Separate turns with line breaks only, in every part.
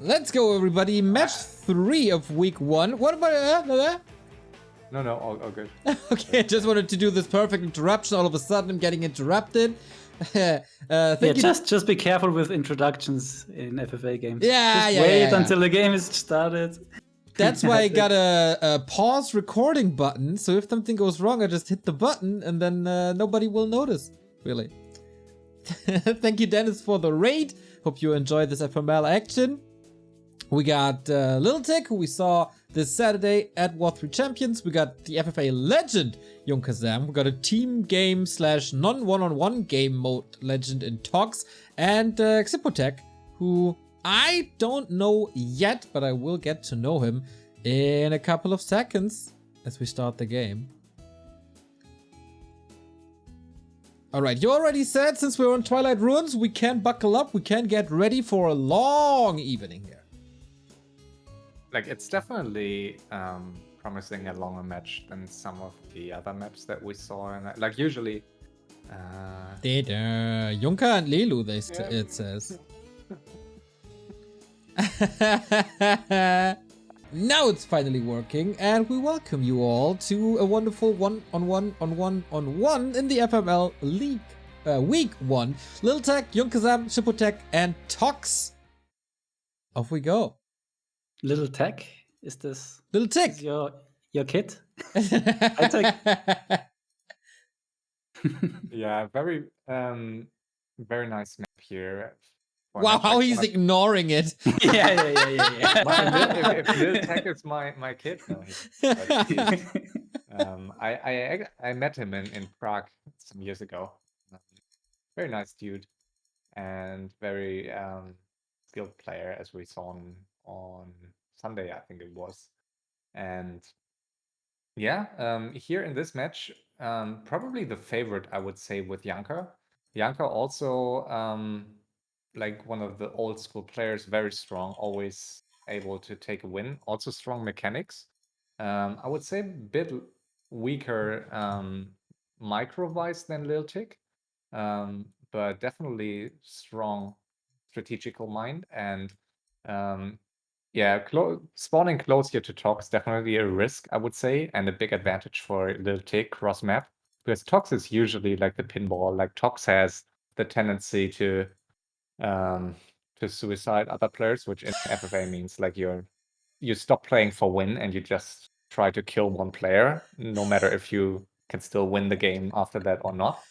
Let's go, everybody. Match 3 of week 1. What about
No, all good.
Okay, I just wanted to do this perfect interruption. All of a sudden, I'm getting interrupted.
Just be careful with introductions in FFA games.
Yeah,
wait until the game is started.
That's why I got a pause recording button. So if something goes wrong, I just hit the button and then nobody will notice, really. Thank you, Dennis, for the raid. Hope you enjoyed this FML action. We got Lil Tic, who we saw this Saturday at Warcraft Champions. We got the FFA legend, Junkerzam. We got a team game / non-one-on-one game mode legend in ToX. And Xipotec, who I don't know yet, but I will get to know him in a couple of seconds as we start the game. Alright, you already said since we're on Twilight Ruins, we can buckle up, we can get ready for a long evening here.
Like, it's definitely promising a longer match than some of the other maps that we saw. And like, usually...
Junker and Lelu, it says. Now it's finally working, and we welcome you all to a wonderful one-on-one in the FML League. Week 1. Lil Tic, Junkerzam, Xipotec, and ToX. Off we go.
Lil Tic? Is this
Lil Tic?
Is your kid? HighTac?
Yeah, very nice map here.
Wow, how he's ignoring it.
Yeah.
If Lil Tic is my kid, no. I met him in Prague some years ago. Very nice dude, and very skilled player, as we saw on Sunday, I think it was. And yeah, here in this match, probably the favorite, I would say, with Junker. Junker also like one of the old school players, very strong, always able to take a win. Also strong mechanics. I would say a bit weaker micro-wise than Lil Tic, but definitely strong strategical mind. And yeah, spawning close here to ToX definitely a risk, I would say, and a big advantage for Lil Tic cross map, because ToX is usually like the pinball. Like, ToX has the tendency to suicide other players, which in FFA means like you stop playing for win and you just try to kill one player, no matter if you can still win the game after that or not.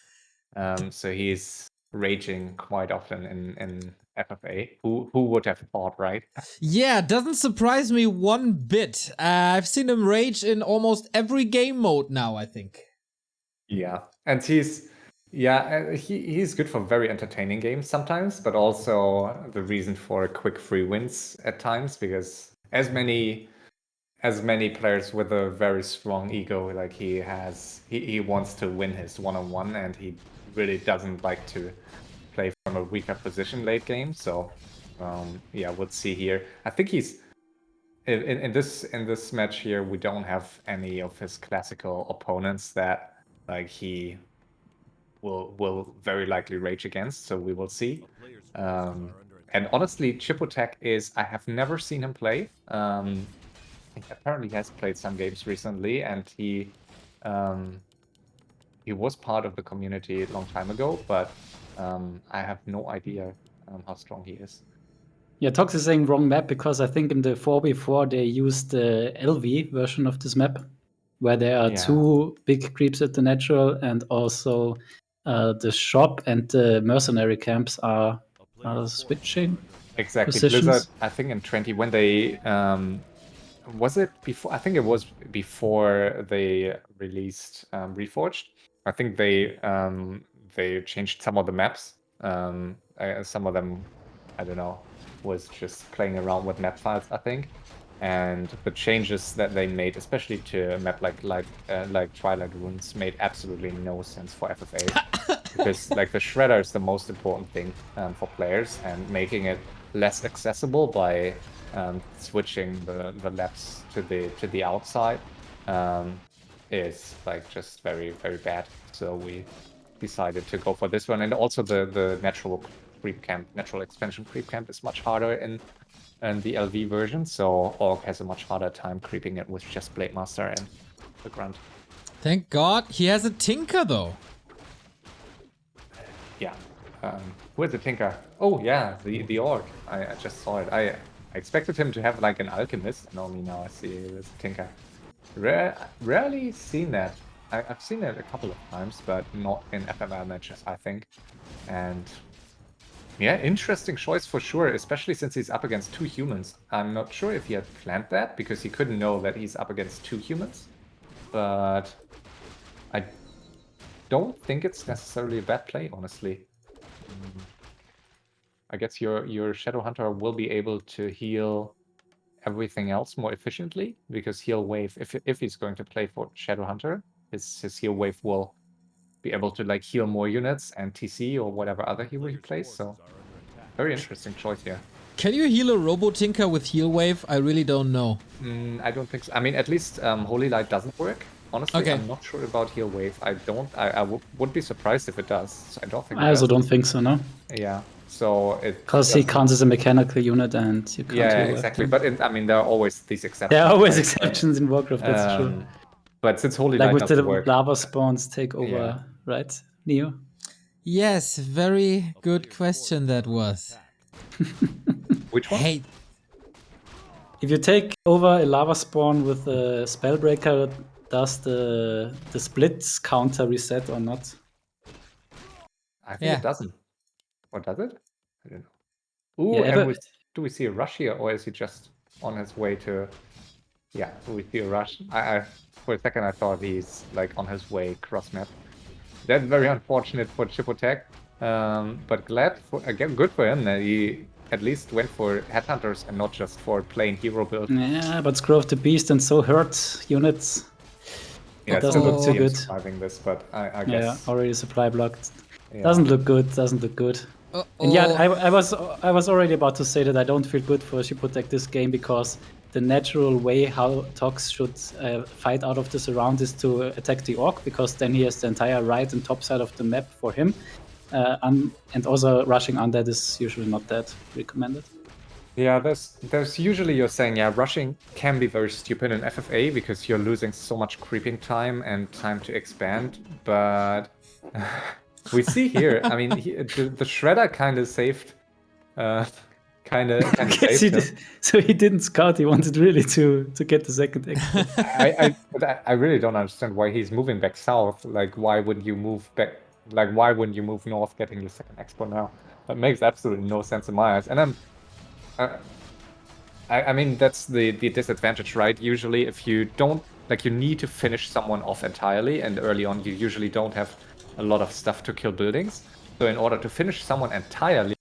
So he's raging quite often in FFA. Who would have thought, right?
Yeah, doesn't surprise me one bit. I've seen him rage in almost every game mode now, I think.
Yeah, and he's good for very entertaining games sometimes, but also the reason for quick free wins at times, because as many players with a very strong ego, like he wants to win his one-on-one, and he really doesn't like to play from a weaker position late game. So yeah, we'll see here. I think he's in this match here, we don't have any of his classical opponents that like he will very likely rage against, so we will see. And honestly, Xipotec I have never seen him play. He apparently has played some games recently, and he was part of the community a long time ago, but I have no idea how strong he is.
Yeah, ToX is saying wrong map, because I think in the 4v4 they used the LV version of this map, where there are 2 big creeps at the natural, and also the shop and the mercenary camps are switching.
Exactly.
Positions.
Blizzard, I think in 20, when they was it before? I think it was before they released Reforged. I think they changed some of the maps. Some of them, I don't know, was just playing around with map files, I think. And the changes that they made, especially to a map like Twilight Ruins, made absolutely no sense for FFA. Because like the shredder is the most important thing for players, and making it less accessible by switching the laps to the outside is like just very, very bad. So we decided to go for this one. And also the natural expansion creep camp is much harder in and the LV version, so Orc has a much harder time creeping it with just Blade Master and the Grunt.
Thank God he has a Tinker though.
Yeah. Who is the Tinker? Oh yeah, the Orc. I just saw it. I expected him to have like an Alchemist, and only now I see there's a Tinker. Rarely seen that. I've seen it a couple of times, but not in FML matches, I think. And yeah, interesting choice for sure, especially since he's up against 2 humans. I'm not sure if he had planned that, because he couldn't know that he's up against 2 humans. But I don't think it's necessarily a bad play, honestly. I guess your Shadow Hunter will be able to heal everything else more efficiently, because heal wave, if he's going to play for Shadow Hunter, his heal wave will be able to like heal more units and TC or whatever other hero he plays. So very interesting choice here.
Can you heal a Robo Tinker with heal wave? I really don't know.
I don't think so. I mean, at least Holy Light doesn't work. Honestly,
Okay.
I'm not sure about heal wave. I would be surprised if it does. So I don't think.
I also don't think so, no.
Yeah. So it.
Because he counts as a mechanical unit, and you can't.
Yeah, exactly. But I mean, there are always these exceptions.
There are always exceptions in Warcraft. That's true.
But since Holy
Like
Light
with the
doesn't work,
lava spawns take over, right, Neo?
Yes, very good question that was.
Which one?
Hey,
If you take over a lava spawn with a Spellbreaker, does the splits counter reset or not?
I think it doesn't. Or does it? I don't know. Ooh,
Yeah,
and do we see a rush here, or is he just on his way to? Yeah, we see a rush. I for a second I thought he's like on his way cross map. That's very unfortunate for Xipotec. But again, good for him that he at least went for headhunters and not just for plain hero build.
Yeah, but Scroll of the Beast and so hurt units.
Yeah,
it doesn't look too good.
Surviving this, but I guess.
Yeah, already supply blocked.
Yeah.
Doesn't look good. Doesn't look good. And yeah, I was already about to say that I don't feel good for Xipotec this game, because the natural way how ToX should fight out of this round is to attack the Orc, because then he has the entire right and top side of the map for him. And also rushing Undead is usually not that recommended.
Yeah, there's usually you're saying, yeah, rushing can be very stupid in FFA because you're losing so much creeping time and time to expand, but we see here, I mean, the Shredder kind of saved, kind of saved him.
So he didn't scout, he wanted really to get the second expo.
But I really don't understand why he's moving back south. Like, why wouldn't you move back? Like, why wouldn't you move north, getting your second expo now? That makes absolutely no sense in my eyes. And I mean, that's the disadvantage, right? Usually, if you don't, like, you need to finish someone off entirely, and early on, you usually don't have a lot of stuff to kill buildings. So in order to finish someone entirely,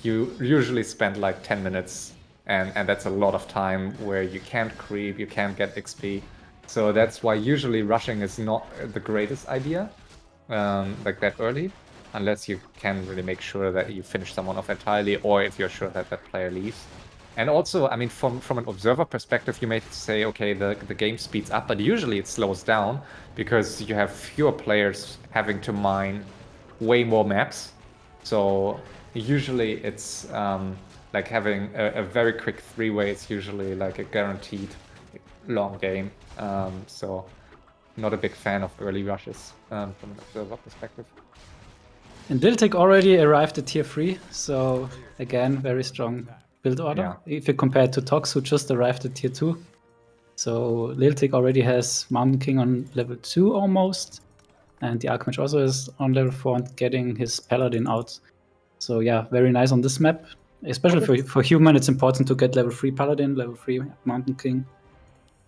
you usually spend like 10 minutes, and that's a lot of time where you can't creep, you can't get XP. So that's why usually rushing is not the greatest idea, like that early, unless you can really make sure that you finish someone off entirely, or if you're sure that that player leaves. And also, I mean, from an observer perspective, you may say, okay, the game speeds up, but usually it slows down because you have fewer players having to mine way more maps. So usually it's like having a very quick 3-way is usually like a guaranteed long game. So not a big fan of early rushes from an observer perspective.
And Lil Tic already arrived at tier 3, so again, very strong build order. Yeah. If you compare it to ToX, who just arrived at tier 2. So Lil Tic already has Mountain King on level 2 almost, and the Archmage also is on level 4 and getting his Paladin out. So yeah, very nice on this map. Especially for human, it's important to get level 3 Paladin, level 3 Mountain King.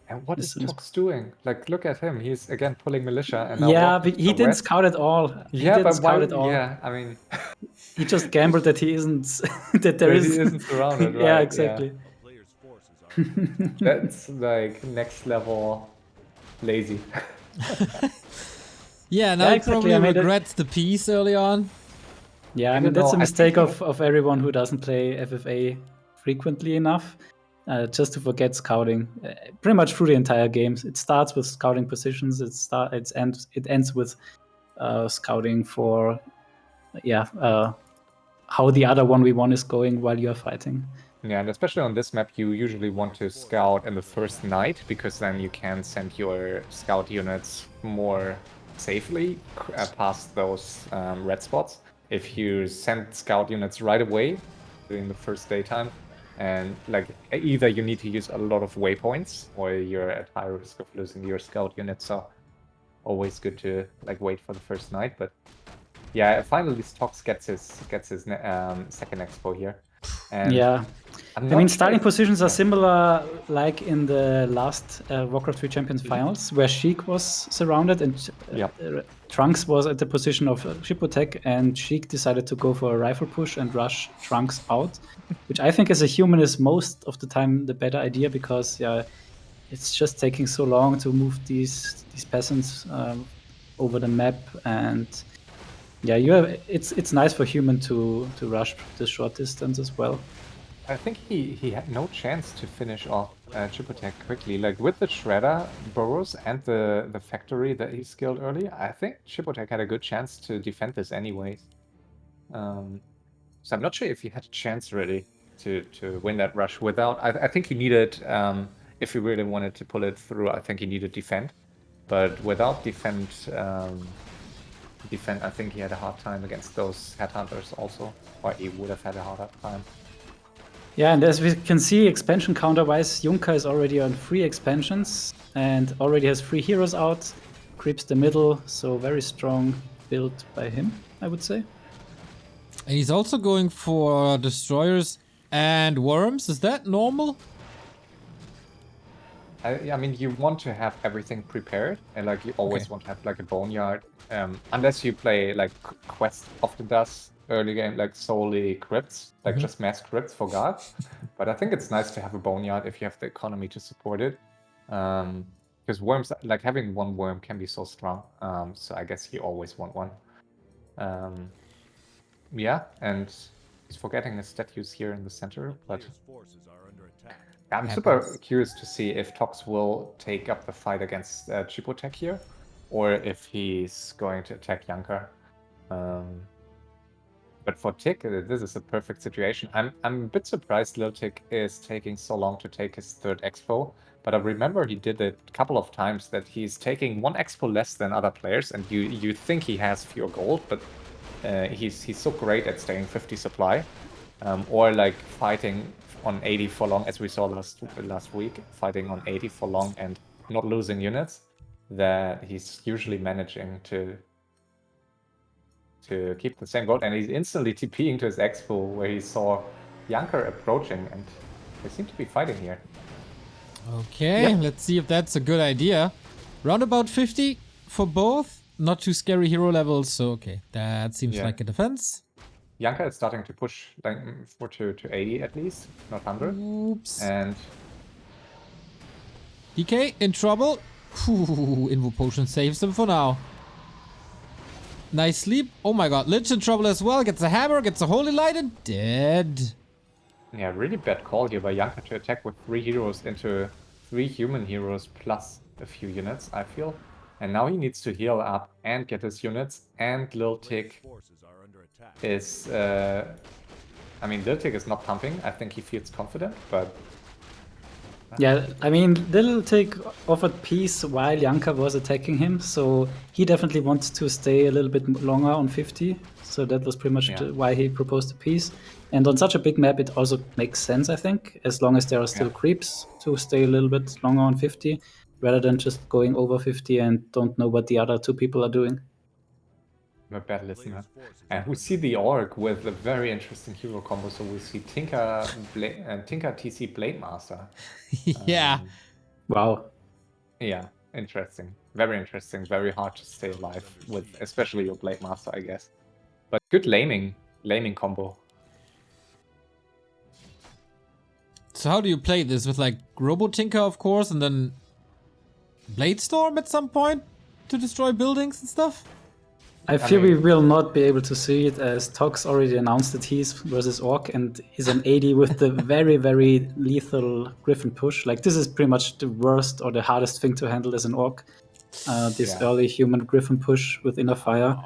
And what is ToX doing? Like, look at him. He's again pulling militia. And
yeah, but he didn't scout at all.
Yeah, but why? Yeah, I mean,
he just gambled that he isn't. That there is.
He isn't surrounded. Right?
Yeah, exactly.
Yeah. That's like next level lazy.
Yeah, now he probably regrets the piece early on.
Yeah, I mean that's a mistake of everyone who doesn't play FFA frequently enough. Just to forget scouting, pretty much through the entire game. It starts with scouting positions. It ends with scouting for how the other 1v1 is going while you are fighting.
Yeah, and especially on this map, you usually want to scout in the first night, because then you can send your scout units more safely past those red spots. If you send scout units right away during the first daytime, and like either you need to use a lot of waypoints, or you're at high risk of losing your scout unit. So always good to like wait for the first night. But yeah, finally ToX gets his second expo here. And
yeah.
I'm
I
not
mean,
sure
starting
if-
positions are
yeah.
similar like in the last Warcraft 3 Champions finals, where Sheik was surrounded and Trunks was at the position of Xipotec, and Sheik decided to go for a rifle push and rush Trunks out, which I think as a human is most of the time the better idea, because it's just taking so long to move these peasants over the map, and it's nice for human to rush the short distance as well.
I think he had no chance to finish off Xipotec quickly. Like with the Shredder burrows and the factory that he skilled early, I think Xipotec had a good chance to defend this anyways. So I'm not sure if he had a chance really to win that rush without. I think he needed, if he really wanted to pull it through, I think he needed defend. But without defend, I think he had a hard time against those headhunters also, or he would have had a harder time.
Yeah, and as we can see, expansion counter-wise, Junker is already on 3 expansions and already has 3 heroes out, creeps the middle, so very strong build by him, I would say.
And he's also going for destroyers and worms. Is that normal?
I mean, you want to have everything prepared, and like you always want to have like a boneyard, unless you play like Quest often does early game, like solely crypts, like just mass crypts for guards. But I think it's nice to have a boneyard if you have the economy to support it, because worms, like having one worm can be so strong. So I guess you always want one. Yeah, and he's forgetting his statues here in the center, but I'm super curious to see if ToX will take up the fight against Xipotec here, or if he's going to attack Junker. But for Tic, this is a perfect situation. I'm a bit surprised Lil Tic is taking so long to take his third expo, but I remember he did it a couple of times that he's taking 1 expo less than other players, and you think he has fewer gold, but he's so great at staying 50 supply, or like fighting on 80 for long, as we saw last week, fighting on 80 for long and not losing units, that he's usually managing to keep the same gold. And he's instantly TPing to his expo where he saw Junker approaching, and they seem to be fighting here.
Okay, let's see if that's a good idea. Round about 50 for both. Not too scary hero levels, so okay, that seems like a defense.
Junker is starting to push like to 80 at least, not 100.
Oops.
And
DK in trouble. Invo Potion saves him for now. Nice sleep. Oh my god, Lich in trouble as well. Gets a hammer, gets a holy light, and dead.
Yeah, really bad call here by Junker to attack with 3 heroes into 3 human heroes plus a few units, I feel. And now he needs to heal up and get his units, and Lil Tic is... I mean, Lil Tic is not pumping. I think he feels confident, but...
Yeah, I mean, Lil Tic offered peace while Junker was attacking him, so he definitely wants to stay a little bit longer on 50. So that was pretty much why he proposed the peace. And on such a big map, it also makes sense, I think, as long as there are still creeps, to stay a little bit longer on 50, rather than just going over 50 and don't know what the other 2 people are doing.
I'm a bad listener. And we see the Orc with a very interesting hero combo. So we see Tinker TC Blade Master.
Yeah.
Wow.
Yeah, interesting. Very interesting. Very hard to stay alive with, especially your Blade Master, I guess. But good laming combo.
So how do you play this? With like Robo Tinker, of course, and then Blade Storm at some point to destroy buildings and stuff?
I fear we will not be able to see it, as ToX already announced that he's versus Orc and is on 80 with the very, very lethal Griffin push. Like, this is pretty much the worst or the hardest thing to handle as an Orc. This early human Griffin push with Inner Fire.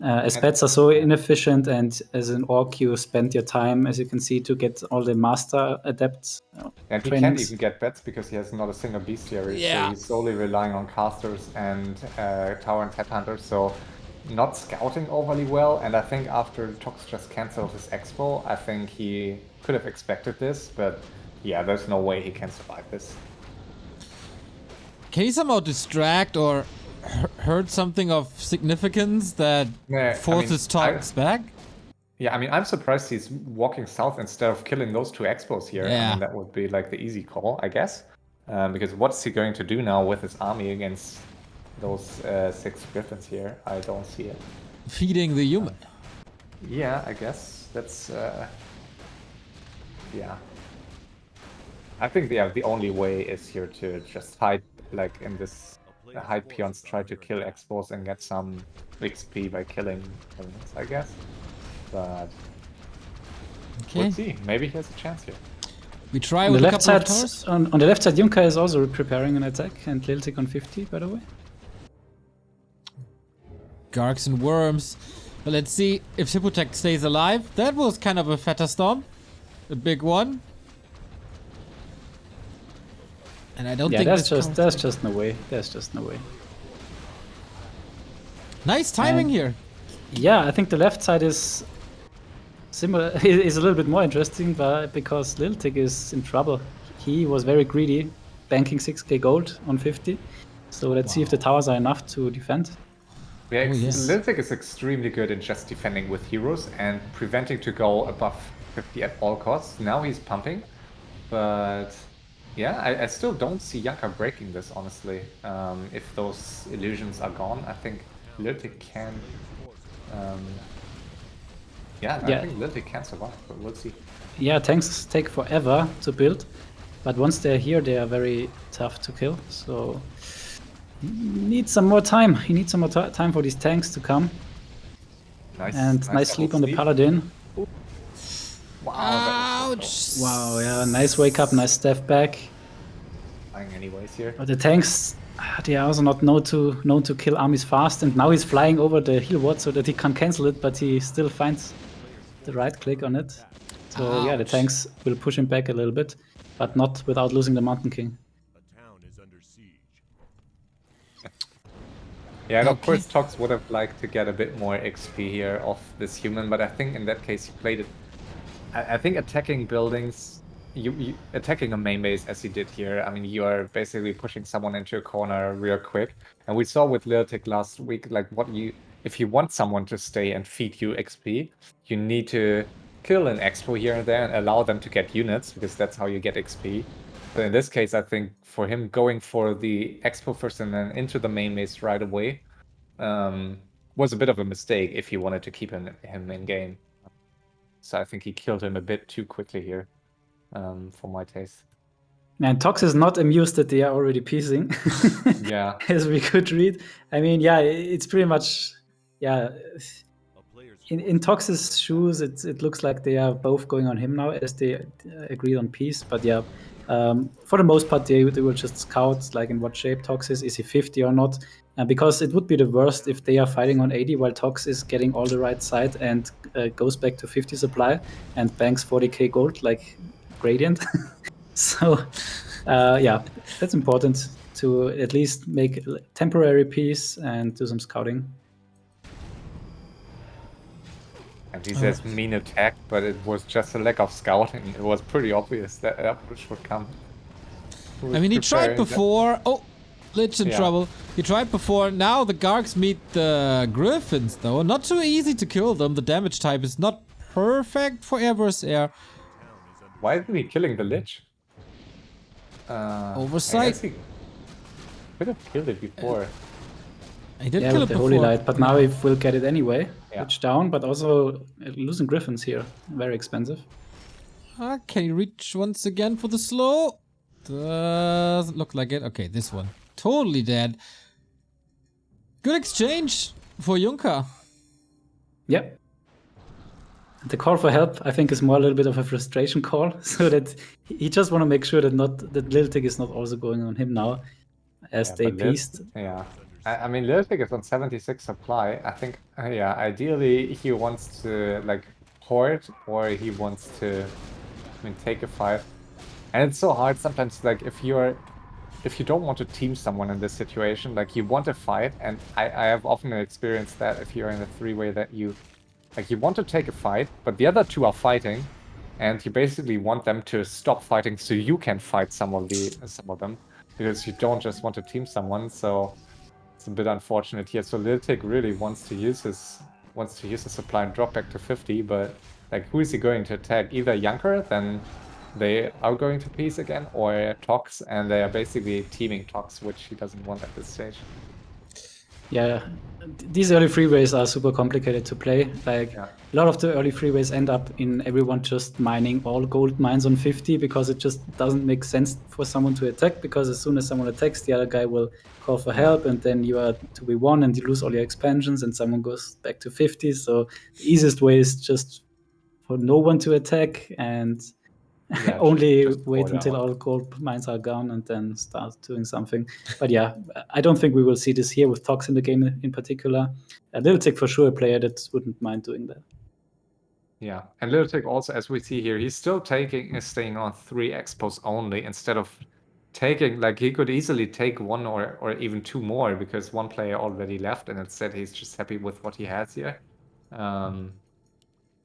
As pets are so inefficient, and as an orc, you spend your time, as you can see, to get all the master adepts.
And he can't even get bets because he has not a single bestiary, so he's solely relying on casters and tower and headhunters, so not scouting overly well. And I think after ToX just cancelled his expo, I think he could have expected this, but yeah, there's no way he can survive this.
Can he somehow distract or hurt something of significance that forces ToX back?
Yeah, I mean, I'm surprised he's walking south instead of killing those 2 expos here.
Yeah.
I mean, that would be like the easy call, I guess. Because what's he going to do now with his army against those 6 griffins here? I don't see it.
Feeding the human.
Yeah, I guess that's... yeah. I think the only way is here to just hide, like in this... hide peons, try to kill expos and get some XP by killing elements, I guess. But we'll see. Maybe he has a chance here.
We try
on
with
the
a
left
couple
side.
of towers.
On the left side, Junker is also preparing an attack, and Lil Tic on 50, by the way.
Gargs and worms. But let's see if Xipotec stays alive. That was kind of a fatter storm. A big one. And I don't think
there's just no way. There's just no way.
Nice timing here.
Yeah, I think the left side is similar. Is a little bit more interesting, but because Lil Tic is in trouble. He was very greedy, banking 6k gold on 50. So let's see if the towers are enough to defend.
Yeah, Lil Tic is extremely good in just defending with heroes and preventing to go above 50 at all costs. Now he's pumping, but yeah, I still don't see Junker breaking this, honestly. If those illusions are gone, I think Lil Tic can... I think Lil Tic can survive, but we'll see. Yeah,
tanks take forever to build, but once they're here, they are very tough to kill, so... He needs some more time. He needs some more time for these tanks to come. Nice sleep on the Paladin.
Wow.
Ouch.
Wow, yeah, nice wake up, nice step back.
Flying anyways here.
But the tanks, they are also not known to kill armies fast, and now he's flying over the heal ward so that he can cancel it, but he still finds the right click on it. So yeah, the tanks will push him back a little bit, but not without losing the Mountain King.
Yeah, and of course ToX would have liked to get a bit more XP here off this human, but I think in that case he played it... I think attacking buildings, you attacking a main base as he did here, I mean, you are basically pushing someone into a corner real quick. And we saw with Lil Tic last week, like if you want someone to stay and feed you XP, you need to kill an expo here and there and allow them to get units, because that's how you get XP. But in this case, I think for him going for the expo first and then into the main base right away was a bit of a mistake if he wanted to keep him in game. So I think he killed him a bit too quickly here, for my taste.
And ToX is not amused that they are already piecing.
Yeah.
As we could read. I mean, yeah, it's pretty much, yeah. In ToX's shoes, it looks like they are both going on him now as they agreed on peace. But yeah, for the most part, they will just scout, like in what shape ToX is he 50 or not? Because it would be the worst if they are fighting on 80 while ToX is getting all the right side and goes back to 50 supply and banks 40k gold like Gradient. So, yeah, that's important to at least make temporary peace and do some scouting.
And he says mean attack, but it was just a lack of scouting. It was pretty obvious that ambush would come.
I mean, he tried before. Oh, Lich in trouble. He tried before. Now the Gargs meet the Griffins, though. Not too easy to kill them. The damage type is not perfect for air versus air.
Why isn't he killing the Lich?
Oversight.
He could have killed it before.
He did kill it
the
before.
Holy Light, but now he will get it anyway. Lich down, but also losing Griffins here. Very expensive.
Can he reach once again for the slow? Doesn't look like it. Okay, this one. Totally dead. Good exchange for Junker.
Yep. The call for help, I think, is more a little bit of a frustration call, so that he just want to make sure that Lil Tic is not also going on him now, as they pieced.
Yeah. I mean, Lil Tic is on 76 supply. I think, yeah, ideally he wants to like hoard or he wants to, I mean, take a fight. And it's so hard sometimes, like if you don't want to team someone in this situation, like you want to fight, and I have often experienced that if you're in a three-way that you want to take a fight, but the other two are fighting, and you basically want them to stop fighting so you can fight some of them, because you don't just want to team someone. So it's a bit unfortunate here. So Lil Tic really wants to use his supply and drop back to 50, but like who is he going to attack? Either Junker, then they are going to peace again, or ToX, and they are basically teaming ToX, which he doesn't want at this stage.
Yeah, these early freeways are super complicated to play. Like a lot of the early freeways end up in everyone just mining all gold mines on 50 because it just doesn't make sense for someone to attack, because as soon as someone attacks, the other guy will call for help, and then you are 2v1 and you lose all your expansions and someone goes back to 50. So the easiest way is just for no one to attack and only just wait until all gold mines are gone and then start doing something. But yeah, I don't think we will see this here with ToX in the game in particular. Lil Tic for sure a player that wouldn't mind doing that.
Yeah, and Lil Tic also, as we see here, he's still staying on 3 expos only instead of taking, like he could easily take 1 or even 2 more because one player already left, and instead he's just happy with what he has here.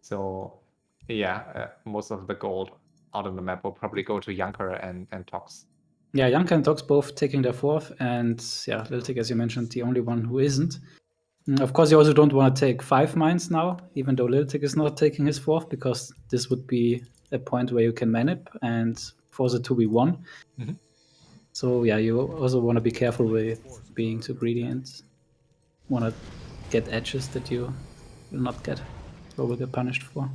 So yeah, most of the gold out of the map will probably go to Junker and ToX.
Yeah, Junker and ToX both taking their 4th, and yeah, Lil Tic, as you mentioned, the only one who isn't. Of course, you also don't want to take 5 mines now, even though Lil Tic is not taking his 4th, because this would be a point where you can manip and force it to be 1. So yeah, you also want to be careful with being too greedy and want to get edges that you will not get or will get punished for.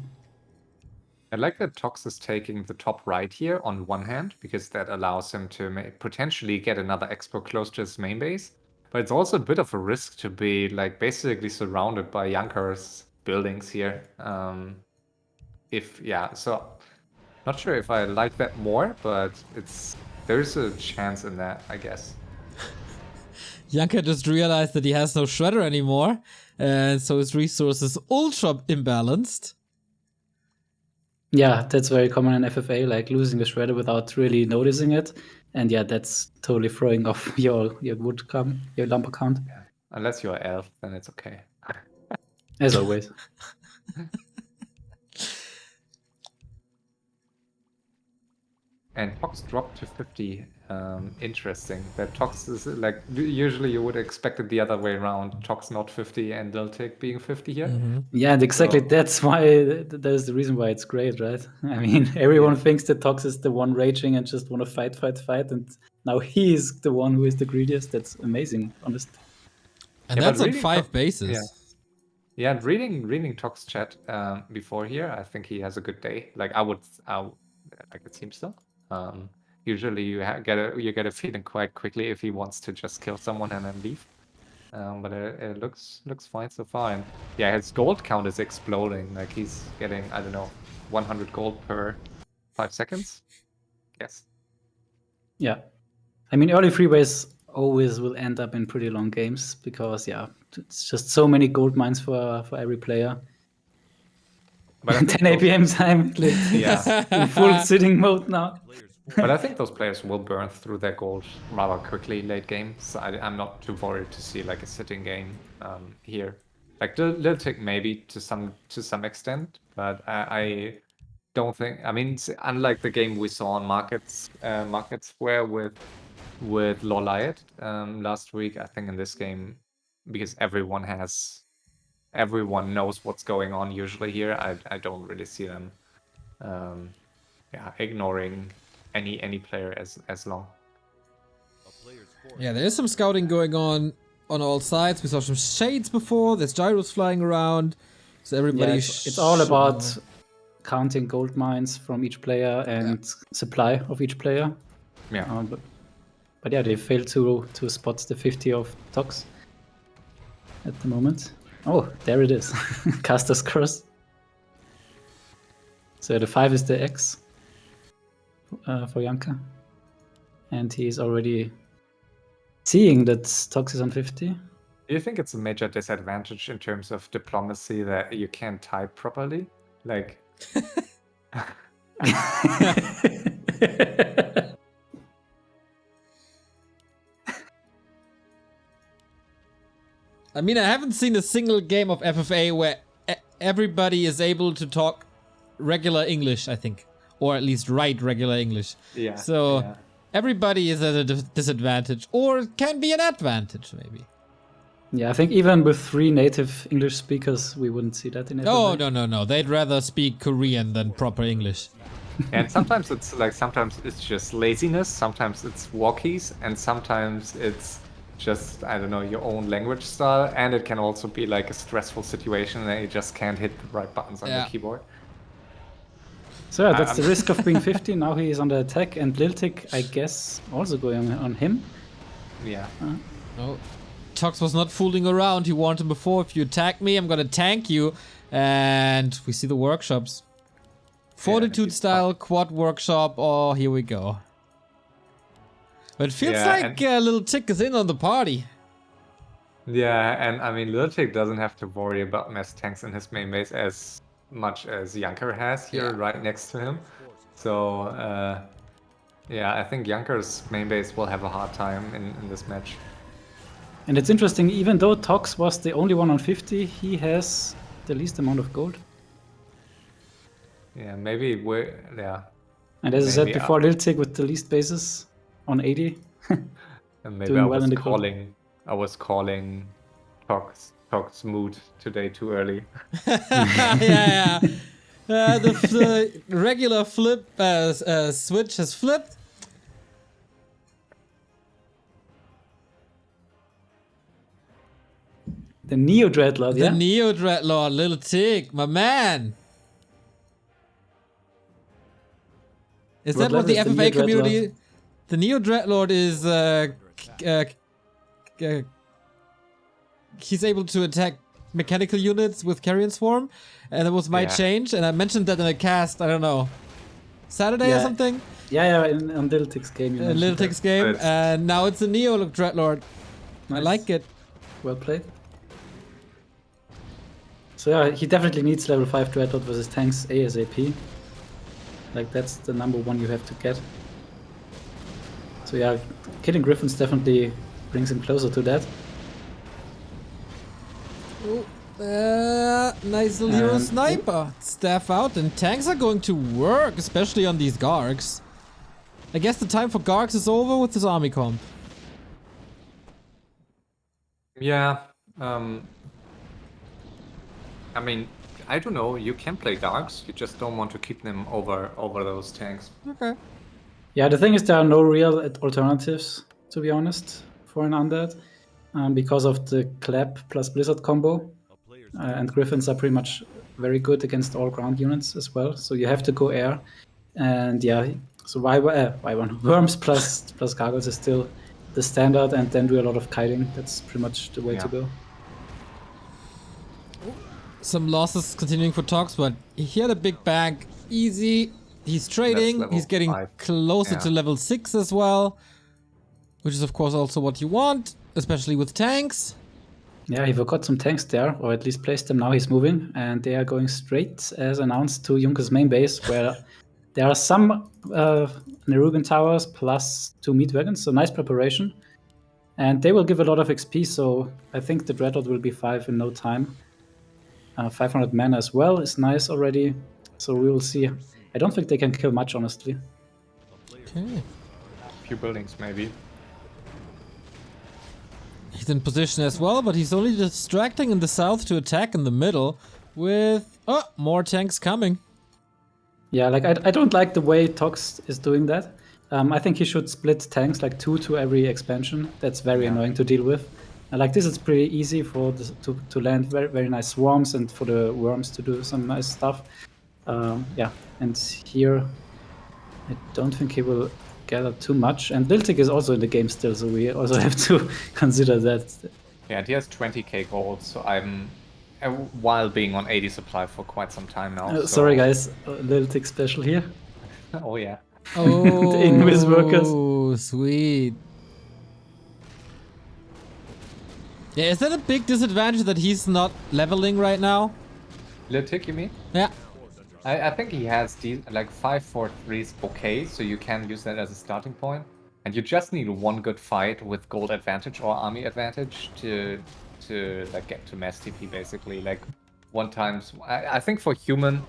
I like that ToX is taking the top right here on one hand, because that allows him to potentially get another expo close to his main base. But it's also a bit of a risk to be like basically surrounded by Junker's buildings here. So not sure if I like that more, but there's a chance in that, I guess.
Junker just realized that he has no shredder anymore, and so his resources ultra imbalanced.
Yeah, that's very common in FFA, like losing a shredder without really noticing it. And yeah, that's totally throwing off your wood count, your lumber count.
Yeah. Unless you're elf, then it's okay.
As always.
And ToX dropped to 50. Interesting. That ToX is like, usually you would expect it the other way around. ToX not 50 and Lil Tic being 50 here.
Yeah, and exactly that's why there's the reason why it's great, right? I mean, everyone thinks that ToX is the one raging and just want to fight, and now he's the one who is the greediest. That's amazing, honestly.
And that's on 5 bases.
Yeah, and reading ToX chat before here, I think he has a good day. Like like it seems so. Usually you get a feeling quite quickly if he wants to just kill someone and then leave. But it looks fine so far. And yeah, his gold count is exploding. Like he's getting, I don't know, 100 gold per 5 seconds. Yes.
Yeah, I mean, early freeways always will end up in pretty long games because it's just so many gold mines for every player. But 10 APM time, in full sitting mode now.
But I think those players will burn through their gold rather quickly late game, so I'm not too worried to see like a sitting game here. Like Lil Tic maybe to some extent, but I don't think. I mean, unlike the game we saw on Market Square with LoLiot last week, I think in this game, because everyone knows what's going on usually here, I don't really see them ignoring any player as long.
Yeah, there is some scouting going on all sides. We saw some shades before. There's gyros flying around. So everybody
it's all about counting gold mines from each player and supply of each player.
Yeah.
But yeah, they failed to spot the 50 of ToX at the moment. Oh, there it is. Caster's Curse. So the 5 is the X for Junker. And he's already seeing that ToX is on 50.
Do you think it's a major disadvantage in terms of diplomacy that you can't type properly? Like,
I mean, I haven't seen a single game of FFA where everybody is able to talk regular English, I think. Or at least write regular English.
yeah.
So
yeah.
everybody is at a disadvantage. Or it can be an advantage, maybe.
Yeah, I think even with 3 native English speakers, we wouldn't see that in FFA.
Oh, no. They'd rather speak Korean than proper English.
And sometimes it's like, sometimes it's just laziness, sometimes it's walkies, and sometimes it's just, I don't know, your own language style, and it can also be like a stressful situation that you just can't hit the right buttons on your keyboard.
So yeah, that's the risk of being 50. Now he is on the attack, and Lil Tic, I guess, also going on him.
Yeah.
Oh, ToX was not fooling around. He warned him before, if you attack me, I'm gonna tank you. And we see the workshops. Fortitude style, quad workshop, oh, here we go. But it feels like Lil Tic is in on the party.
Yeah, and I mean, Lil Tic doesn't have to worry about mass tanks in his main base as much as Junker has here right next to him. So, yeah, I think Junker's main base will have a hard time in this match.
And it's interesting, even though ToX was the only one on 50, he has the least amount of gold.
Yeah, maybe we're,
And as I said before, Lil Tic with the least bases on 80.
And maybe I was calling ToX mood today too early.
yeah. The regular flip switch has flipped.
The Neo Dreadlord,
The Neo Dreadlord, Lil Tic, my man. Is that what the FFA community? The Neo Dreadlord is he's able to attack mechanical units with Carrion Swarm, and that was my change, and I mentioned that in a cast, I don't know, Saturday or something?
Yeah, on Lil Tic's game.
Lil Tic's game, and now it's a Neo Dreadlord. Nice. I like it.
Well played. So yeah, he definitely needs level 5 Dreadlord versus tanks ASAP. Like, that's the #1 you have to get. So yeah, killing Griffins definitely brings him closer to that.
Oh, nice little hero sniper. Staff out, and tanks are going to work, especially on these Gargs. I guess the time for Gargs is over with this army comp.
Yeah, I mean, I don't know, you can play Gargs, you just don't want to keep them over those tanks.
Okay.
Yeah, the thing is there are no real alternatives, to be honest, for an undead. Because of the Clap plus Blizzard combo. And Griffins are pretty much very good against all ground units as well. So you have to go air. And yeah, so Y1 Worms plus Gargoyles is still the standard, and then do a lot of kiting. That's pretty much the way to go.
Some losses continuing for ToX, but he had a big bag. Easy. He's trading. He's getting closer to level 6 as well. Which is of course also what you want, especially with tanks.
Yeah, he forgot some tanks there, or at least placed them. Now he's moving, and they are going straight, as announced, to Junker's main base, where there are some Nerubian towers plus 2 meat wagons, so nice preparation. And they will give a lot of XP, so I think the Dreadlord will be 5 in no time. 500 mana as well is nice already, so we will see. I don't think they can kill much, honestly.
Okay.
A few buildings, maybe.
He's in position as well, but he's only distracting in the south to attack in the middle with... Oh, more tanks coming.
Yeah, like I don't like the way ToX is doing that. I think he should split tanks like 2 to every expansion. That's very annoying to deal with. Like this, it's pretty easy for to land very nice swarms, and for the worms to do some nice stuff. Yeah, and here I don't think he will gather too much. And Lil Tic is also in the game still, so we also have to consider that.
Yeah, and he has 20k gold, so I'm while being on 80 supply for quite some time now. So.
Sorry guys, Lil Tic special here.
Oh yeah.
Oh,
the Invis workers.
Oh, sweet. Yeah, is that a big disadvantage that he's not leveling right now?
Lil Tic, you mean?
Yeah.
I think he has these like 5-4-3s okay, so you can use that as a starting point. And you just need one good fight with gold advantage or army advantage to like get to mass TP basically. Like one times I think for human,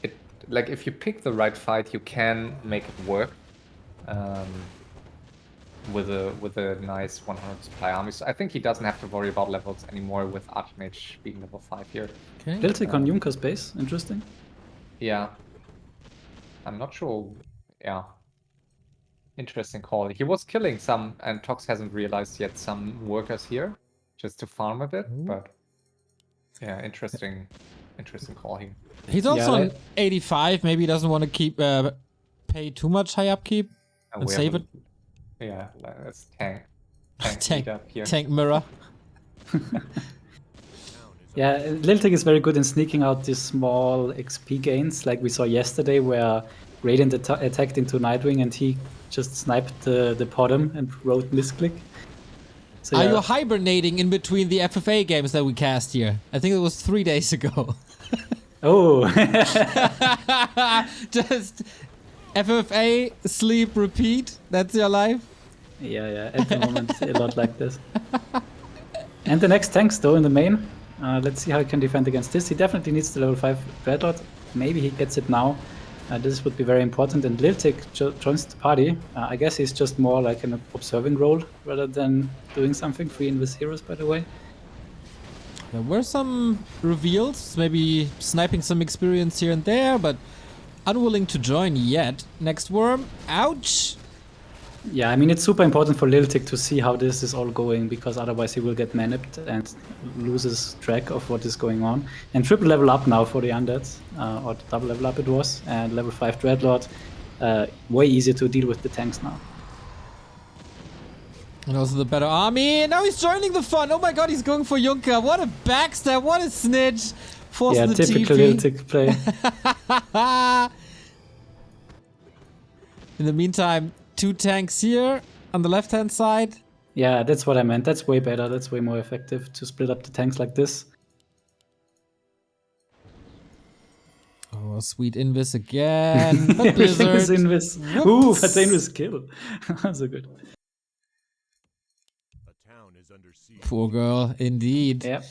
it like if you pick the right fight, you can make it work. With a nice 100 supply army. So I think he doesn't have to worry about levels anymore with Archmage being level 5 here.
Okay.
Lil Tic on Junker's base, interesting.
Yeah. I'm not sure. Yeah. Interesting call. He was killing some, and ToX hasn't realized yet, some workers here, just to farm a bit, but yeah, interesting call here.
He's also
Yeah,
on 85. Maybe he doesn't want to keep pay too much high upkeep and save it.
Yeah, let's tank up here.
Tank mirror.
Yeah, Lil Tic is very good in sneaking out these small XP gains, like we saw yesterday where Radiant attacked into Nightwing and he just sniped the bottom and wrote misclick. So,
Are
yeah.
you hibernating in between the FFA games that we cast here? I think it was 3 days ago.
Oh!
Just FFA, sleep, repeat. That's your life?
Yeah, at the moment, a lot like this. And the next tanks, though, in the main. Let's see how he can defend against this. He definitely needs the level 5 Dreadlord. Maybe he gets it now. This would be very important. And Lil Tic joins the party. I guess he's just more like an observing role rather than doing something. 3 Invis heroes, by the way.
There were some reveals, maybe sniping some experience here and there, but unwilling to join yet. Next worm. Ouch!
Yeah, I mean, it's super important for Lil Tic to see how this is all going, because otherwise he will get manipped and loses track of what is going on. And triple level up now for the undeads, or double level up it was, and level 5 Dreadlord. Way easier to deal with the tanks now.
And also the better army. And now he's joining the fun. Oh my god, he's going for Junker. What a backstab, what a snitch. Force
Yeah,
the
typical
TP.
Lil Tic play.
In the meantime, 2 tanks here on the left-hand side.
Yeah, that's what I meant. That's way better. That's way more effective to split up the tanks like this.
Oh, sweet Invis again. But
Everything is
Blizzard.
Invis. Ooh, but the Invis kill. So good.
Poor girl, indeed.
Yeah.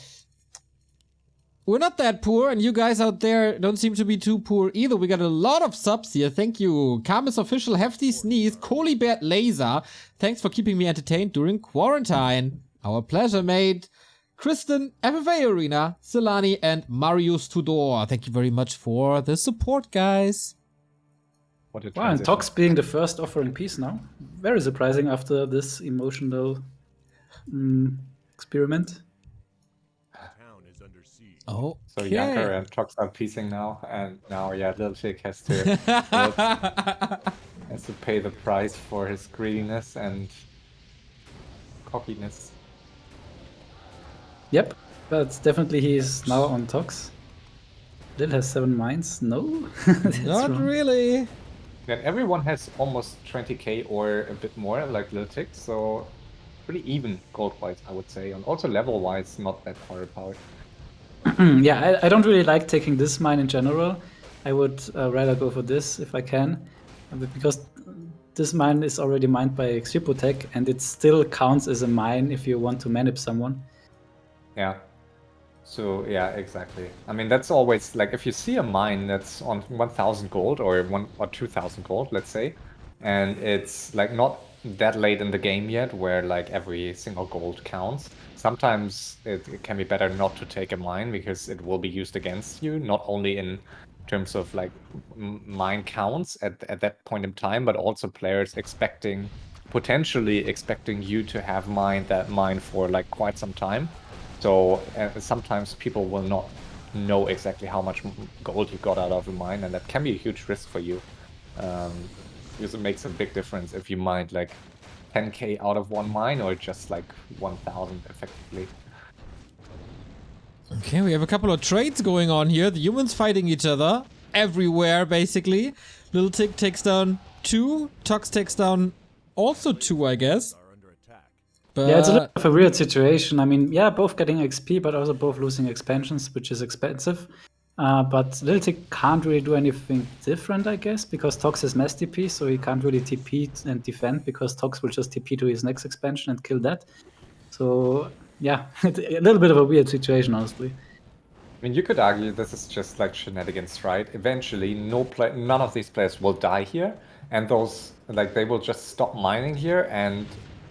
We're not that poor, and you guys out there don't seem to be too poor either. We got a lot of subs here. Thank you. Kamis Official, Hefty Sneeze, Colibert Laser. Thanks for keeping me entertained during quarantine. Our pleasure, mate. Kristen, FFA Arena, Silani, and Marius Tudor. Thank you very much for the support, guys.
What a
Wow, and
transition.
ToX being the first offering piece now. Very surprising after this emotional experiment.
Oh,
So Junker and ToX are piecing now, and now Lil Tic has to pay the price for his greediness and cockiness.
Yep, but definitely he's now on ToX. Lil has 7 mines. No, that's
not
wrong.
really.
And everyone has almost 20k or a bit more, like Lil Tic, so pretty even gold-wise, I would say, and also level-wise, not that far apart.
Yeah, I don't really like taking this mine in general. I would rather go for this if I can, but because this mine is already mined by Xipotec, and it still counts as a mine if you want to manip someone.
Yeah. So yeah, exactly. I mean, that's always like if you see a mine that's on 1,000 gold or 2,000 gold, let's say, and it's like not that late in the game yet, where like every single gold counts. Sometimes it can be better not to take a mine because it will be used against you, not only in terms of like mine counts at that point in time, but also players potentially expecting you to have mined that mine for like quite some time. So sometimes people will not know exactly how much gold you got out of a mine, and that can be a huge risk for you. Because it makes a big difference if you mined like 10k out of one mine or just like 1,000 effectively.
Okay, we have a couple of trades going on here. The humans fighting each other everywhere, basically. Lil Tic takes down 2. ToX takes down also 2, I guess. But
Yeah, it's a little bit of a weird situation. I mean, yeah, both getting XP, but also both losing expansions, which is expensive. But Lil Tic can't really do anything different, I guess, because ToX is mass TP, so he can't really TP and defend because ToX will just TP to his next expansion and kill that. So yeah, a little bit of a weird situation, honestly.
I mean, you could argue this is just like shenanigans, right? Eventually, none of these players will die here, and they will just stop mining here, and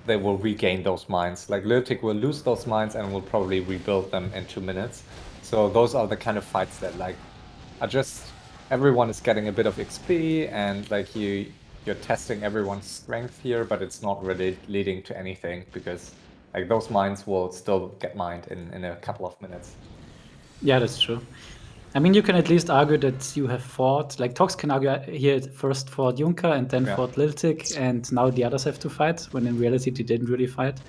they will regain those mines. Like Lil Tic will lose those mines and will probably rebuild them in 2 minutes. So those are the kind of fights that are just everyone is getting a bit of XP, and like you're testing everyone's strength here, but it's not really leading to anything because like those mines will still get mined in a couple of minutes.
Yeah, that's true. I mean, you can at least argue that you have fought, like ToX can argue here first fought Junker and then fought Lil Tic, and now the others have to fight, when in reality they didn't really fight.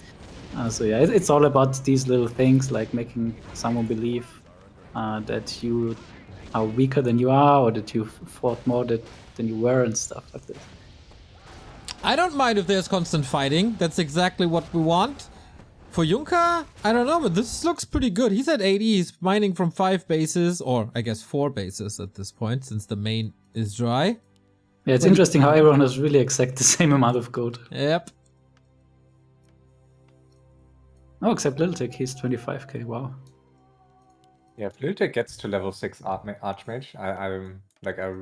So yeah, it's all about these little things, like making someone believe that you are weaker than you are, or that you fought more than you were, and stuff like this.
I don't mind if there's constant fighting. That's exactly what we want. For Junker, I don't know, but this looks pretty good. He's at 80, he's mining from 5 bases, or I guess 4 bases at this point, since the main is dry.
Yeah, it's interesting how everyone has really exact the same amount of gold.
Yep.
Oh, except Lil Tic, he's 25k, wow.
Yeah, if Lil Tic gets to level 6 Archmage, I'm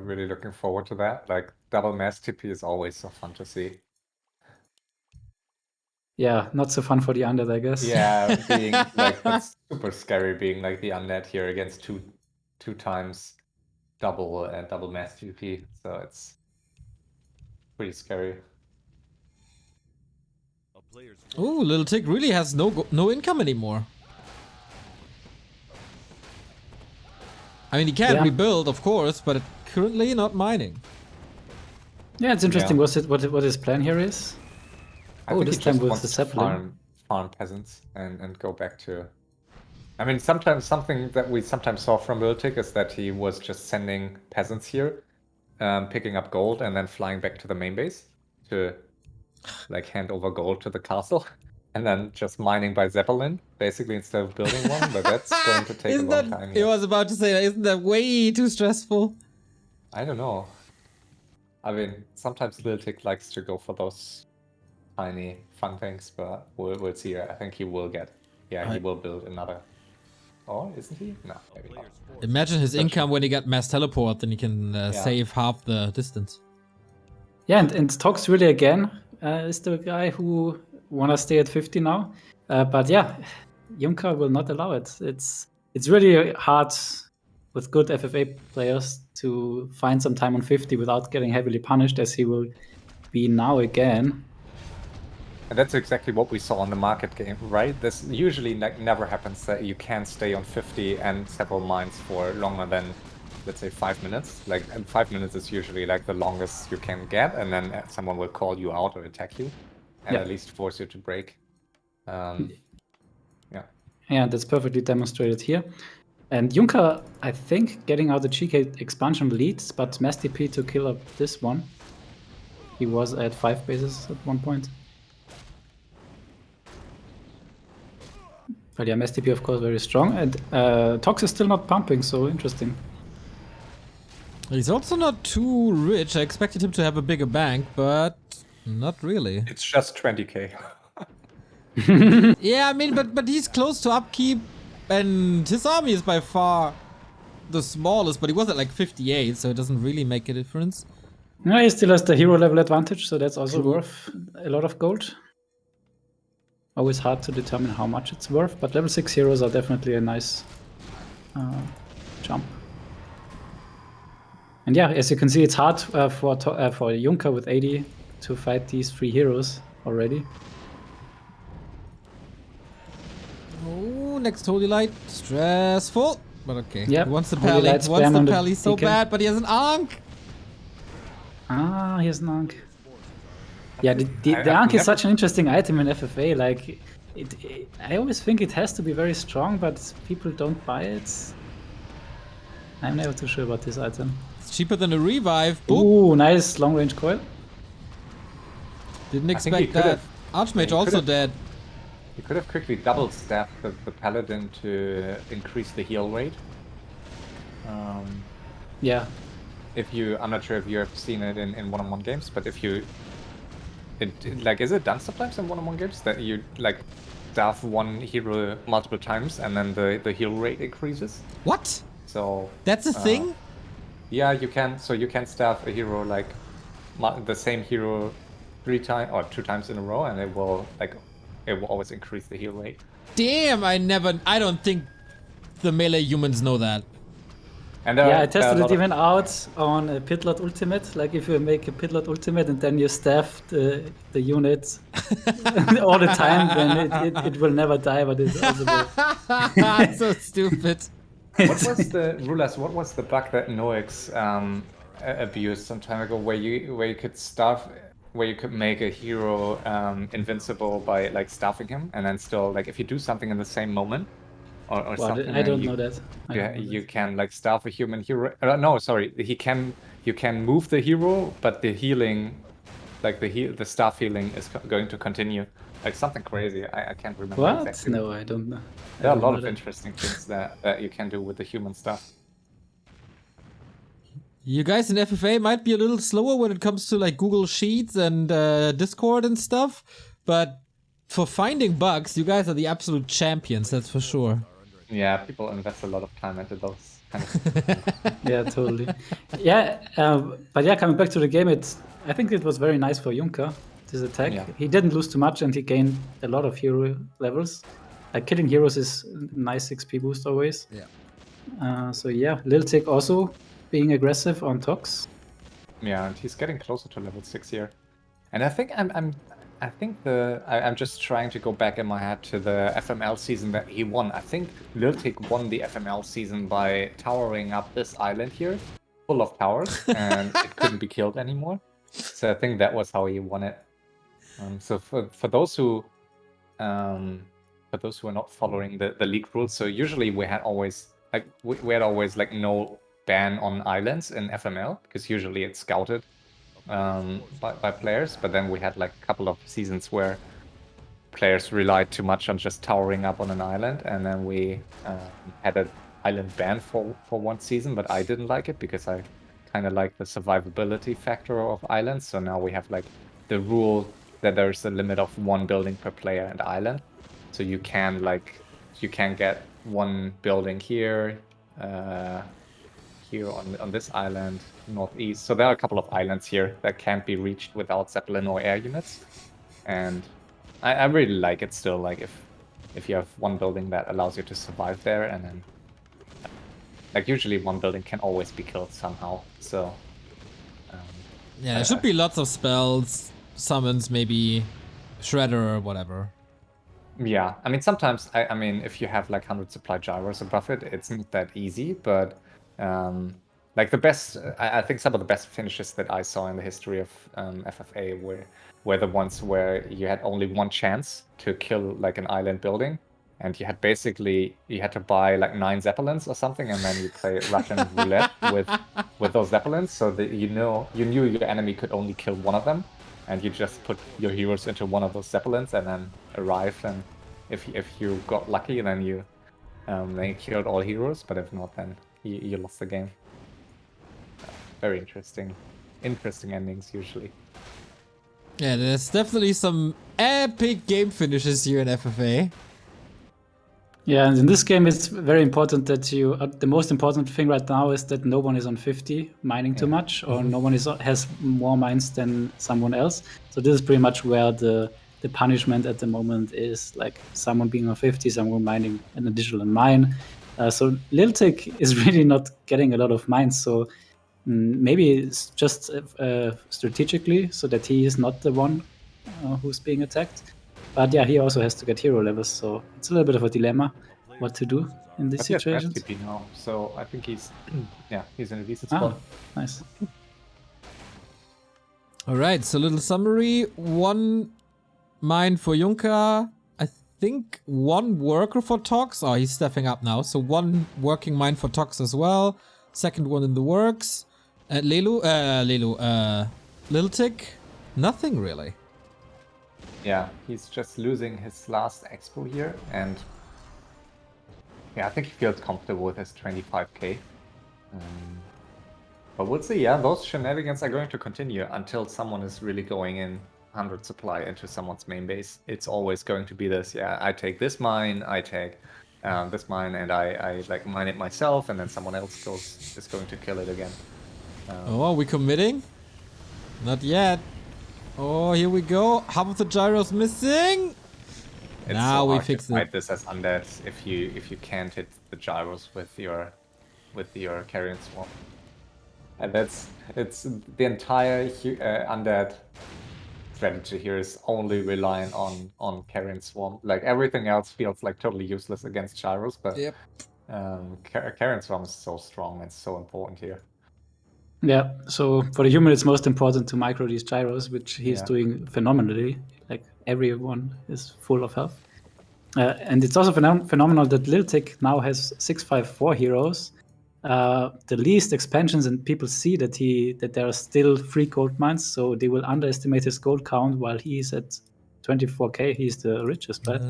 really looking forward to that. Like, double mass TP is always so fun to see.
Yeah, not so fun for the undead, I guess.
Yeah, being like that's super scary being like the undead here against two times double mass TP. So it's pretty scary.
Ooh, Lil Tic really has no income anymore. I mean, he can rebuild, of course, but currently not mining.
Yeah, it's interesting. What his plan here is. This time with the Zeppelin.
Farm peasants and go back to. I mean, something that we sometimes saw from Lil Tic is that he was just sending peasants here, picking up gold and then flying back to the main base to like hand over gold to the castle, and then just mining by Zeppelin, basically, instead of building one. But that's going to take a long time.
I was about to say that. Isn't that way too stressful?
I don't know. I mean, sometimes Lil Tic likes to go for those tiny fun things, but we'll see. I think he will get. Yeah, he will build another. Oh, isn't he? No, maybe not.
Imagine his income when he got mass teleport, then he can save half the distance.
Yeah, and ToX really again is the guy who wanna stay at 50 now. But yeah, Junker will not allow it. It's really hard with good FFA players to find some time on 50 without getting heavily punished, as he will be now again.
And that's exactly what we saw on the market game, right? This usually never happens that you can stay on 50 and several mines for longer than, let's say, 5 minutes. Like, and 5 minutes is usually like the longest you can get, and then someone will call you out or attack you, and at least force you to break.
Yeah, that's perfectly demonstrated here. And Junker, I think, getting out the GK expansion leads, but mass TP to kill up this one. He was at 5 bases at one point. But yeah, mass TP of course very strong, and ToX is still not pumping, so interesting.
He's also not too rich. I expected him to have a bigger bank, but not really.
It's just 20k.
Yeah, I mean, but he's close to upkeep, and his army is by far the smallest, but he was at like 58, so it doesn't really make a difference.
No, he still has the hero level advantage, so that's also worth a lot of gold. Always hard to determine how much it's worth, but level 6 heroes are definitely a nice jump. And yeah, as you can see, it's hard for Junker with 80 to fight these 3 heroes already.
Oh, next Holy Light. Stressful. But okay.
Yep.
He wants the pally so
DK.
bad, but he has an Ankh.
Ah, he has an Ankh. Yeah, the Ankh is such an interesting item in FFA. Like, I always think it has to be very strong, but people don't buy it. I'm never too sure about this item.
It's cheaper than a revive. Boop.
Ooh, nice long range coil.
Didn't expect that. Archmage also dead.
You could have quickly double staffed the paladin to increase the heal rate.
Yeah.
If you, I'm not sure if you have seen it in one-on-one games, but if you, like, is it done sometimes in one-on-one games that you like staff one hero multiple times and then the heal rate increases?
What?
So
That's a thing?
yeah, you can. So you can staff a hero like the same hero 3 times or 2 times in a row, and it will always increase the heal rate.
Damn, I don't think the melee humans know that.
And
yeah, I tested it even out on a Pitlord ultimate. Like if you make a Pitlord ultimate and then you staff the unit all the time, then it will never die, but it's also
That's so stupid.
What was the RulaZ? What was the bug that ToX abused some time ago, where you could staff, where you could make a hero invincible by like staffing him, and then still like if you do something in the same moment or something,
I don't know that.
You can like staff a human hero. No, sorry, you can move the hero, but the healing, like the staff healing is going to continue. Like something crazy. I can't remember
What?
exactly.
No, I don't know.
There are a lot of interesting things that you can do with the human stuff.
You guys in FFA might be a little slower when it comes to like Google Sheets and Discord and stuff, but for finding bugs, you guys are the absolute champions, that's for sure.
Yeah, people invest a lot of time into those kind of things.
Yeah, totally. Yeah, but yeah, coming back to the game, I think it was very nice for Junker, this attack.
Yeah.
He didn't lose too much and he gained a lot of hero levels. Like killing heroes is a nice XP boost always.
Yeah.
So yeah, Lil Tic also being aggressive on ToX.
Yeah, and he's getting closer to level 6 here. And I think I'm just trying to go back in my head to the FML season that he won. I think Lil Tic won the FML season by towering up this island here, full of towers, and it couldn't be killed anymore. So I think that was how he won it. So for those who are not following the league rules, so usually we had always like no ban on islands in FML, because usually it's scouted by players, but then we had like a couple of seasons where players relied too much on just towering up on an island, and then we had an island ban for one season, but I didn't like it because I kind of like the survivability factor of islands. So now we have like the rule that there's a limit of 1 building per player and island, so you can get 1 building here on this island northeast. So there are a couple of islands here that can't be reached without Zeppelin or air units, and I really like it still. Like if you have 1 building that allows you to survive there, and then like usually 1 building can always be killed somehow. So
yeah, there should be lots of spells, summons, maybe Shredder or whatever.
Yeah, I mean sometimes I mean if you have like 100 supply gyros above it, it's not that easy, but like the best, I think some of the best finishes that I saw in the history of FFA were the ones where you had only 1 chance to kill like an island building, and you had to buy like 9 Zeppelins or something, and then you play Russian roulette with those Zeppelins, so that you knew your enemy could only kill 1 of them, and you just put your heroes into 1 of those Zeppelins and then arrive, and if you got lucky, then you killed all heroes, but if not, then you lost the game. Very interesting endings usually.
Yeah, there's definitely some epic game finishes here in FFA.
Yeah, and in this game it's very important that the most important thing right now is that no one is on 50 mining too much, or no one has more mines than someone else. So this is pretty much where the punishment at the moment is, like someone being on 50, someone mining an additional mine. So Lil Tic is really not getting a lot of mines, so maybe it's just strategically so that he is not the one who's being attacked. But yeah, he also has to get hero levels, so it's a little bit of a dilemma what to do in this situation.
He has FTP now, so I think he's in a decent spot.
Nice.
All right, so little summary: 1 mine for Junker. I think 1 worker for ToX. Oh, he's stepping up now. So 1 working mine for ToX as well. Second one in the works. Lil Tic, nothing really.
Yeah, he's just losing his last expo here, and yeah, I think he feels comfortable with his 25k. But we'll see, yeah, those shenanigans are going to continue until someone is really going in 100 supply into someone's main base. It's always going to be this, yeah, I take this mine, I take this mine, and I like mine it myself, and then someone else is going to kill it again.
Oh, are we committing? Not yet. Oh, here we go. Half of the gyros missing.
It's
now
so
we
hard
fix
to fight
it.
this as undead if you can't hit the gyros with your carrion swarm. And it's the entire undead strategy here is only relying on carrion swarm. Like everything else feels like totally useless against gyros, but
Yep.
carrion swarm is so strong and so important here.
Yeah, so for the human, it's most important to micro these gyros, which he's doing phenomenally. Like everyone is full of health. And it's also phenomenal that Lil Tic now has 654 heroes. The least expansions, and people see that there are still 3 gold mines, so they will underestimate his gold count while he's at 24k. He's the richest, right?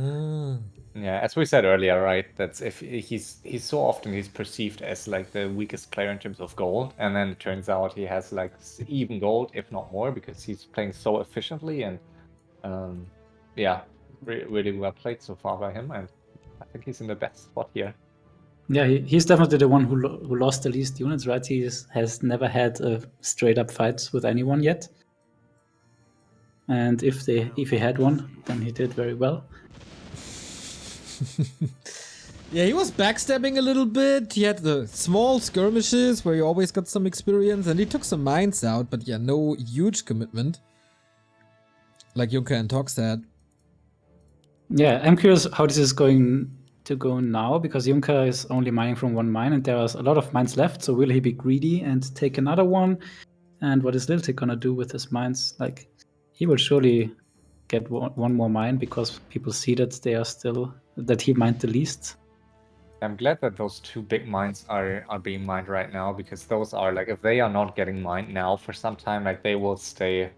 Yeah, as we said earlier, right? That's if he's so often he's perceived as like the weakest player in terms of gold, and then it turns out he has like even gold, if not more, because he's playing so efficiently. And yeah, really well played so far by him, and I think he's in the best spot here.
Yeah, he's definitely the one who lost the least units, right? He has never had a straight up fight with anyone yet. And if he had one, then he did very well.
Yeah, he was backstabbing a little bit. He had the small skirmishes where you always got some experience, and he took some mines out, but yeah, no huge commitment. Like Junker and ToX had.
Yeah, I'm curious how this is going to go now, because Junker is only mining from 1 mine, and there are a lot of mines left, so will he be greedy and take another one? And what is Lil Tic gonna do with his mines? Like, he will surely get one more mine, because people see that they are still, that he mined the least.
I'm glad that those 2 big mines are being mined right now, because those are like, if they are not getting mined now for some time, like they will stay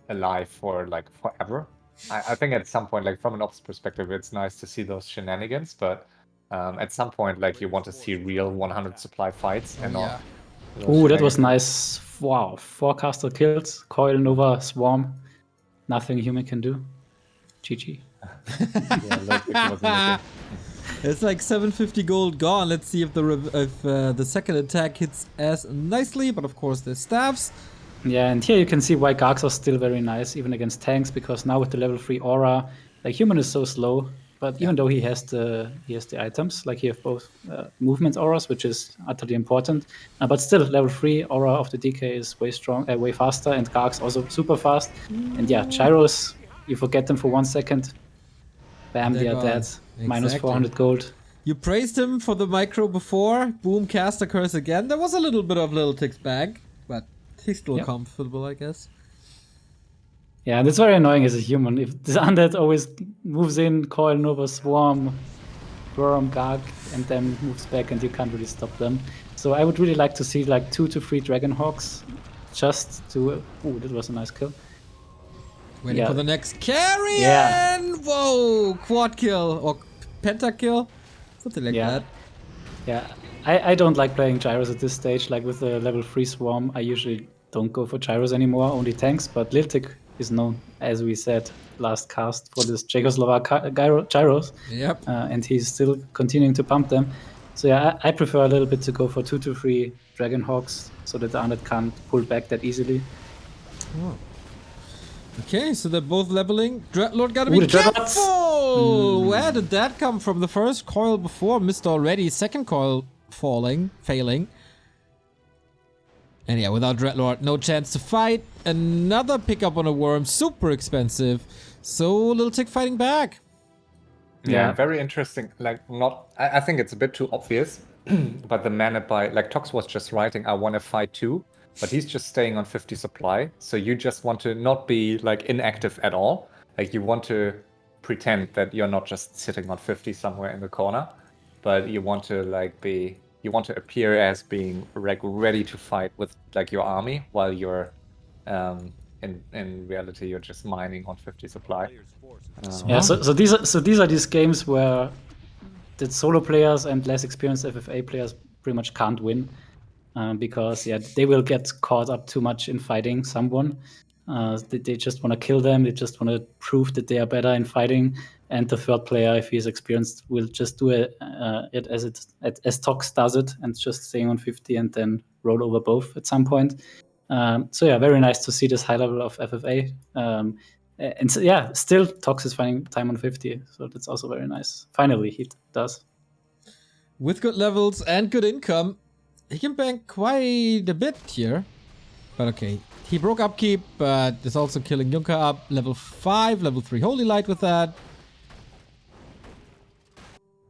alive for like forever. I think at some point, like from an ops perspective, it's nice to see those shenanigans, but at some point, like you want to see real 100 supply fights and not.
Oh, that was nice. Wow, 4 caster kills, Coil, Nova, Swarm. Nothing human can do. GG.
Yeah,
it's like 750 gold gone. Let's see if the second attack hits as nicely, but of course there's staffs.
Yeah, and here you can see why Gargs are still very nice, even against tanks, because now with the level 3 aura, like human is so slow, but even though he has the items, like he has both movement auras, which is utterly important, but still level 3 aura of the DK is way way faster, and Gargs also super fast. And yeah, gyros, you forget them for 1 second, bam, they are dead. Exactly. Minus 400 gold.
You praised him for the micro before, boom, caster curse again. There was a little bit of Lil Tic's bag, but he's still comfortable, I guess.
Yeah, and it's very annoying as a human. If the undead always moves in, Coil, Nova, Swarm, Worm, Garg, and then moves back, and you can't really stop them. So I would really like to see like 2 to 3 Dragonhawks just to... Oh, that was a nice kill.
Waiting for the next carrion!
Yeah.
Whoa! Quad kill or pentakill? Something like that.
Yeah, I don't like playing gyros at this stage. Like with the level 3 Swarm, I usually don't go for gyros anymore, only tanks. But Lil Tic is known, as we said last cast, for this Czechoslovak gyros.
Yep.
And he's still continuing to pump them. So yeah, I prefer a little bit to go for 2 to 3 Dragonhawks, so that the undead can't pull back that easily.
Oh. Okay, so they're both leveling. Dreadlord gotta be careful! Where did that come from? The first coil before missed already. Second coil failing. And yeah, without Dreadlord, no chance to fight. Another pickup on a worm, super expensive. So Lil Tic fighting back.
Yeah, very interesting. Like, I think it's a bit too obvious, but the mana by, like, ToX was just writing, I want to fight too, but he's just staying on 50 supply. So you just want to not be, like, inactive at all. Like, you want to pretend that you're not just sitting on 50 somewhere in the corner, but you want to, like, you want to appear as being, like, ready to fight with, like, your army while you're in reality you're just mining on 50 supply.
Yeah, so these are these games where the solo players and less experienced FFA players pretty much can't win because they will get caught up too much in fighting someone. They just want to kill them. They just want to prove that they are better in fighting. And the third player, if he's experienced, will just do it as ToX does it and just staying on 50 and then roll over both at some point. So yeah, very nice to see this high level of FFA. And so, yeah, still ToX is finding time on 50, so that's also very nice. Finally, he does.
With good levels and good income, he can bank quite a bit here. But okay, he broke upkeep, but is also killing Junker up. Level 5, level 3 Holy Light with that.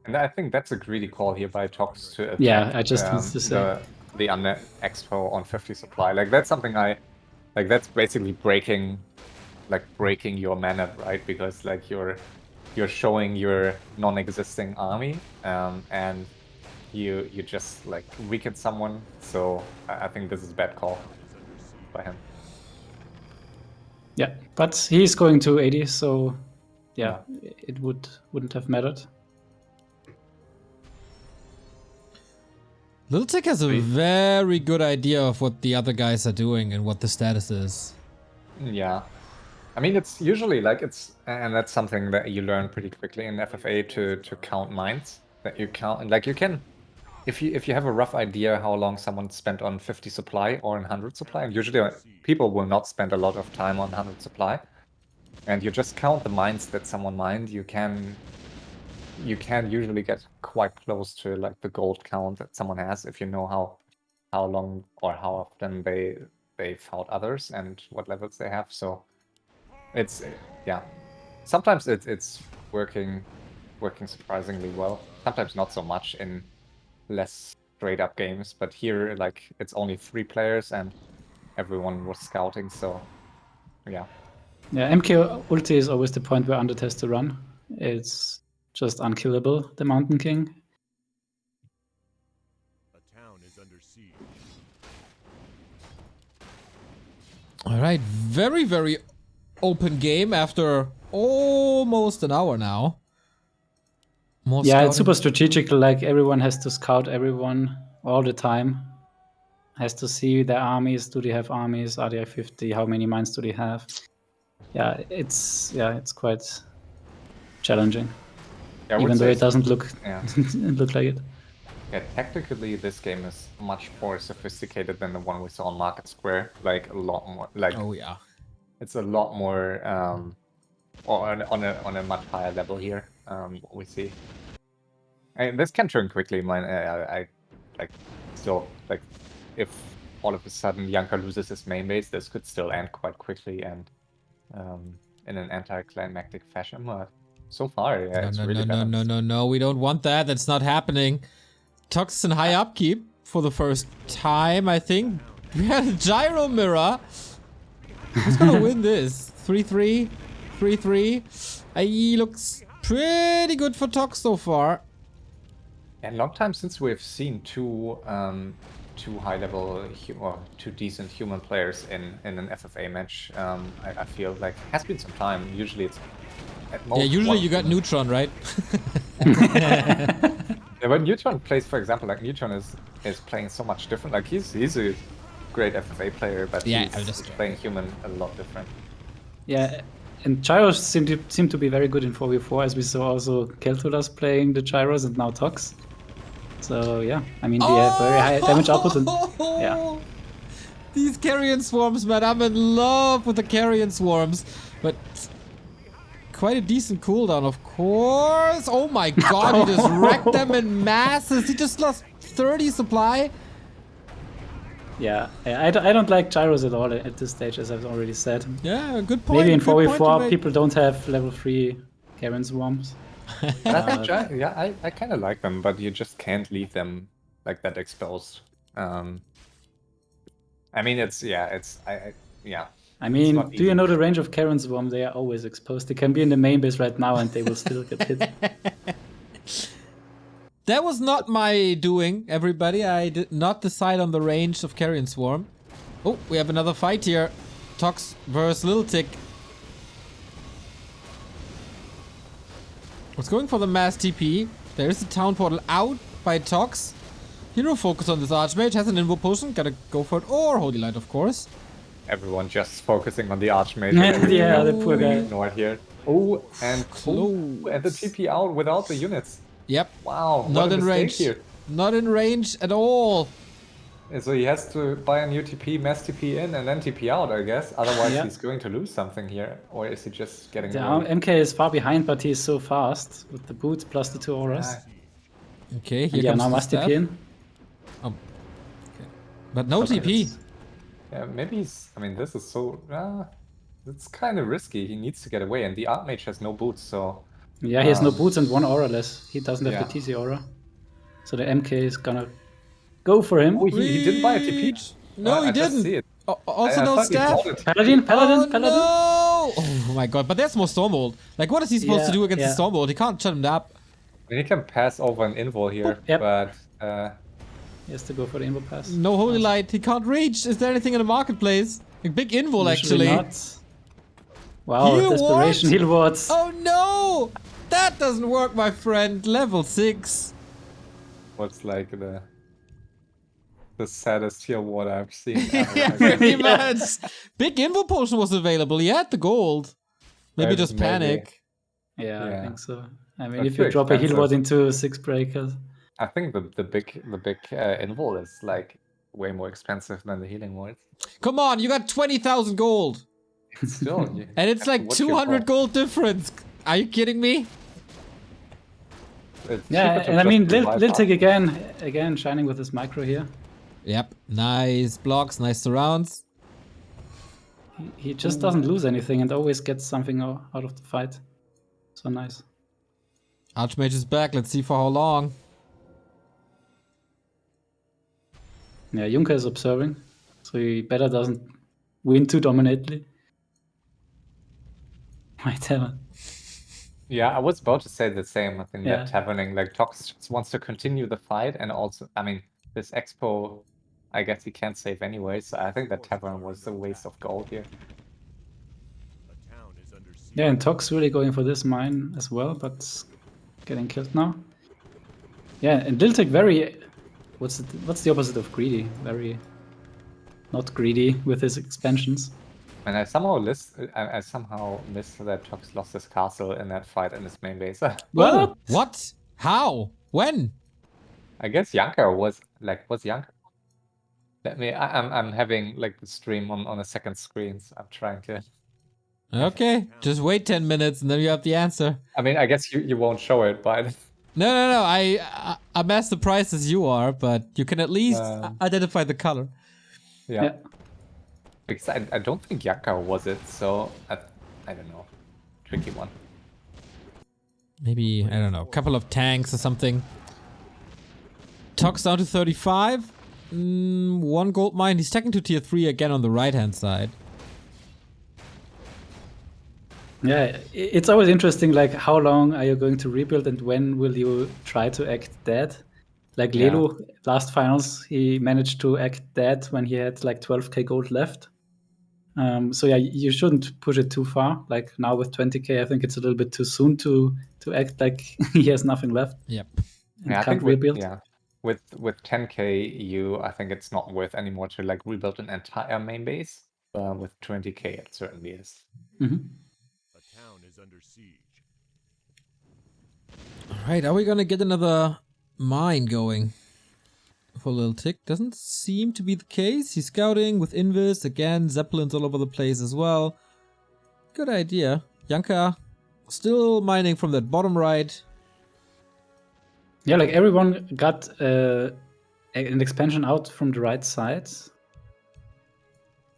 And I think that's a greedy call here by ToX to attack,
yeah, I just wanted to say
the Unnet Expo on 50 supply. Like that's something that's basically breaking your mana, right? Because like you're showing your non-existing army, and you just like weaken someone. So I think this is a bad call by him.
Yeah, but he's going to 80, so yeah. It wouldn't have mattered.
Lil Tic has a very good idea of what the other guys are doing and what the status is.
Yeah. I mean, it's usually like and that's something that you learn pretty quickly in FFA to count mines. That you count, like you can, if you have a rough idea how long someone spent on 50 supply or 100 supply, and usually people will not spend a lot of time on 100 supply, and you just count the mines that someone mined, you can usually get quite close to like the gold count that someone has if you know how long or how often they fought others and what levels they have. So it's sometimes it's working surprisingly well, sometimes not so much in less straight up games, but here like it's only 3 players and everyone was scouting, so yeah.
MK ulti is always the point where Undead has to run. It's just unkillable, the Mountain King.
A town is under siege.
All right, very, very open game after almost an hour now. More scouting.
It's super strategical. Like everyone has to scout everyone all the time. Has to see their armies. Do they have armies? Are they 50? How many mines do they have? It's quite challenging. Even though it doesn't look look like it.
Yeah, tactically this game is much more sophisticated than the one we saw on Market Square. Like a lot more. Like it's a lot more on a much higher level here. What we see. And this can turn quickly. I still like if all of a sudden Junker loses his main base, this could still end quite quickly and in an anticlimactic fashion. But so far, it's really balanced.
No, we don't want that. That's not happening. ToX in high upkeep for the first time, I think. We had a gyro mirror. Who's gonna win this? 3-3, 3-3. He looks pretty good for ToX so far.
And long time since we've seen two high level or two decent human players in an FFA match. I feel like has been some time. Usually it's at most
usually you got Neutron, right?
Yeah, when Neutron plays, for example, like Neutron is playing so much different. Like he's a great FFA player, but he's playing human a lot different.
Yeah, and gyros seem to be very good in 4v4, as we saw also Keltulas playing the gyros and now ToX. So yeah, I mean they have very high damage output and yeah.
These carrion swarms, man, I'm in love with the carrion swarms, but quite a decent cooldown, of course. Oh my god, he just wrecked them in masses. He just lost 30 supply.
Yeah, I don't like gyros at all at this stage, as I've already said.
Yeah, good point.
Maybe in 4v4 people don't have level 3 carrion swarms.
I think, I kind of like them, but you just can't leave them like that exposed. I mean,
I mean, do you know the range of carrion swarm? They are always exposed. They can be in the main base right now and they will still get hit.
That was not my doing, everybody. I did not decide on the range of carrion swarm. Oh, we have another fight here. ToX versus Lil Tic. What's going for the mass TP? There is a town portal out by ToX. Hero focus on this Archmage, has an invo potion, gotta go for it, or Holy Light, of course.
Everyone just focusing on the Archmage.
Yeah, the poor guy.
Ignored here. Oh, and
Close.
and the TP out without the units.
Yep.
Wow,
Not
what a
in
mistake
range.
here.
Not in range at all.
And so he has to buy a new TP, mass TP in, and then TP out, I guess. Otherwise,
Yeah.
he's going to lose something here. Or is he just getting
The
away?
MK is far behind, but he's so fast with the boots plus the 2 auras.
Okay, here
Yeah,
comes
now
the
must
staff.
TP in.
Okay. But no
Okay,
TP.
that's-
Yeah, maybe he's... I mean, this is so... it's kind of risky. He needs to get away, and the Archmage has no boots, so...
Yeah, he has no boots and 1 aura less. He doesn't have
Yeah.
the TC aura. So the MK is gonna go for him.
Oh, he didn't buy a TP?
Reach. No, he
I just
didn't.
see it.
Also
I
no
thought he
staff.
bought it.
Paladin, Paladin.
No! Oh my god, but there's more Stormbolt. Like, what is he supposed to do against the Stormbolt? He can't shut him up.
I mean, he can pass over an invul here,
Yep.
but...
He has to go for the invo pass.
No Holy Light, he can't reach. Is there anything in the marketplace? A big invul,
Usually
actually.
not. Wow,
Heal
desperation,
ward?
heal wards.
Oh no! That doesn't work, my friend. Level 6.
what's like the saddest heal ward I've seen ever,
Yeah,
I guess.
pretty much. Big invo potion was available. He had the gold. Maybe just
Maybe.
panic.
Yeah, I
Yeah.
think so. I mean,
But
if you
too
drop a heal
expensive.
ward into 6 breakers.
I think the big invul is like way more expensive than the healing wards.
Come on, you got 20,000 gold.
Still,
And it's like 200 gold difference. Are you kidding me?
Yeah, and I mean, Lil Tic again shining with his micro here.
Yep. Nice blocks, nice surrounds.
He just doesn't lose anything and always gets something out of the fight. So nice.
Archmage is back. Let's see for how long.
Yeah, Junker is observing, so he better doesn't win too dominantly. My tavern.
Yeah, I was about to say the same. I think
Yeah.
that taverning, like ToX just wants to continue the fight, and also, I mean, this expo, I guess he can't save anyway. So I think that tavern was a waste of gold here.
A town is under siege.
Yeah, and ToX really going for this mine as well, but getting killed now. Yeah, and Lil Tic very... What's the opposite of greedy? Very not greedy with his expansions.
And I somehow missed that ToX lost his castle in that fight in his main base.
What?
What? How? When?
I guess Junker was Junker. I'm having like the stream on a second screen, so I'm trying to.
Okay, just wait 10 minutes and then you have the answer.
I mean, I guess you won't show it, but
No. I'm as surprised as you are, but you can at least identify the color.
yeah. Because I don't think Junker was it, so I don't know. Tricky one.
Maybe, I don't know, a couple of tanks or something. ToX down to 35. 1 gold mine. He's taking to tier 3 again on the right-hand side.
Yeah, it's always interesting, like, how long are you going to rebuild and when will you try to act dead? Like
Yeah.
Lelu, last finals, he managed to act dead when he had like 12k gold left. So yeah, you shouldn't push it too far. Like now with 20k, I think it's a little bit too soon to act like he has nothing left
Yep.
and
Yeah, I
can't
think
rebuild.
with 10k, I think it's not worth anymore to like rebuild an entire main base. With 20k, it certainly is.
Mhm.
A town is under siege.
Alright, are we gonna get another mine going for Lil Tic? Doesn't seem to be the case. He's scouting with Invis, again, Zeppelins all over the place as well. Good idea. Junker still mining from that bottom right.
Yeah, like everyone got an expansion out from the right side.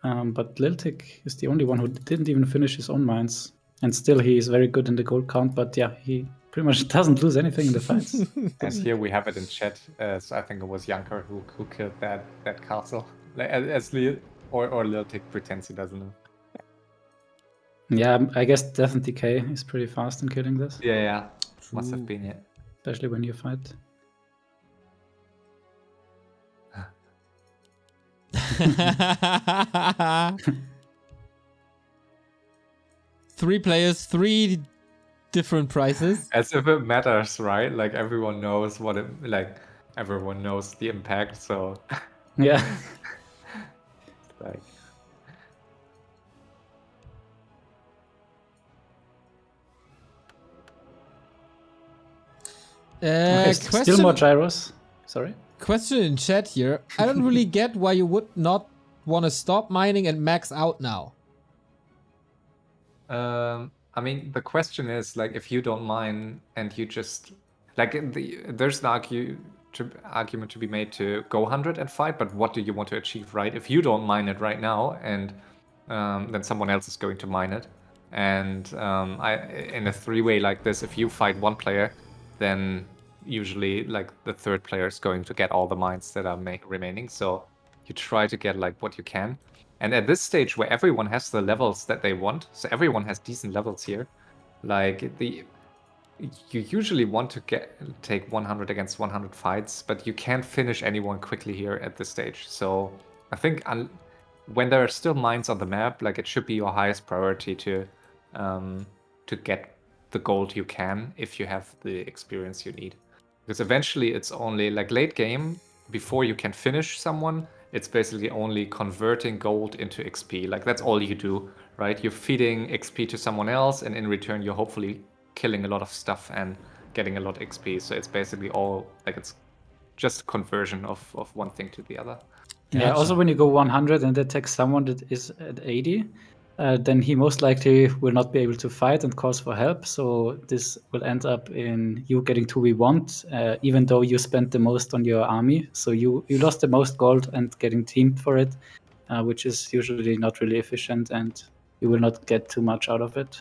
But Lil Tic is the only one who didn't even finish his own mines. And still he is very good in the gold count, but yeah, he pretty much doesn't lose anything in the fights.
And here we have it in chat. So I think it was Junker who killed that castle. Like, as Lil or Lil Tic pretends he doesn't know.
Yeah, I guess Death and Decay is pretty fast in killing this,
Yeah. Must have been it.
especially when you fight.
3 players, 3 different prices.
As if it matters, right? Like everyone knows what it everyone knows the impact, so
Yeah.
like
Okay, still more gyros. Sorry.
Question in chat here. I don't really get why you would not want to stop mining and max out now.
I mean, the question is like if you don't mine and you just like there's an argument to be made to go 100 and fight, but what do you want to achieve, right? If you don't mine it right now, and then someone else is going to mine it, and in a 3-way like this, if you fight one player, then usually like the third player is going to get all the mines that are remaining. So you try to get like what you can. And at this stage where everyone has the levels that they want, so everyone has decent levels here, like you usually want to take 100 against 100 fights, but you can't finish anyone quickly here at this stage. So I think when there are still mines on the map, like it should be your highest priority to get the gold you can if you have the experience you need. Because eventually it's only like late game, before you can finish someone, it's basically only converting gold into XP. Like that's all you do, right? You're feeding XP to someone else, and in return you're hopefully killing a lot of stuff and getting a lot of XP. So it's basically all like it's just conversion of one thing to the other.
Yeah, also when you go 100 and attack someone that is at 80, then he most likely will not be able to fight and calls for help. So this will end up in you getting 2v1, even though you spent the most on your army. So you lost the most gold and getting teamed for it, which is usually not really efficient, and you will not get too much out of it.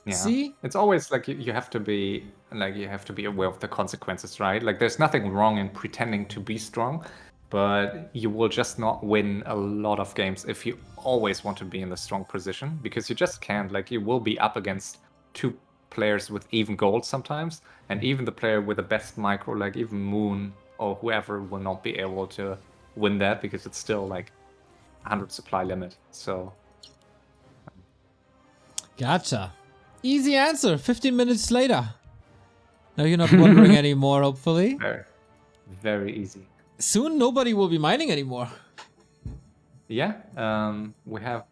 Yeah.
See?
It's always like you have to be aware of the consequences, right? Like there's nothing wrong in pretending to be strong, but you will just not win a lot of games if you always want to be in the strong position, because you just can't. Like you will be up against 2 players with even gold sometimes, and even the player with the best micro, like even Moon or whoever, will not be able to win that because it's still like 100 supply limit. So
Gotcha. Easy answer. 15 minutes later. Now you're not wondering anymore, hopefully.
very, very easy.
Soon nobody will be mining anymore.
Yeah, we have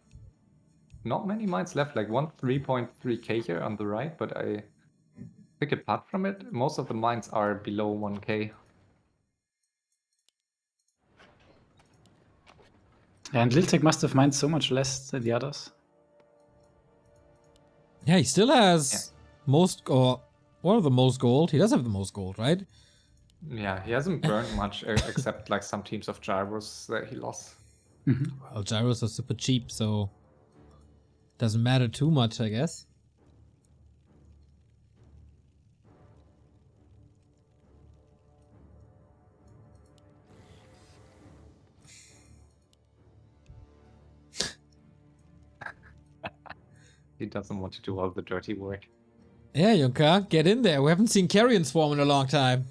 not many mines left, like 3.3k here on the right, but I think apart from it, most of the mines are below 1k.
And Lil Tic must have mined so much less than the others.
Yeah, he still has most, or one of the most gold. He does have the most gold, right?
Yeah, he hasn't burned much except like some teams of gyros that he lost.
Well, gyros are super cheap, so doesn't matter too much, I guess.
He doesn't want to do all the dirty work.
Yeah, Junker, get in there. We haven't seen Carrion Swarm in a long time.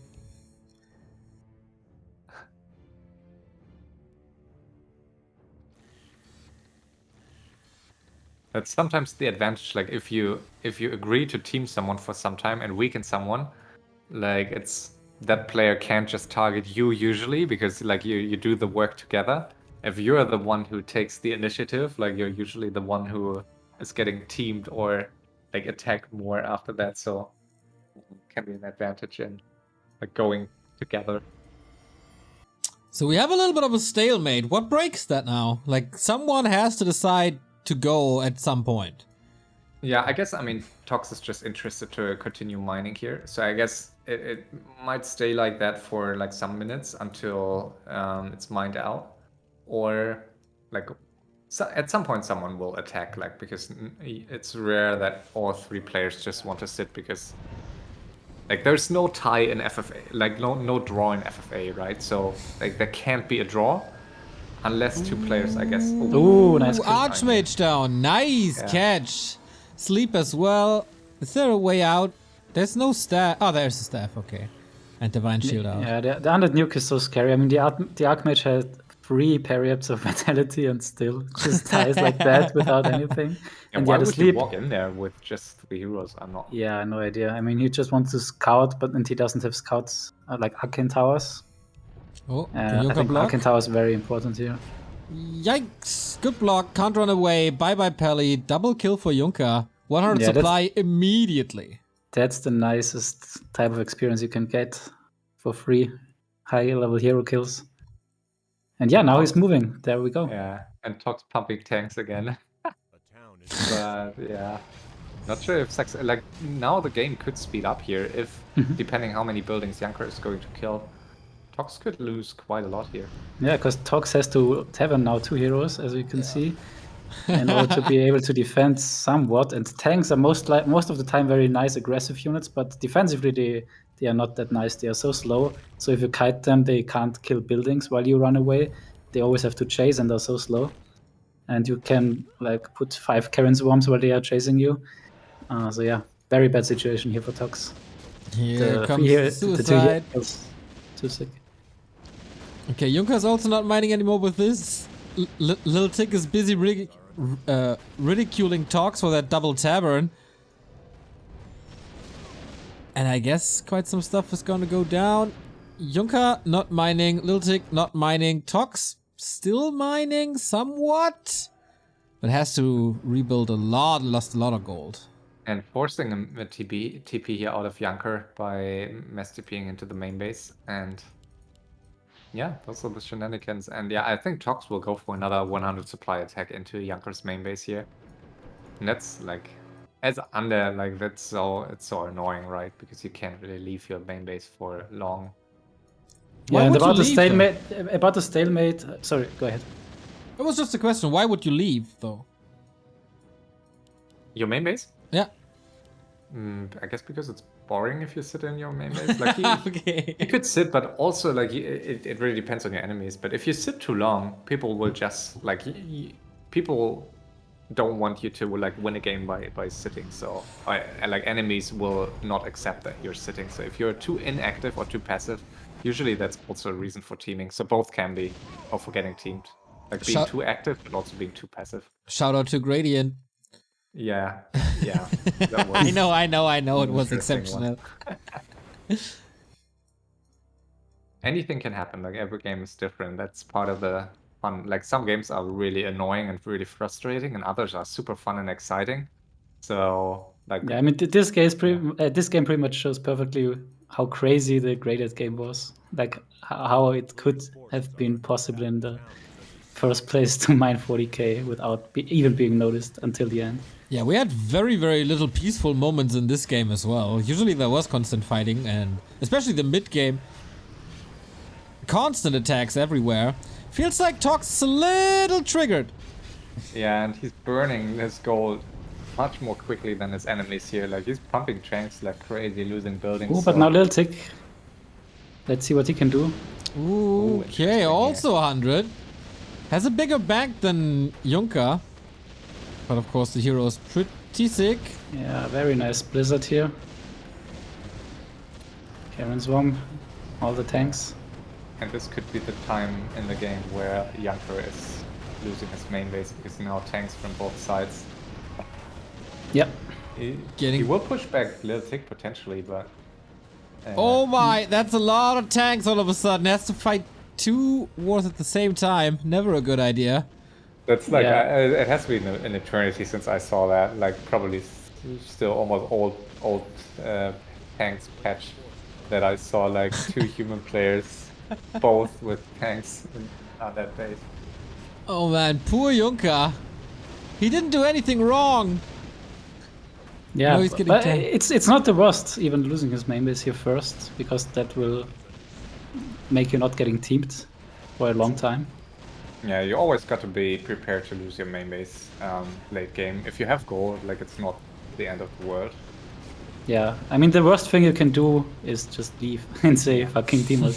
That's sometimes the advantage. Like if you agree to team someone for some time and weaken someone, like it's that player can't just target you usually, because like you do the work together. If you're the one who takes the initiative, like you're usually the one who is getting teamed or like attacked more after that. So it can be an advantage in like going together.
So we have a little bit of a stalemate. What breaks that now? Like someone has to decide to go at some point.
Yeah, I guess, I mean, ToX is just interested to continue mining here. So I guess it might stay like that for like some minutes until it's mined out. Or like at some point someone will attack, like, because it's rare that all 3 players just want to sit, because like there's no tie in FFA, like no draw in FFA, right? So like there can't be a draw unless 2 players, I guess.
Ooh, nice kill.
Archmage down. Nice catch. Sleep as well. Is there a way out? There's no staff. Oh, there's a staff. Okay. And Divine Shield out.
Yeah, the 100 nuke is so scary. I mean, the Archmage had 3 periods of vitality and still just dies like that without anything.
And why would you walk in there with just 3 heroes? I'm not.
Yeah, no idea. I mean, he just wants to scout, but and he doesn't have scouts like Arcane Towers.
Oh,
I think
block?
Arcane Tower is very important here.
Yikes! Good block, can't run away. Bye-bye, Pelly. Double kill for Junker. 100
Yeah,
supply immediately.
That's the nicest type of experience you can get for free. High-level hero kills. And yeah, now he's moving. There we go.
Yeah, and ToX pumping tanks again.
A town is
But yeah, not sure if like now the game could speed up here if depending how many buildings Junker is going to kill. ToX could lose quite a lot here.
Yeah, because ToX has to tavern now 2 heroes, as you can see, in order to be able to defend somewhat. And tanks are most of the time very nice aggressive units, but defensively they are not that nice. They are so slow. So if you kite them, they can't kill buildings while you run away. They always have to chase and are so slow. And you can like put 5 Karen swarms while they are chasing you. So yeah, very bad situation here for ToX.
Here comes suicide.
Too sick.
Okay, Junker's also not mining anymore with this. Lil Tic is busy ridiculing ToX for that double tavern. And I guess quite some stuff is gonna go down. Junker not mining, Lil Tic not mining, ToX still mining somewhat. But has to rebuild a lot, lost a lot of gold.
And forcing a TP here out of Junker by mass TPing into the main base. And yeah, those are the shenanigans. And yeah, I think ToX will go for another 100 supply attack into Junker's main base here. And that's like, it's so annoying, right? Because you can't really leave your main base for long.
Yeah, and about the stalemate, sorry, go ahead.
It was just a question, why would you leave though?
Your main base?
Yeah.
I guess because it's boring if you sit in your main base. Like
Okay.
you could sit, but also like it really depends on your enemies. But if you sit too long, people will just like people don't want you to like win a game by sitting. So like enemies will not accept that you're sitting. So if you're too inactive or too passive, usually that's also a reason for teaming. So both can be, or for getting teamed. Like being too active, but also being too passive.
Shout out to Gradient.
Yeah. That was
I know. It was exceptional.
Anything can happen. Like every game is different. That's part of the fun. Like some games are really annoying and really frustrating, and others are super fun and exciting. So like
yeah, I mean this game pretty much shows perfectly how crazy the Graded game was. Like how it could have been possible in the first place to mine 40k without even being noticed until the end.
Yeah, we had very, very little peaceful moments in this game as well. Usually there was constant fighting, and especially the mid game. Constant attacks everywhere. Feels like ToX is a little triggered.
Yeah, and he's burning his gold much more quickly than his enemies here. Like he's pumping tanks like crazy, losing buildings.
Oh, but now Lil Tic. Let's see what he can do.
Ooh, okay, also 100. Has a bigger bank than Junker. But of course the hero is pretty sick.
Yeah, very nice blizzard here. Karen Swarm, all the tanks.
And this could be the time in the game where Junker is losing his main base because he now tanks from both sides.
Yep.
He will push back Lil Tic potentially, but...
oh my, that's a lot of tanks all of a sudden. Has to fight 2 wars at the same time. Never a good idea.
That's like, it has been an eternity since I saw that. Like probably still almost old tanks patch that I saw like 2 human players both with tanks on that base.
Oh man, poor Junker. He didn't do anything wrong.
Yeah,
no, he's getting
but it's not the worst even losing his main base here first, because that will make you not getting teamed for a long time.
Yeah, you always got to be prepared to lose your main base late game. If you have gold, like it's not the end of the world.
Yeah, I mean the worst thing you can do is just leave and say fucking teamers.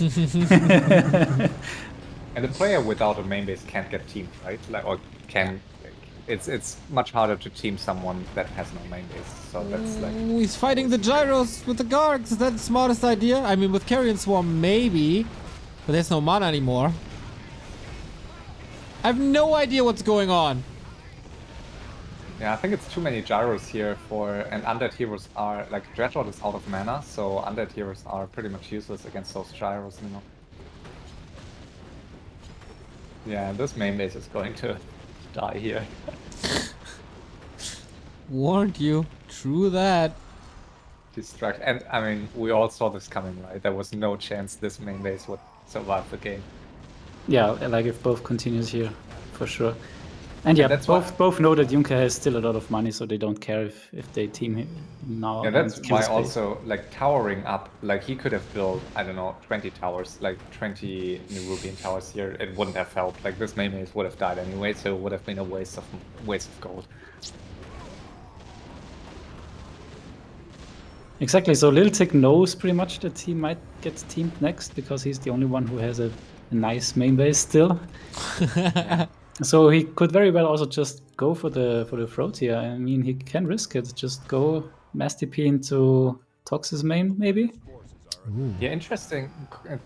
And a player without a main base can't get teamed, right? Like, or can. It's much harder to team someone that has no main base. So that's like.
He's fighting the gyros with the Gargs. Is that the smartest idea? I mean, with Carrion Swarm maybe, but there's no mana anymore. I have no idea what's going on.
Yeah, I think it's too many gyros here and undead heroes are, like, Dreadlord is out of mana, so undead heroes are pretty much useless against those gyros, you know. Yeah, this main base is going to die here.
Warned you. True that.
Distract, and I mean, we all saw this coming, right? There was no chance this main base would survive the game.
Yeah, like if both continues here, for sure. And yeah,
that's
both know that Junker has still a lot of money, so they don't care if they team him now.
Yeah, that's
and kill
why
space.
also, like, towering up, like, he could have built, I don't know, 20 towers, like 20 Nerubian towers here. It wouldn't have helped. Like, this main base would have died anyway, so it would have been a waste of gold.
Exactly, so Lil Tic knows pretty much that he might get teamed next because he's the only one who has a nice main base still.
Yeah.
So he could very well also just go for the throat here. I mean, he can risk it. Just go mass TP into ToX's main, maybe?
Yeah, interesting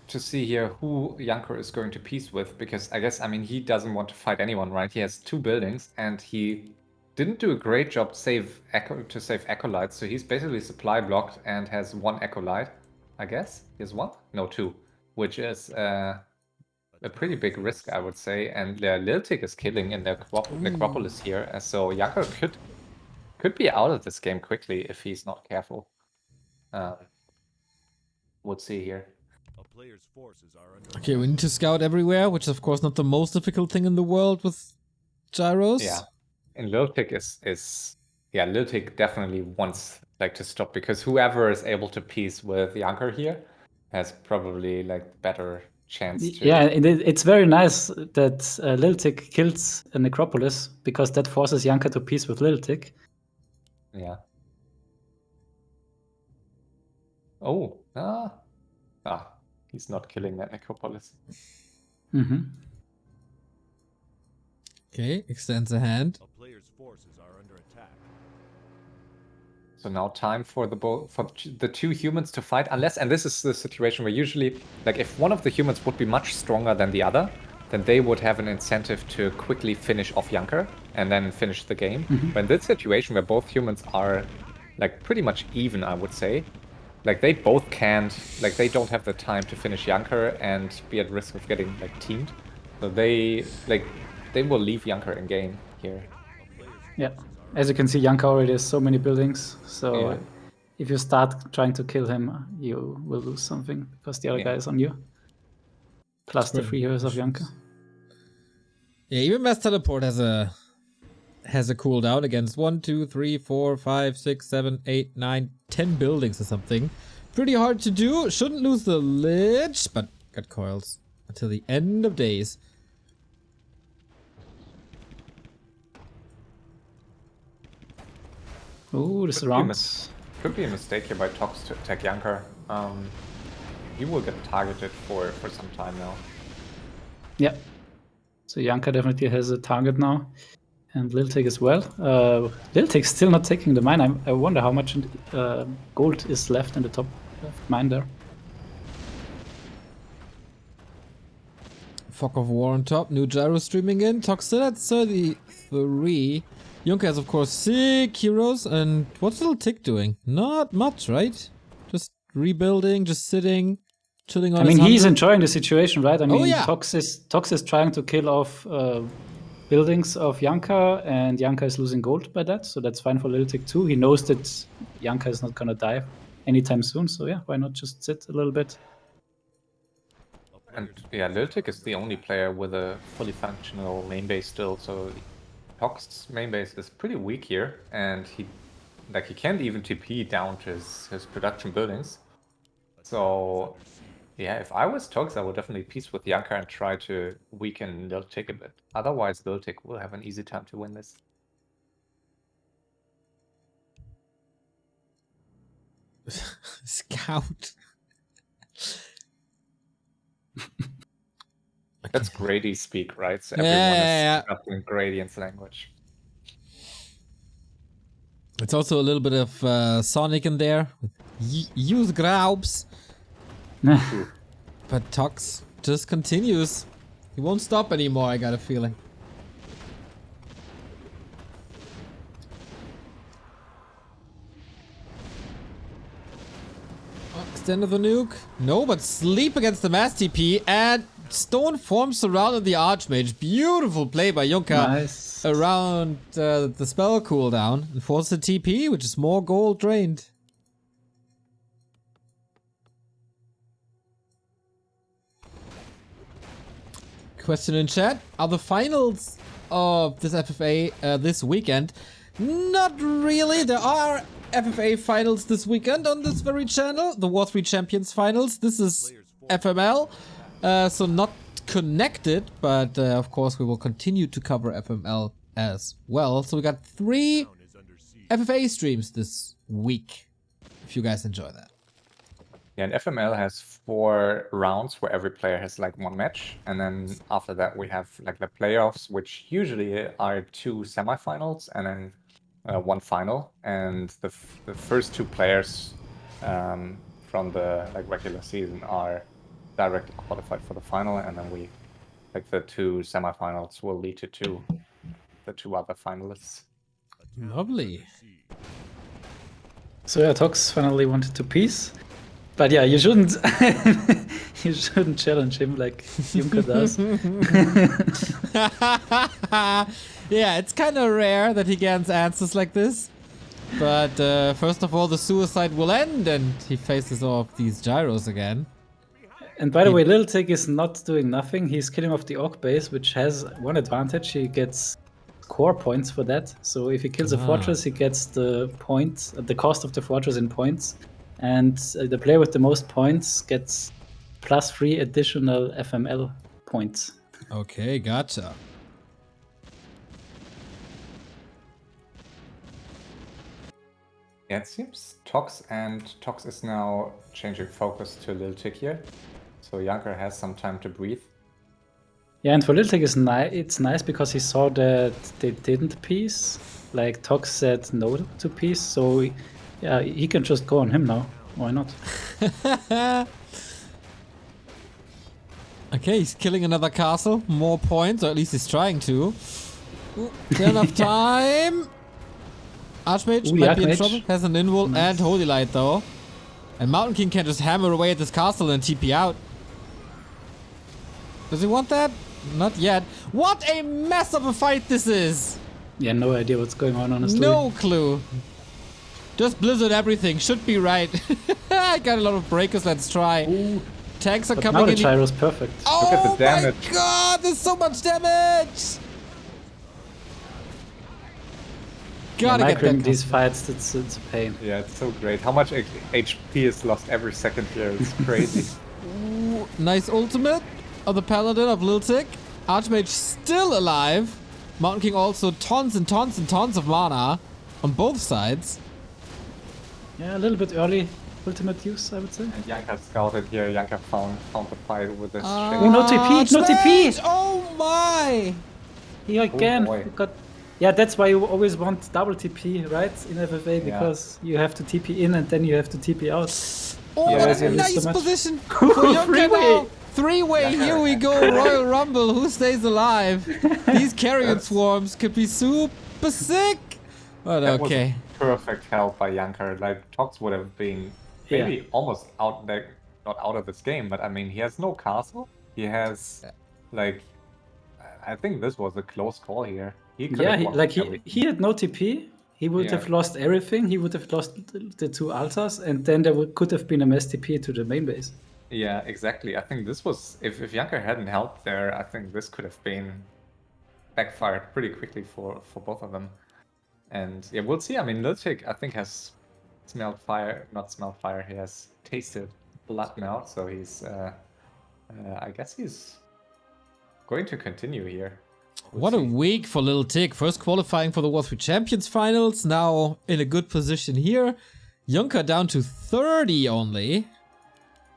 to see here who Junker is going to peace with, because I guess, I mean, he doesn't want to fight anyone, right? He has 2 buildings, and he didn't do a great job to save Acolytes, so he's basically supply blocked and has 1 Acolyte, I guess? He has 1? No, 2, which is a pretty big risk, I would say, and Lil Tic is killing in the Necropolis here, so Junker could be out of this game quickly if he's not careful. We'll see here.
Okay, we need to scout everywhere, which is of course not the most difficult thing in the world with gyros.
Yeah, and Lil Tic Lil Tic definitely wants like to stop, because whoever is able to piece with Junker here has probably like better chance to.
Yeah, it's very nice that Lil Tic kills a Necropolis, because that forces Junker to piece with Lil Tic.
Yeah. Oh, he's not killing that Necropolis.
Mm-hmm.
Okay, extends a hand.
A player's forces are under attack.
So now time for the 2 humans to fight, and this is the situation where usually, like, if one of the humans would be much stronger than the other, then they would have an incentive to quickly finish off Junker and then finish the game.
Mm-hmm.
But in this situation where both humans are like pretty much even, I would say, like they both can't, like they don't have the time to finish Junker and be at risk of getting like teamed. So they will leave Junker in game here.
Yeah, as you can see, Junker already has so many buildings, so
Yeah.
if you start trying to kill him, you will lose something, because the other guy is on you. Plus the 3 heroes of Junker.
Yeah, even Mass Teleport has a cooldown against 1, 2, 3, 4, 5, 6, 7, 8, 9, 10 buildings or something. Pretty hard to do. Shouldn't lose the Lich, but got coils until the end of days.
Ooh, this rounds.
Could be a mistake here by ToX to attack Junker. He will get targeted for some time now.
Yeah. So Junker definitely has a target now. And Lil Tic as well. Lil Tic's still not taking the mine. I wonder how much gold is left in the top left mine there.
Fog of War on top. New gyro streaming in. ToX still at 33. Junker has, of course, 6 heroes. And what's Lil Tic doing? Not much, right? Just rebuilding, just sitting, chilling on his
he's
100.
enjoying the situation, right? I mean,
yeah.
ToX is trying to kill off buildings of Junker, and Junker is losing gold by that, so that's fine for Lil Tic too. He knows that Junker is not gonna die anytime soon, so yeah, why not just sit a little bit?
And yeah, Lil Tic is the only player with a fully functional main base still, so ToX's main base is pretty weak here, and he can't even TP down to his production buildings. So yeah, if I was ToX, I would definitely peace with Junker and try to weaken Lil Tic a bit. Otherwise, Lil Tic will have an easy time to win this.
Scout.
That's Grady speak, right? So
Yeah.
everyone is in Gradient's language.
It's also a little bit of Sonic in there. Use Graubs. But ToX just continues. He won't stop anymore, I got a feeling. Extend of the nuke. No, but sleep against the mass TP. And stone forms surrounded the Archmage. Beautiful play by Junker.
Nice.
Around the spell cooldown. And force the TP, which is more gold drained. Question in chat. Are the finals of this FFA this weekend? Not really. There are FFA finals this weekend on this very channel. The War3 Champions finals. This is FML. So not connected, but of course we will continue to cover FML as well. So we got 3 FFA streams this week, if you guys enjoy that.
Yeah, and FML has 4 rounds where every player has like 1 match, and then after that we have like the playoffs, which usually are 2 semifinals and then 1 final. And the first 2 players from the like regular season are directly qualified for the final, and then we like the 2 semifinals will lead to the 2 other finalists.
Lovely.
So yeah, ToX finally wanted to peace. But yeah, you shouldn't you shouldn't challenge him like Junker does.
Yeah, it's kind of rare that he gets answers like this. But first of all, the suicide will end and he faces off these gyros again.
And by the way, Lil Tic is not doing nothing. He's killing off the Orc base, which has one advantage. He gets core points for that. So if he kills a fortress, he gets the points, the cost of the fortress in points. And the player with the most points gets +3 additional FML points.
Okay, gotcha.
Yeah, it seems ToX is now changing focus to Lil Tic here. So Junker has some time to breathe.
Yeah, and for Lil Tic, it's nice because he saw that they didn't peace. Like ToX said no to peace, so yeah, he can just go on him now. Why not?
Okay, he's killing another castle. More points, or at least he's trying to. Still enough time. Archmage might be in trouble. Has an invul and Holy Light though. And Mountain King can just hammer away at this castle and TP out. Does he want that? Not yet. What a mess of a fight this is!
Yeah, no idea what's going on, honestly.
No clue. Just blizzard everything. Should be right. I got a lot of breakers. Let's try.
Ooh.
Tanks are
But
coming
now the
in.
gyro's perfect.
Oh
Look at the damage.
My god, there's so much damage! Gotta get that.
These fights, it's a pain.
Yeah, it's so great. How much HP is lost every second here? It's crazy.
Ooh, nice ultimate of the Paladin of Lil Tic. Archmage still alive. Mountain King also tons and tons and tons of mana on both sides.
Yeah, a little bit early ultimate use, I would say.
And Junker scouted here. Junker found the fight with this
Oh, no TP, no TP!
Oh my!
He again
boy.
got... Yeah, that's why you always want double TP, right? In FFA, because you have to TP in and then you have to TP out.
Oh,
Yeah,
what
that's
a
a
nice
so
position for Junker
Three-way.
now. 3-way, here we go, Royal Rumble, who stays alive? These carrion swarms could be super sick. But
That was
okay.
perfect help by Junker. Like ToX would have been maybe almost out there, not out of this game, but I mean he has no castle. He has like, I think this was a close call here. He could have won everything.
he had no TP. He would have lost everything. He would have lost the 2 altars, and then there could have been a mass TP to the main base.
Yeah, exactly. I think this was, if Junker hadn't helped there, I think this could have been backfired pretty quickly for both of them. And yeah, we'll see. I mean, Lil Tic, I think, has smelled fire, not smelled fire, he has tasted blood now, so he's, I guess he's going to continue here.
What a week for Lil Tic. First qualifying for the War3 Champions finals, now in a good position here. Junker down to 30 only.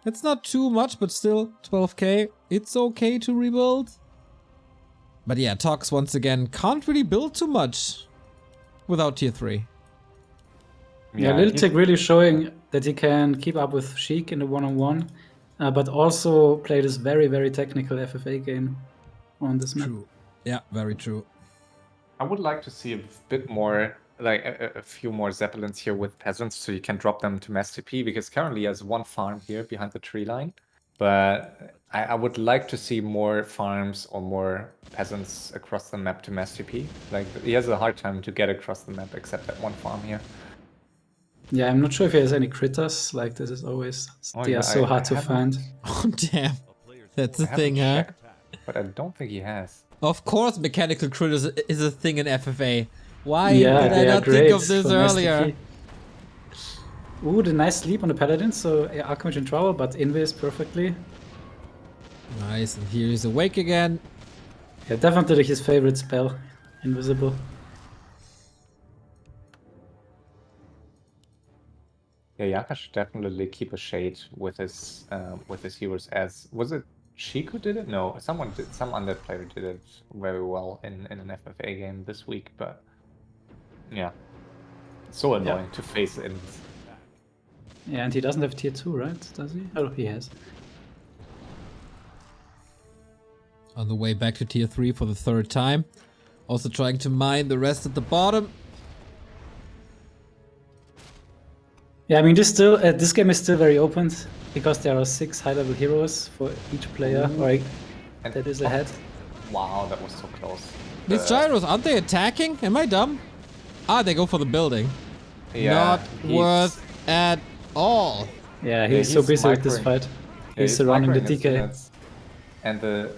It's not too much, but still 12k. It's okay to rebuild. But yeah, ToX once again can't really build too much without tier 3.
Yeah, Lil Tic really showing that he can keep up with Sheik in the one-on-one, but also play this very, very technical FFA game on this map.
True. Yeah, very true.
I would like to see a bit more like a few more Zeppelins here with peasants, so you can drop them to Mass TP, because currently he has one farm here behind the tree line. But I would like to see more farms or more peasants across the map to Mass TP. Like, he has a hard time to get across the map, except that one farm here.
Yeah, I'm not sure if he has any critters. Like, this is always... they are so hard to find.
Oh, damn. That's the
I
thing, huh?
checked, but I don't think he has.
Of course, mechanical critters is a thing in FFA. Why
Yeah,
did I
they are
not think
great
of this
for Mass
earlier?
TP. Ooh, the nice sleep on the Paladin, so Archmage in trouble, but invis perfectly.
Nice, and here he's awake again.
Yeah, definitely his favorite spell, Invisible.
Yeah, Yaka should definitely keep a shade with his heroes. As was it Sheik who did it? No, someone did. Some undead player did it very well in an FFA game this week. But yeah, it's so annoying to face in.
Yeah, and he doesn't have tier 2, right? Does he? Oh, he has.
On the way back to tier 3 for the third time. Also trying to mine the rest at the bottom.
Yeah, I mean, this game is still very open because there are 6 high-level heroes for each player. Right, that is ahead.
Wow, that was so close.
These gyros, aren't they attacking? Am I dumb? Ah, they go for the building.
Yeah,
Not worth at all.
Yeah, he's so busy with this fight. He's surrounding the DK.
And the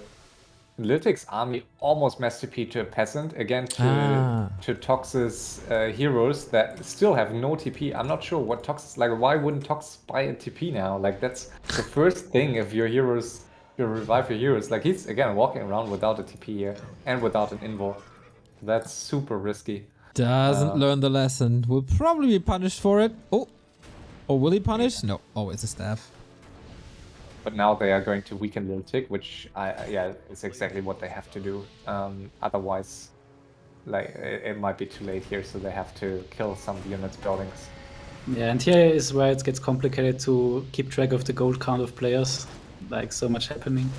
Lil Tic's army almost Mass TP to a peasant again to ToX's heroes that still have no TP. I'm not sure what ToX is like. Why wouldn't ToX buy a TP now? Like, that's the first thing if your heroes, you revive your heroes. Like, he's again walking around without a TP here and without an invo. That's super risky.
Doesn't learn the lesson. Will probably be punished for it. Oh, or will he punish? No. Oh, it's a staff.
But now they are going to weaken Lil Tic, which is exactly what they have to do. Otherwise, like it might be too late here, so they have to kill some of the units' buildings.
Yeah, and here is where it gets complicated to keep track of the gold count of players. Like, so much happening.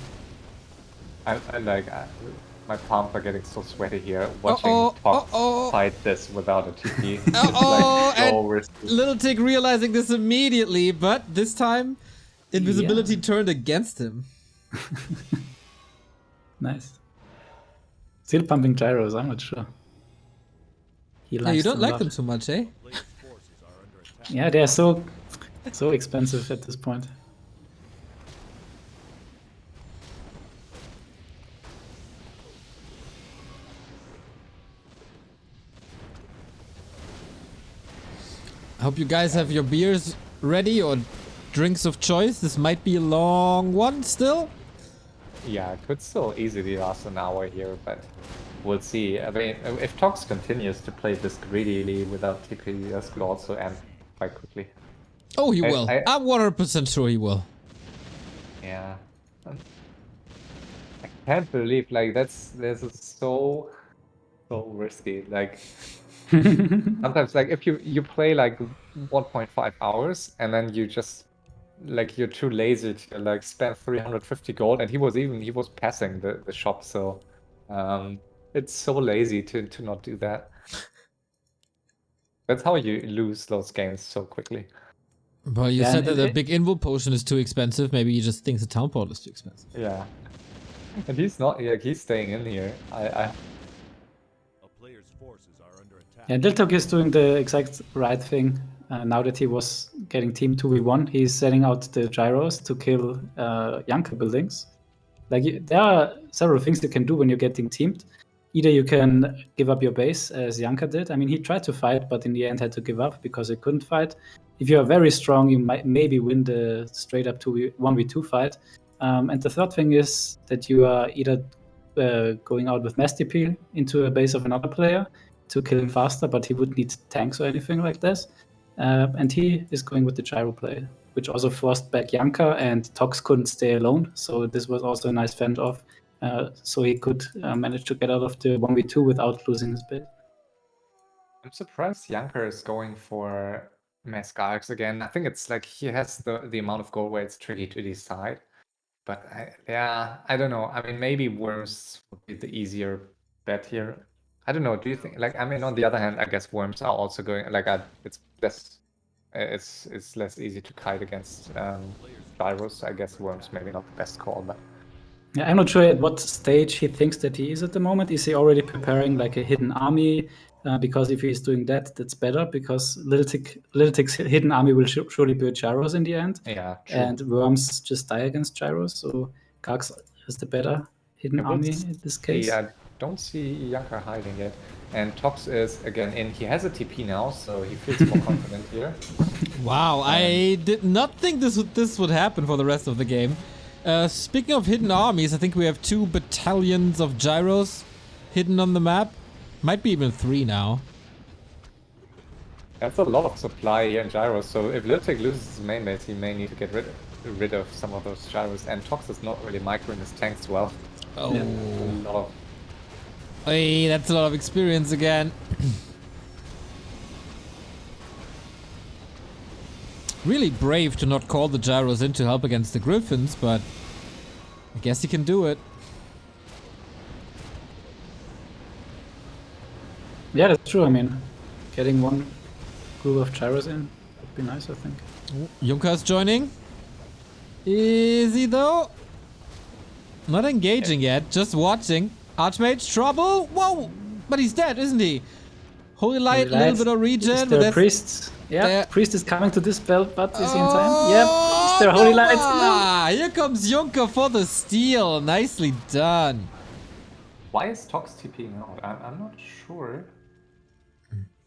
My palms are getting so sweaty here watching ToX fight this without a TP. It's like so risky.
Lil Tic realizing this immediately, but this time invisibility turned against him.
Nice. Still pumping gyros, I'm not sure. He likes
you don't like them so much, eh?
Yeah, they're so expensive at this point.
I hope you guys have your beers ready or drinks of choice. This might be a long one still.
Yeah, it could still easily last an hour here, but we'll see. I mean, if ToX continues to play this greedily without TP, this could also end quite quickly.
Oh, he will. I'm 100% sure he will.
Yeah. I can't believe, like, this is so risky. Like, sometimes, like, if you play like 1.5 hours and then you just, like, you're too lazy to like spend 350 gold, and he was passing the shop, so it's so lazy to not do that. That's how you lose those games so quickly.
Well, you said that the big invul potion is too expensive. Maybe he just thinks the town portal is too expensive.
Yeah. And he's not, like, he's staying in here.
A player's forces are under attack.
Yeah, Lil Tic is doing the exact right thing. Now that he was getting team 2v1, he's setting out the gyros to kill Junker buildings. Like, there are several things you can do when you're getting teamed. Either you can give up your base, as Junker did. I mean, he tried to fight, but in the end had to give up because he couldn't fight. If you are very strong, you might maybe win the straight up 1v2 fight. And the third thing is that you are either going out with Mass TP into a base of another player to kill him faster, but he would need tanks or anything like this. And he is going with the gyro play, which also forced back Junker, and ToX couldn't stay alone. So this was also a nice fend off. So he could manage to get out of the 1v2 without losing his base.
I'm surprised Junker is going for Mass Gargs again. I think it's like he has the amount of gold where it's tricky to decide. But I don't know. I mean, maybe Worms would be the easier bet here. I don't know. Do you think like I mean on the other hand, I guess worms are also going like it's less easy to kite against gyros. I guess worms maybe not the best call, but
Yeah, I'm not sure at what stage he thinks that he is at the moment. Is he already preparing like a hidden army? Because if he's doing that, that's better because Lil Tic's hidden army will surely be gyros in the end.
yeah, true.
And worms just die against gyros, so Gax is the better hidden army in this case.
Yeah, I don't see Junker hiding yet. And ToX is again in. He has a TP now, so he feels more confident here.
Wow, I did not think this would happen for the rest of the game. Speaking of hidden armies, I think we have 2 battalions of gyros hidden on the map. Might be even 3 now.
That's a lot of supply here in gyros, so if Lil Tic loses his main base, he may need to get rid of some of those gyros. And ToX is not really microing his tanks well.
Oh.
Yeah.
A lot of...
Hey, that's a lot of experience again. Really brave to not call the gyros in to help against the griffins, but I guess he can do it.
Yeah, that's true. I mean, getting one group of gyros in would be nice, I think.
Junker's joining. Is he though? Not engaging yet, just watching. Archmage, trouble! Whoa! But he's dead, isn't he? Holy Light, a little bit of regen.
Is
but
there a
that's...
priest? Yeah,
there-
priest is coming to dispel, but is he in time? Yep. Is there Holy Light? No.
Ah, here comes Junker for the steal. Nicely done.
Why is ToX TPing out? I'm not sure.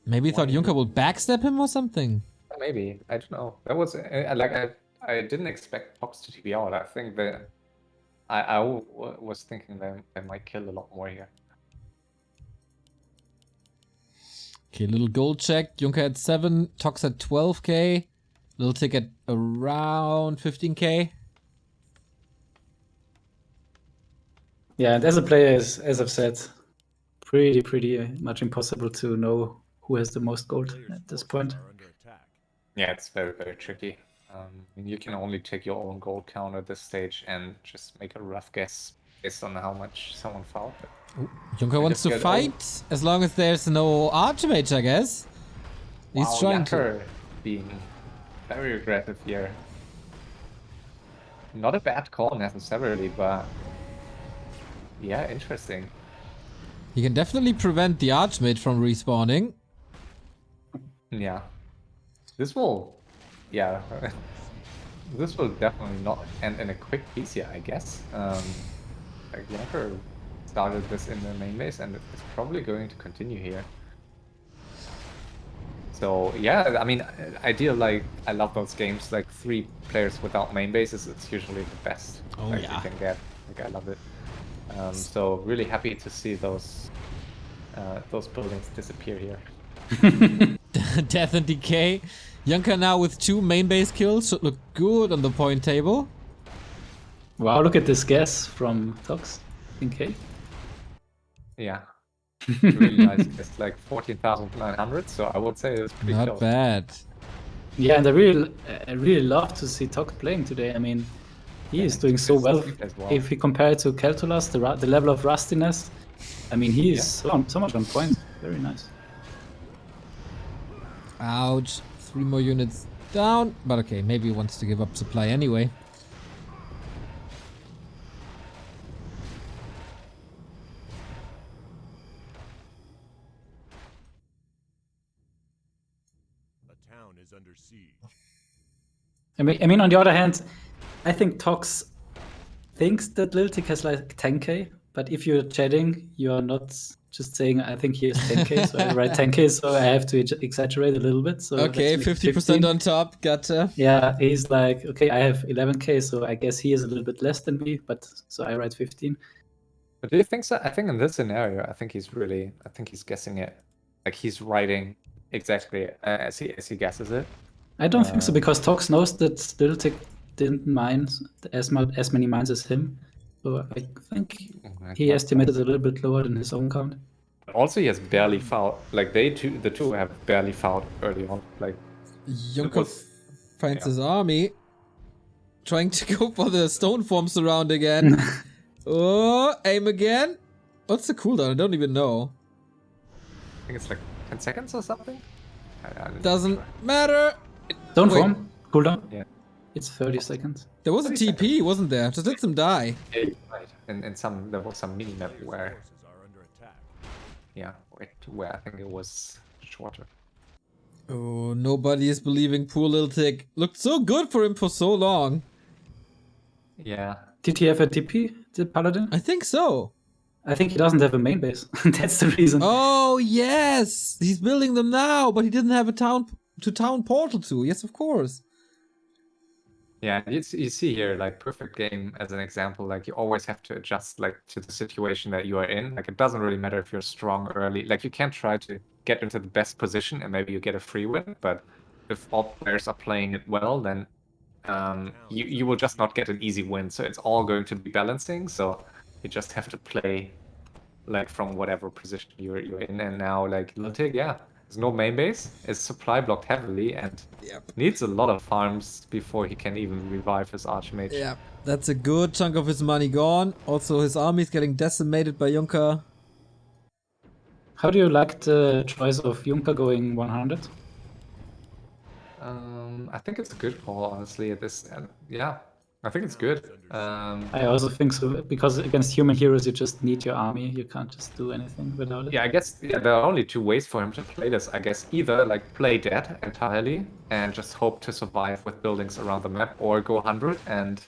Maybe he thought Junker would backstab him or something.
Maybe. I don't know. That was I didn't expect ToX to TP out. I think that I was thinking they might kill a lot more here.
Okay, little gold check. Junker at 7, ToX at 12k. Lil Tic at around 15k.
Yeah, and as a player, as I've said, pretty much impossible to know who has the most gold at this point.
Are under attack.
Yeah, it's very, very tricky. You can only take your own gold count at this stage and just make a rough guess based on how much someone fouled.
Junker wants to fight, as long as there's no Archmage, I guess. He's trying to...
being very aggressive here. Not a bad call necessarily, but yeah, interesting.
He can definitely prevent the Archmage from respawning.
Yeah. This will... Yeah. This will definitely not end in a quick piece here, I guess. Like Junker started this in the main base and it's probably going to continue here. So yeah, I mean, like I love those games, like 3 players without main bases, it's usually the best
Oh,
like,
yeah.
you can get. Like I love it. So really happy to see those buildings disappear here.
Death and decay. Junker now with 2 main base kills, should look good on the point table.
Wow, look at this guess from ToX. Okay.
Yeah. Really nice. It's like 14,900, so I would say it's pretty
Not
close.
bad.
Yeah, and I really love to see ToX playing today. I mean, he is doing so well.
As well.
If we compare it to Keltulas, the level of rustiness, I mean, he is so much on point. Very nice.
Ouch. 3 more units down. But okay, maybe he wants to give up supply anyway.
A town is under siege.
I mean, on the other hand, I think ToX thinks that Lil Tic has like 10k, but if you're chatting, you're not just saying, I think he has 10k, so I write 10k, so I have to exaggerate a little bit. So
Okay,
let's make it
50%
15.
on top. Gotcha.
Yeah, he's like, okay, I have 11k, so I guess he is a little bit less than me, but so I write 15.
But do you think so? I think in this scenario, I think he's guessing it. Like he's writing exactly as he guesses it.
I don't think so, because ToX knows that Lil Tic didn't mine as many mines as him. So I think he estimated a little bit lower than his own count.
Also, he has barely fouled. Like the two have barely fouled early on. Like
Junker finds his army. Trying to go for the stone forms around again. Oh, aim again. What's the cooldown? I don't even know.
think it's like 10 seconds or something. I didn't
Doesn't
try.
matter.
Don't
Wait.
form. Cooldown.
Yeah.
It's 30 seconds.
There was a
30
TP, wasn't there? Just let them die.
Yeah, you're right. And there was some mini map where
Forces are under attack.
where I think it was shorter.
Oh, nobody is believing poor Lil Tic. Looked so good for him for so long.
Yeah.
Did he have a TP, the Paladin?
I think so.
I think he doesn't have a main base. That's the reason.
Oh, yes. He's building them now, but he didn't have a town portal to. Yes, of course.
Yeah, you see here, like, perfect game as an example, like, you always have to adjust, like, to the situation that you are in. Like, it doesn't really matter if you're strong early. Like, you can try to get into the best position and maybe you get a free win, but if all players are playing it well, then you will just not get an easy win. So it's all going to be balancing, so you just have to play, like, from whatever position you're in. And now, like, Lil Tic, yeah, there's no main base, is supply blocked heavily, and needs a lot of farms before he can even revive his Archmage.
Yeah, that's a good chunk of his money gone. Also, his army's getting decimated by Junker.
How do you like the choice of Junker going 100?
I think it's a good call, honestly, at this. Yeah, I think it's good.
I also think so, because against human heroes you just need your army. You can't just do anything without it.
Yeah, I guess there are only two ways for him to play this. I guess either like play dead entirely and just hope to survive with buildings around the map, or go 100 and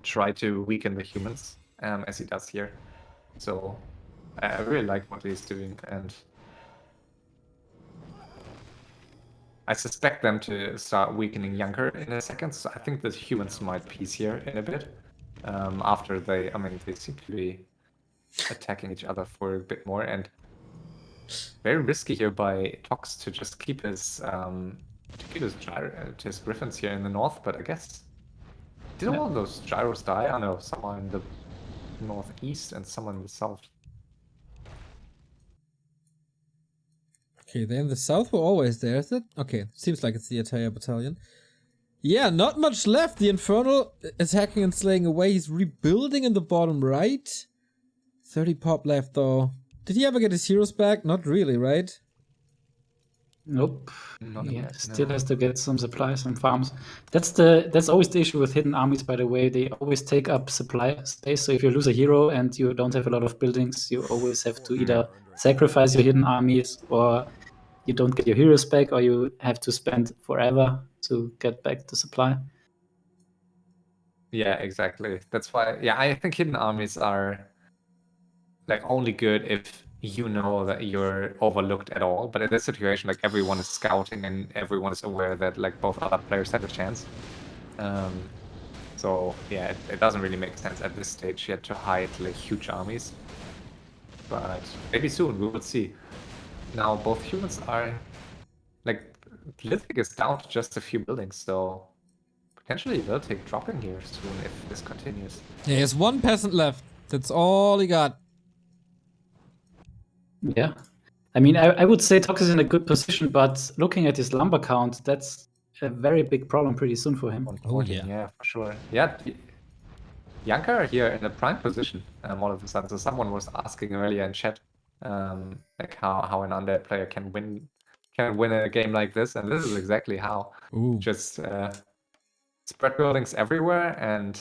try to weaken the humans as he does here. So I really like what he's doing, and I suspect them to start weakening Junker in a second. So I think the humans might piece here in a bit after they seem to be attacking each other for a bit more, and very risky here by ToX to just keep his his griffins here in the north. But I guess did all those gyros die? I know someone in the northeast and someone in the south.
Okay, they in the south were always there, is it? Okay, seems like it's the entire battalion. Yeah, not much left. The Infernal is hacking and slaying away. He's rebuilding in the bottom right. 30 pop left though. Did he ever get his heroes back? Not really, right?
Nope.
Not
He
yet,
still
no.
has to get some supplies and farms. That's always the issue with hidden armies, by the way. They always take up supply space. So if you lose a hero and you don't have a lot of buildings, you always have to either sacrifice your hidden armies, or you don't get your heroes back, or you have to spend forever to get back the supply.
Yeah, exactly. That's why. Yeah, I think hidden armies are like only good if you know that you're overlooked at all. But in this situation, like everyone is scouting and everyone is aware that like both other players have a chance. So yeah, it doesn't really make sense at this stage yet to hide like huge armies. But maybe soon we will see. Now both humans are like Lil Tic is down to just a few buildings, so potentially Lil Tic dropping here soon if this continues.
Yeah, he has one peasant left. That's all he got.
Yeah. I mean, I would say ToX is in a good position, but looking at his lumber count, that's a very big problem pretty soon for him.
140,
yeah.
yeah, for sure. Yeah, Junker here in a prime position all of a sudden. So someone was asking earlier in chat, like how an undead player can win a game like this, and this is exactly how.
Ooh.
Just spread buildings everywhere and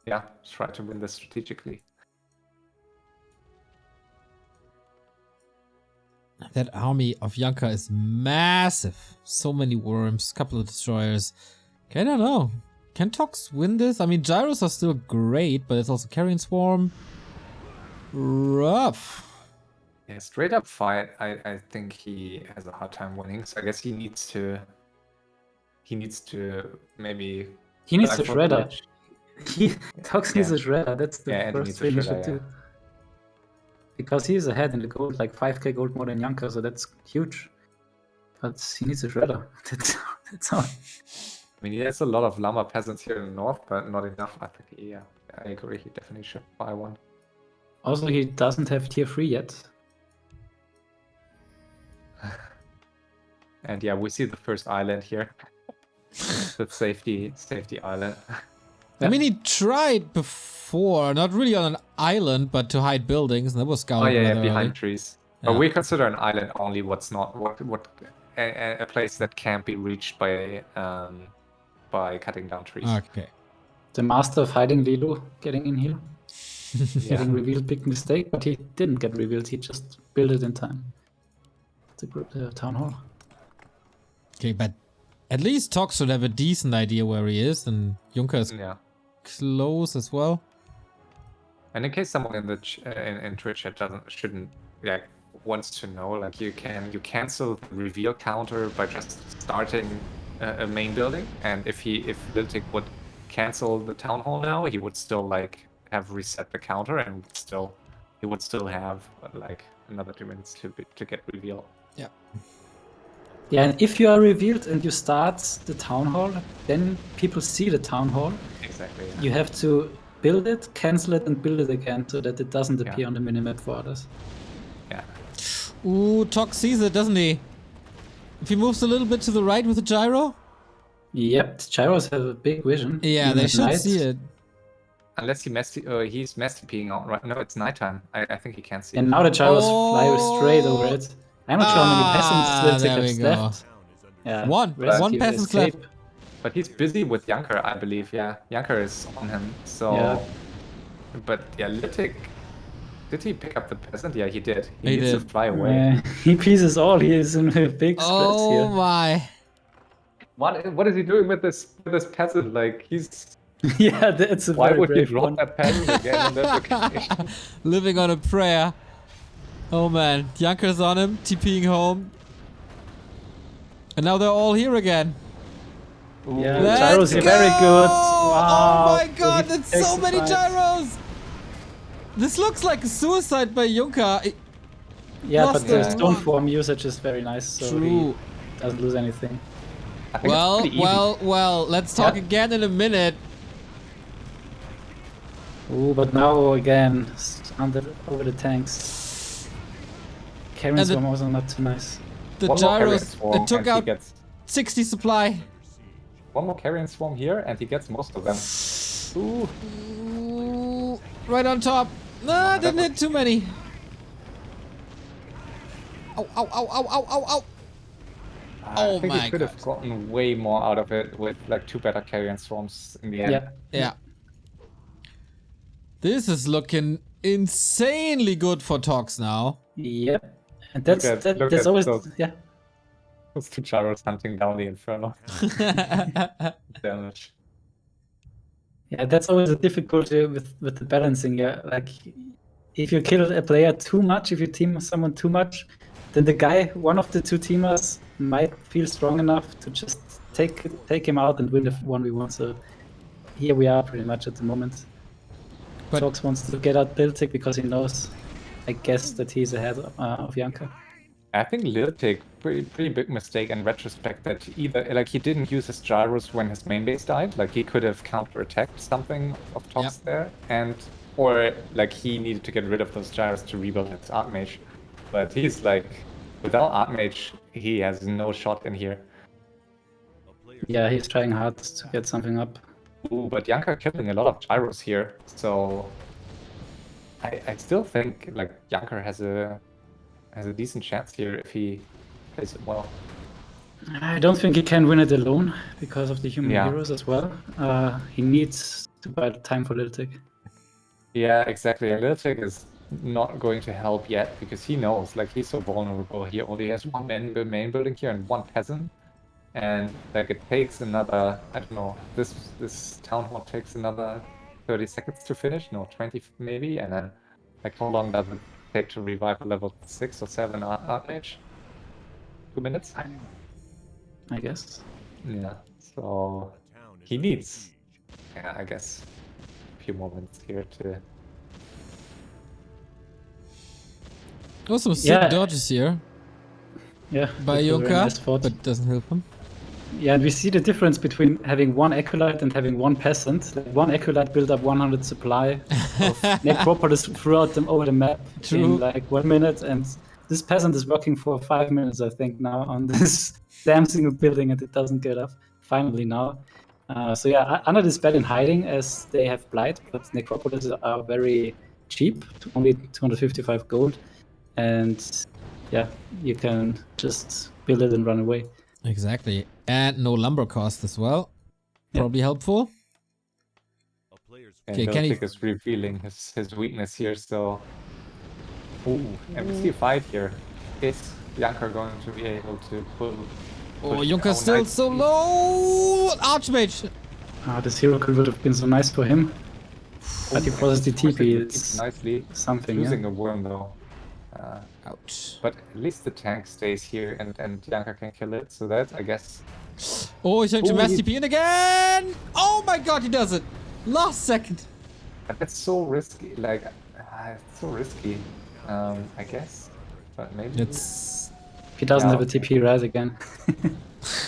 yeah, try to win this strategically.
That army of Junker is massive. So many worms, couple of destroyers. Okay, I don't know. Can ToX win this? I mean, gyros are still great, but it's also Carrion Swarm. Rough.
Yeah, straight up fight, I think he has a hard time winning. So I guess he needs to maybe
He needs
die
a
for the
shredder.
ledge.
ToX needs a shredder. That's the
Yeah, and he
first
needs a
thing he should
shredder,
do. Because he's ahead in the gold, like 5k gold more than Junker, so that's huge. But he needs a shredder. That's all.
I mean, he has a lot of Lama peasants here in the north, but not enough. I think, yeah, I agree. He definitely should buy one.
Also, he doesn't have tier 3 yet.
And yeah, we see the first island here. The safety island.
I mean, he tried before, not really on an island, but to hide buildings, and that was
Oh
scouted
yeah,
rather
behind
early.
trees.
Yeah.
But we consider an island only what's not a place that can't be reached by cutting down trees.
Okay.
The master of hiding, Lilo, getting in here. Getting revealed, big mistake, but he didn't get revealed. He just built it in time. The town hall.
Okay, but at least ToX should have a decent idea where he is, and Junker is close as well.
And in case someone in the in Twitch chat shouldn't wants to know, like you cancel the reveal counter by just starting a main building, and if Lil Tic would cancel the town hall now, he would still like have reset the counter, and he would still have like another 2 minutes to get reveal.
Yeah.
Yeah, and if you are revealed and you start the town hall, then people see the town hall.
Exactly. Yeah.
You have to build it, cancel it, and build it again so that it doesn't appear on the minimap for others.
Yeah.
Ooh, ToX sees it, doesn't he? If he moves a little bit to the right with the gyro?
Yep, the gyros have a big vision.
Yeah,
even
they
at
should
night.
see it.
Unless he's peeing out right. No, it's nighttime. I think he can't see.
And
it.
now the gyros fly straight over it. I'm not sure how many peasants Lil Tic
there we
has
go.
left. Yeah,
One
rescue,
peasant's
escape.
left.
But he's busy with Junker, I believe. Yeah, Junker is on him. So,
Yeah.
but yeah, Lil Tic, did he pick up the peasant? Yeah, he did.
He
needs
did.
to fly away.
He pieces all. He is in a big split
Oh
here.
my.
What is he doing with this peasant? Like he's
Yeah, that's a
why
very
would he
brave
drop
one.
that peasant again in that location?
Living on a prayer. Oh man, Junker's on him, TPing home. And now they're all here again.
Yeah,
Let's
gyros are
go!
very good.
Oh
Wow.
my god,
he
that's
takes
so
the
many
fight.
gyros! This looks like a suicide by Junker.
Yeah,
Lost
but the
it.
stone form usage is very nice, so
True.
he doesn't lose anything.
I think it's pretty easy.
Well, let's talk
Yeah.
again in a minute.
Ooh, but now again, over the tanks. Karen's
And the-
form also not too nice.
The
One more carrion
gyros,
swarm
it took
and he
out
gets
60 supply.
one more carrion swarm here, and he gets most of them. Ooh.
Ooh, right on top. Nah, didn't hit too many. Ow, ow, ow, ow, ow, ow, ow. Oh
I think
my
he could have
God.
gotten way more out of it with like 2 better carrion swarms in the end.
Yeah.
Yeah. This is looking insanely good for ToX now.
Yep. And that's
Look
that's
at
always
those.
yeah.
Those 2 gyros hunting down the Inferno. Damage.
Yeah, that's always a difficulty with the balancing. Yeah, like if you kill a player too much, if you team someone too much, then the guy, one of the 2 teamers, might feel strong enough to just take him out and win the 1v1. So here we are pretty much at the moment.
But-
ToX wants to get out Lil Tic because he knows, I guess, that he's ahead of Junker.
I think Lil Tic, pretty big mistake in retrospect that either like he didn't use his gyros when his main base died, like he could have counter-attacked something of ToX there, or like he needed to get rid of those gyros to rebuild his Archmage. But he's like, without Archmage, he has no shot in here.
Yeah, he's trying hard to get something up.
Ooh, but Junker killing a lot of gyros here, so I still think like Junker has a decent chance here if he plays it well.
I don't think he can win it alone because of the human
Yeah.
heroes as well. He needs to buy the time for Lil Tic.
Yeah, exactly. And Lil Tic is not going to help yet because he knows, like, he's so vulnerable. He only has 1 main building here and 1 peasant, and like it takes another, I don't know, this town hall takes another 30 seconds to finish, no, 20 maybe, and then like how long does it take to revive a level 6 or 7 Archmage? 2 minutes?
I guess.
Yeah, so he needs, yeah, I guess, a few more minutes here to.
Oh, some sick
Yeah.
dodges here
Yeah.
by
that's a very
Junker,
nice spot.
but doesn't help him.
Yeah, and we see the difference between having 1 Acolyte and having 1 Peasant. Like 1 Acolyte built up 100 supply of Necropolis throughout them over the map
True.
in like 1 minute, and this Peasant is working for 5 minutes, I think, now on this damn single building, and it doesn't get up finally now. So yeah, Anad is bad in hiding as they have Blight, but Necropolis are very cheap, only 255 gold, and yeah, you can just build it and run away.
Exactly. And no lumber cost as well.
Yeah.
Probably helpful.
A player's
And
Okay,
Lil
can he-
Tic is revealing his weakness here, so... Ooh, and we see a fight here. Is Junker going to be able to pull...
Oh,
push
Junker's
our
still
knight
so
speed?
low! Archmage!
This hero could would have been so nice for him, but he forces the
Forcing
TP.
the
It's
nicely.
something,
Losing
yeah.
a worm though.
Ouch.
But at least the tank stays here and Junker can kill it, so that, I guess...
Oh, he's going to
Oh,
mass
he-
TP in again! Oh my god, he does it! Last second!
But that's so risky, like... it's so risky, I guess. But maybe...
It's
He doesn't
Yeah,
have a TP rise again.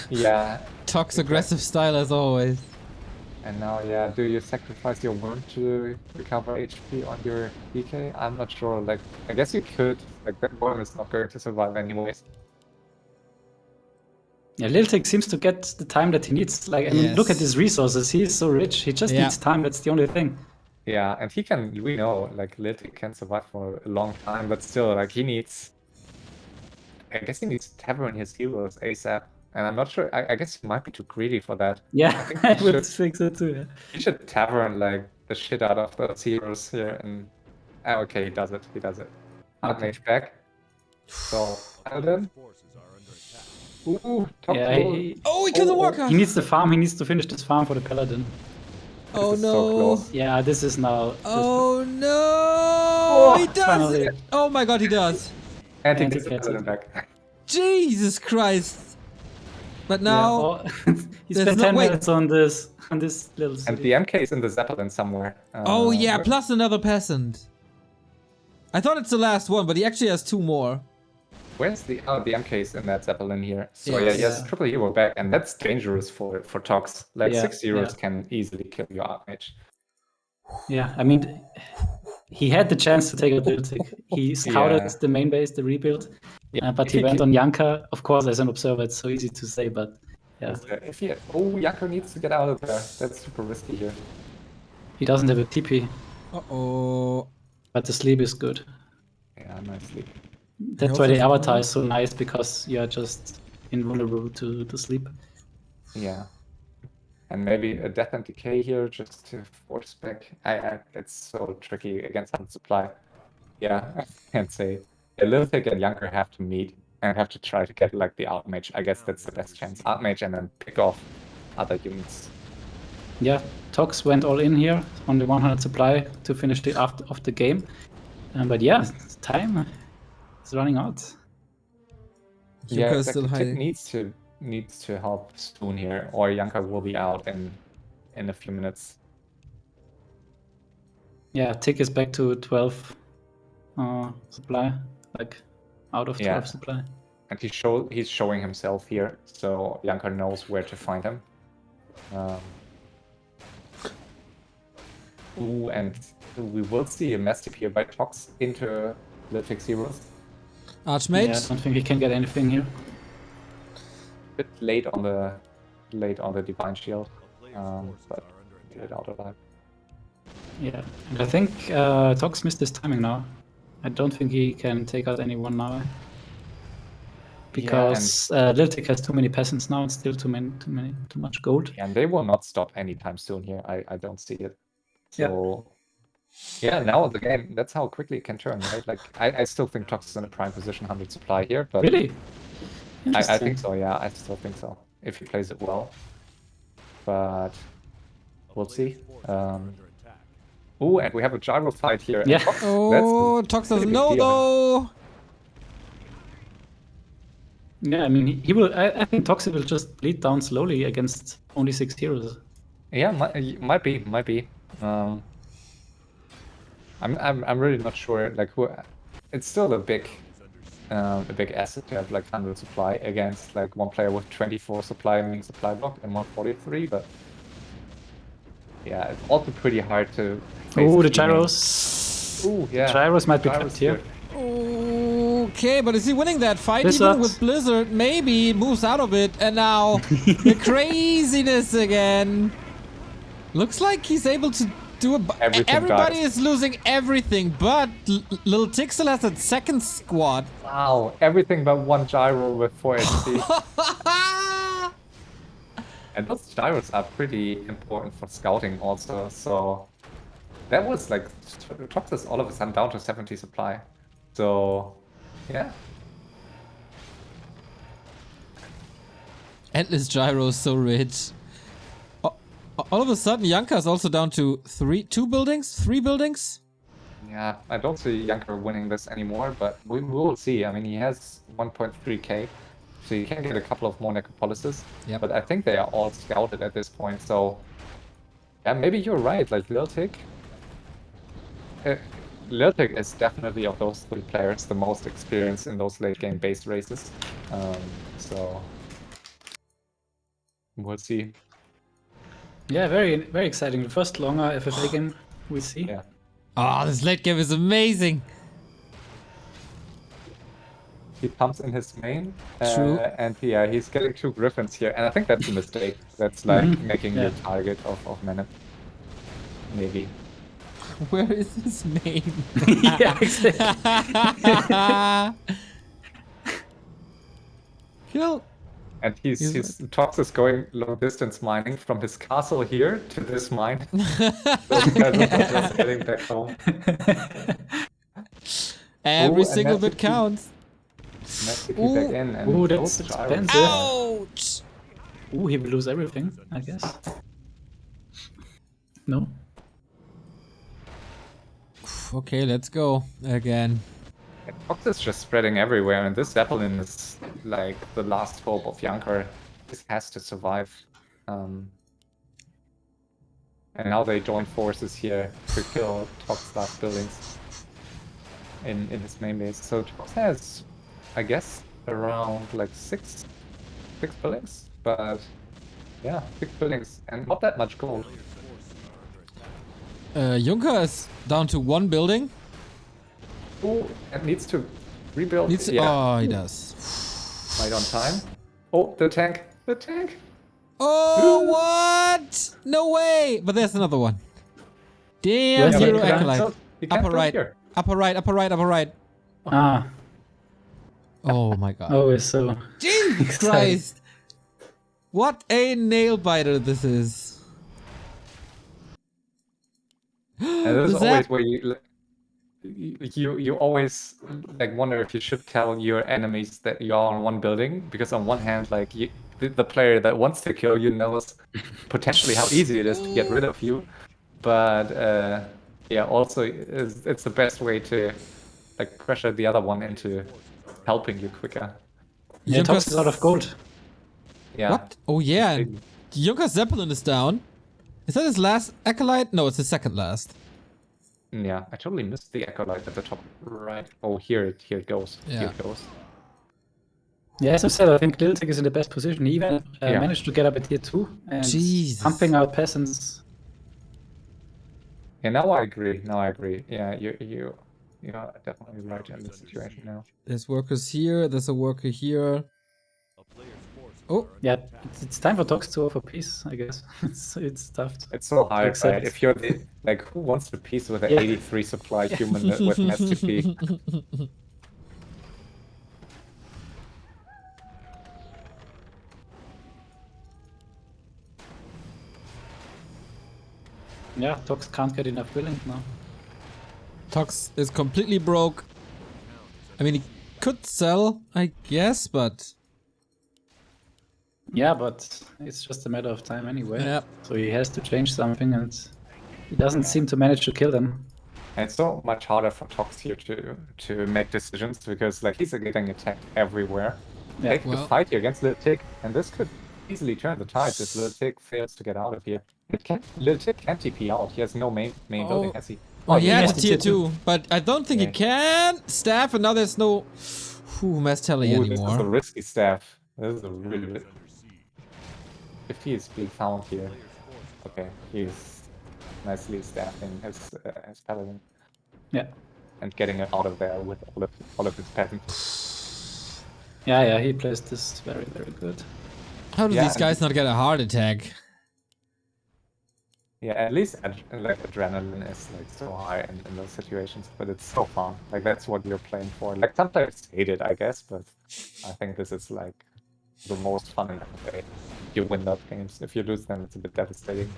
Yeah,
ToX aggressive style as always.
and now, yeah, do you sacrifice your worm to recover HP on your DK? I'm not sure, like, I guess you could. Like, that worm is not going to survive anyways.
Yeah, Lil Tic seems to get the time that he needs. Like, I mean, look at
Yes.
his resources. He is so rich. He just
Yeah.
needs time. That's the only thing.
Yeah, and he can, we know, like, Lil Tic can survive for a long time, but still, like, he needs... I guess he needs to tavern his heroes ASAP. And I'm not sure, I guess he might be too greedy for that.
Yeah,
think
I
he
would
should-
think so too. Yeah.
He should tavern, like, the shit out of those heroes here, and... okay, he does it,
Okay.
Archmage back. So, Paladin.
forces are under attack.
Ooh, top
Yeah,
row.
Oh, he killed the Warcraft!
he needs the farm. He needs to finish this farm for the Paladin.
Oh
This is so
no!
close.
Yeah, this is now.
Oh no! He does
finally.
it! Oh my god, he does!
And he
And he
gets the
gets it.
Paladin back.
Jesus Christ! But
Yeah,
now,
oh, he
there's
spent
no
10
way.
minutes on this little
And
city.
the MK is in the Zeppelin somewhere.
oh yeah,
where-
plus another peasant. I thought it's the last one, but he actually has two more.
Where's the... Oh, the MK is in that Zeppelin here. So yeah,
Yes.
he has triple hero back, and that's dangerous for ToX. Like,
Yeah,
6 heroes
yeah.
can easily kill your Archmage.
Yeah, I mean, he had the chance to take out Lil Tic. He scouted
Yeah.
the main base, the rebuild,
Yeah,
but
if
he
he
went
ki-
on Junker. Of course, as an observer, it's so easy to say, but yeah,
If he... Oh, Junker needs to get out of there. That's super risky here.
he doesn't have a TP,
Uh-oh.
but the sleep is good.
Yeah, nicely.
That's
also
why the
have
avatar
one.
is so nice, because you are just invulnerable to sleep.
Yeah. And maybe a death and decay here just to force back. It's so tricky against Hunt Supply. Yeah, I can't say. Yeah, Lil Tic and Junker have to meet and have to try to get like the Archmage. I guess that's the best chance. Archmage and then pick off other units.
Yeah, ToX went all in here on the 100 supply to finish the after of the game. But yeah, time is running out.
Junker is still
Tic
hiding.
needs to help Spoon here, or Junker will be out in a few minutes.
Yeah, Tic is back to 12 supply, like out of 12
Yeah.
supply.
And he's showing himself here, so Junker knows where to find him. Ooh, and we will see a mass TP here by ToX into Lil Tic's heroes.
Archmage?
Yeah, I don't think he can get anything here.
Bit late on the Divine Shield,
A player's forces
but
are under
get it
attack.
out alive.
Yeah, and I think ToX missed his timing now. I don't think he can take out anyone now. Because Lil Tic has too many peasants now, and still too much gold.
And they will not stop anytime soon here. I don't see it.
Yeah.
So yeah, now the game, that's how quickly it can turn, right? Like I still think ToX is in a prime position 100 supply here, but
Really?
I
Interesting.
think so, yeah, I still think so. If he plays it well. But we'll see.
Under attack.
Ooh, and we have a gyro fight here. and
Yeah.
ToX,
Oh,
that's
ToX
pretty
doesn't
big
know
deal.
though!
Yeah, I mean, he will. I think ToX will just bleed down slowly against only 6 heroes.
Yeah, might be. I'm really not sure. Like, it's still a big asset to have like 100 supply against like one player with 24 supply main supply block and 143. But yeah, it's also pretty hard to. face
Oh, the
teaming.
gyros.
Ooh, yeah.
Gyros might be
Gyros
kept here.
Okay, but is he winning that fight?
Blizzard.
Even with Blizzard, maybe moves out of it, and now the craziness again. Looks like he's able to Everybody
dies.
is losing everything, but Lil Tic still has that second squad.
Wow, everything but one gyro with 4 HP. And those gyros are pretty important for scouting also, so that was like, ToX is all of a sudden down to 70 supply. So, yeah.
Endless gyros, so rich. All of a sudden, Junker is also down to 3 buildings?
Yeah, I don't see Junker winning this anymore, but we will see. I mean, he has 1.3k, so you can get a couple of more necropolises.
Yep.
But I think they are all scouted at this point, so yeah, maybe you're right. Like Lil Tic, Lil Tic is definitely of those 3 players the most experienced in those late game based races. So we'll see.
Yeah, very very exciting. The first longer FFA game we see.
Yeah.
Oh, this late game is amazing.
He pumps in his main,
True.
and yeah, he's getting 2 griffins here, and I think that's a mistake. That's like making you
Yeah.
a target of Manip. Maybe.
Where is his name?
Yeah, exactly.
Kill.
And his ToX is going long distance mining from his castle here to this mine. Those guys are just getting back home.
Every
Ooh,
single
and
bit counts.
Nice to keep back in. And
Ooh, that's
those gyros.
expensive.
Ouch!
Ooh, he will lose everything, I guess. No?
Okay, let's go again.
And ToX is just spreading everywhere, and this Zeppelin is like the last hope of Junker. This has to survive. And now they join forces here to kill ToX last buildings in his main base. So ToX has, I guess, around like six buildings, but yeah, 6 buildings and not that much gold.
Junker is down to 1 building.
Oh, and needs to rebuild.
Oh, he does.
Right on time. Oh, the tank! The tank!
Oh, what? No way! But there's another one. Damn,
Yeah,
zero
but you
acolyte.
You can't
Upper
build
right.
here.
Upper right, upper right, upper right.
Ah,
Oh my god.
always so.
Jesus
exciting.
Christ! What a nail biter this is.
And this is
Does that-
always where you always like wonder if you should tell your enemies that you are on one building, because on one hand, like the player that wants to kill you knows potentially how easy it is to get rid of you, but yeah, also it's the best way to like pressure the other one into helping you quicker.
Yeah,
Junker's-
ToX is out of gold.
Yeah.
What? Oh yeah, and Junker's Zeppelin is down. Is that his last acolyte? No, it's his second last.
Yeah, I totally missed the acolyte at the top right. Oh, here it goes. Here
Yeah.
it goes.
Yeah, as I said, I think Lil Tic is in the best position. He even
Yeah.
managed to get up at tier 2 and
Jesus.
pumping out peasants.
Yeah, now I agree. Now I agree. Yeah, you are definitely right in this situation now.
There's workers here, there's a worker here.
A player's forces
Oh.
are
Yeah, it's time for ToX to offer peace, I guess. it's tough.
It's so hard,
accept.
right? If you're the like, who wants to peace with an
Yeah.
83 supply human with an STP?
Yeah, ToX can't get enough billing now.
ToX is completely broke. I mean, he could sell, I guess, but
Yeah, but it's just a matter of time anyway.
yeah.
So he has to change something, and he doesn't seem to manage to kill them.
And it's so much harder for ToX here to make decisions, because like he's getting attacked everywhere.
Yeah,
Take the
well-
fight here against Lil Tic, and this could easily turn the tides if Lil Tic fails to get out of here. Lil Tic can't TP out. He has no main building, has he?
Oh, yeah,
yes,
it's a
he
tier
did.
2, but I don't think he
Yeah.
can staff, and now there's no Mass Telly
Ooh, this is a
anymore.
risky staff. This is a really
under siege.
if he is being found here. Okay, he's nicely staffing his paladin
yeah,
and getting it out of there with all of his peasants.
yeah. He plays this very, very good.
How do
Yeah,
these guys not get a heart attack?
Yeah, at least like adrenaline is like so high in those situations, but it's so fun. Like that's what you're playing for. Like some players hate it, I guess, but I think this is like the most fun in FFA. You win those games. If you lose them, it's a bit devastating.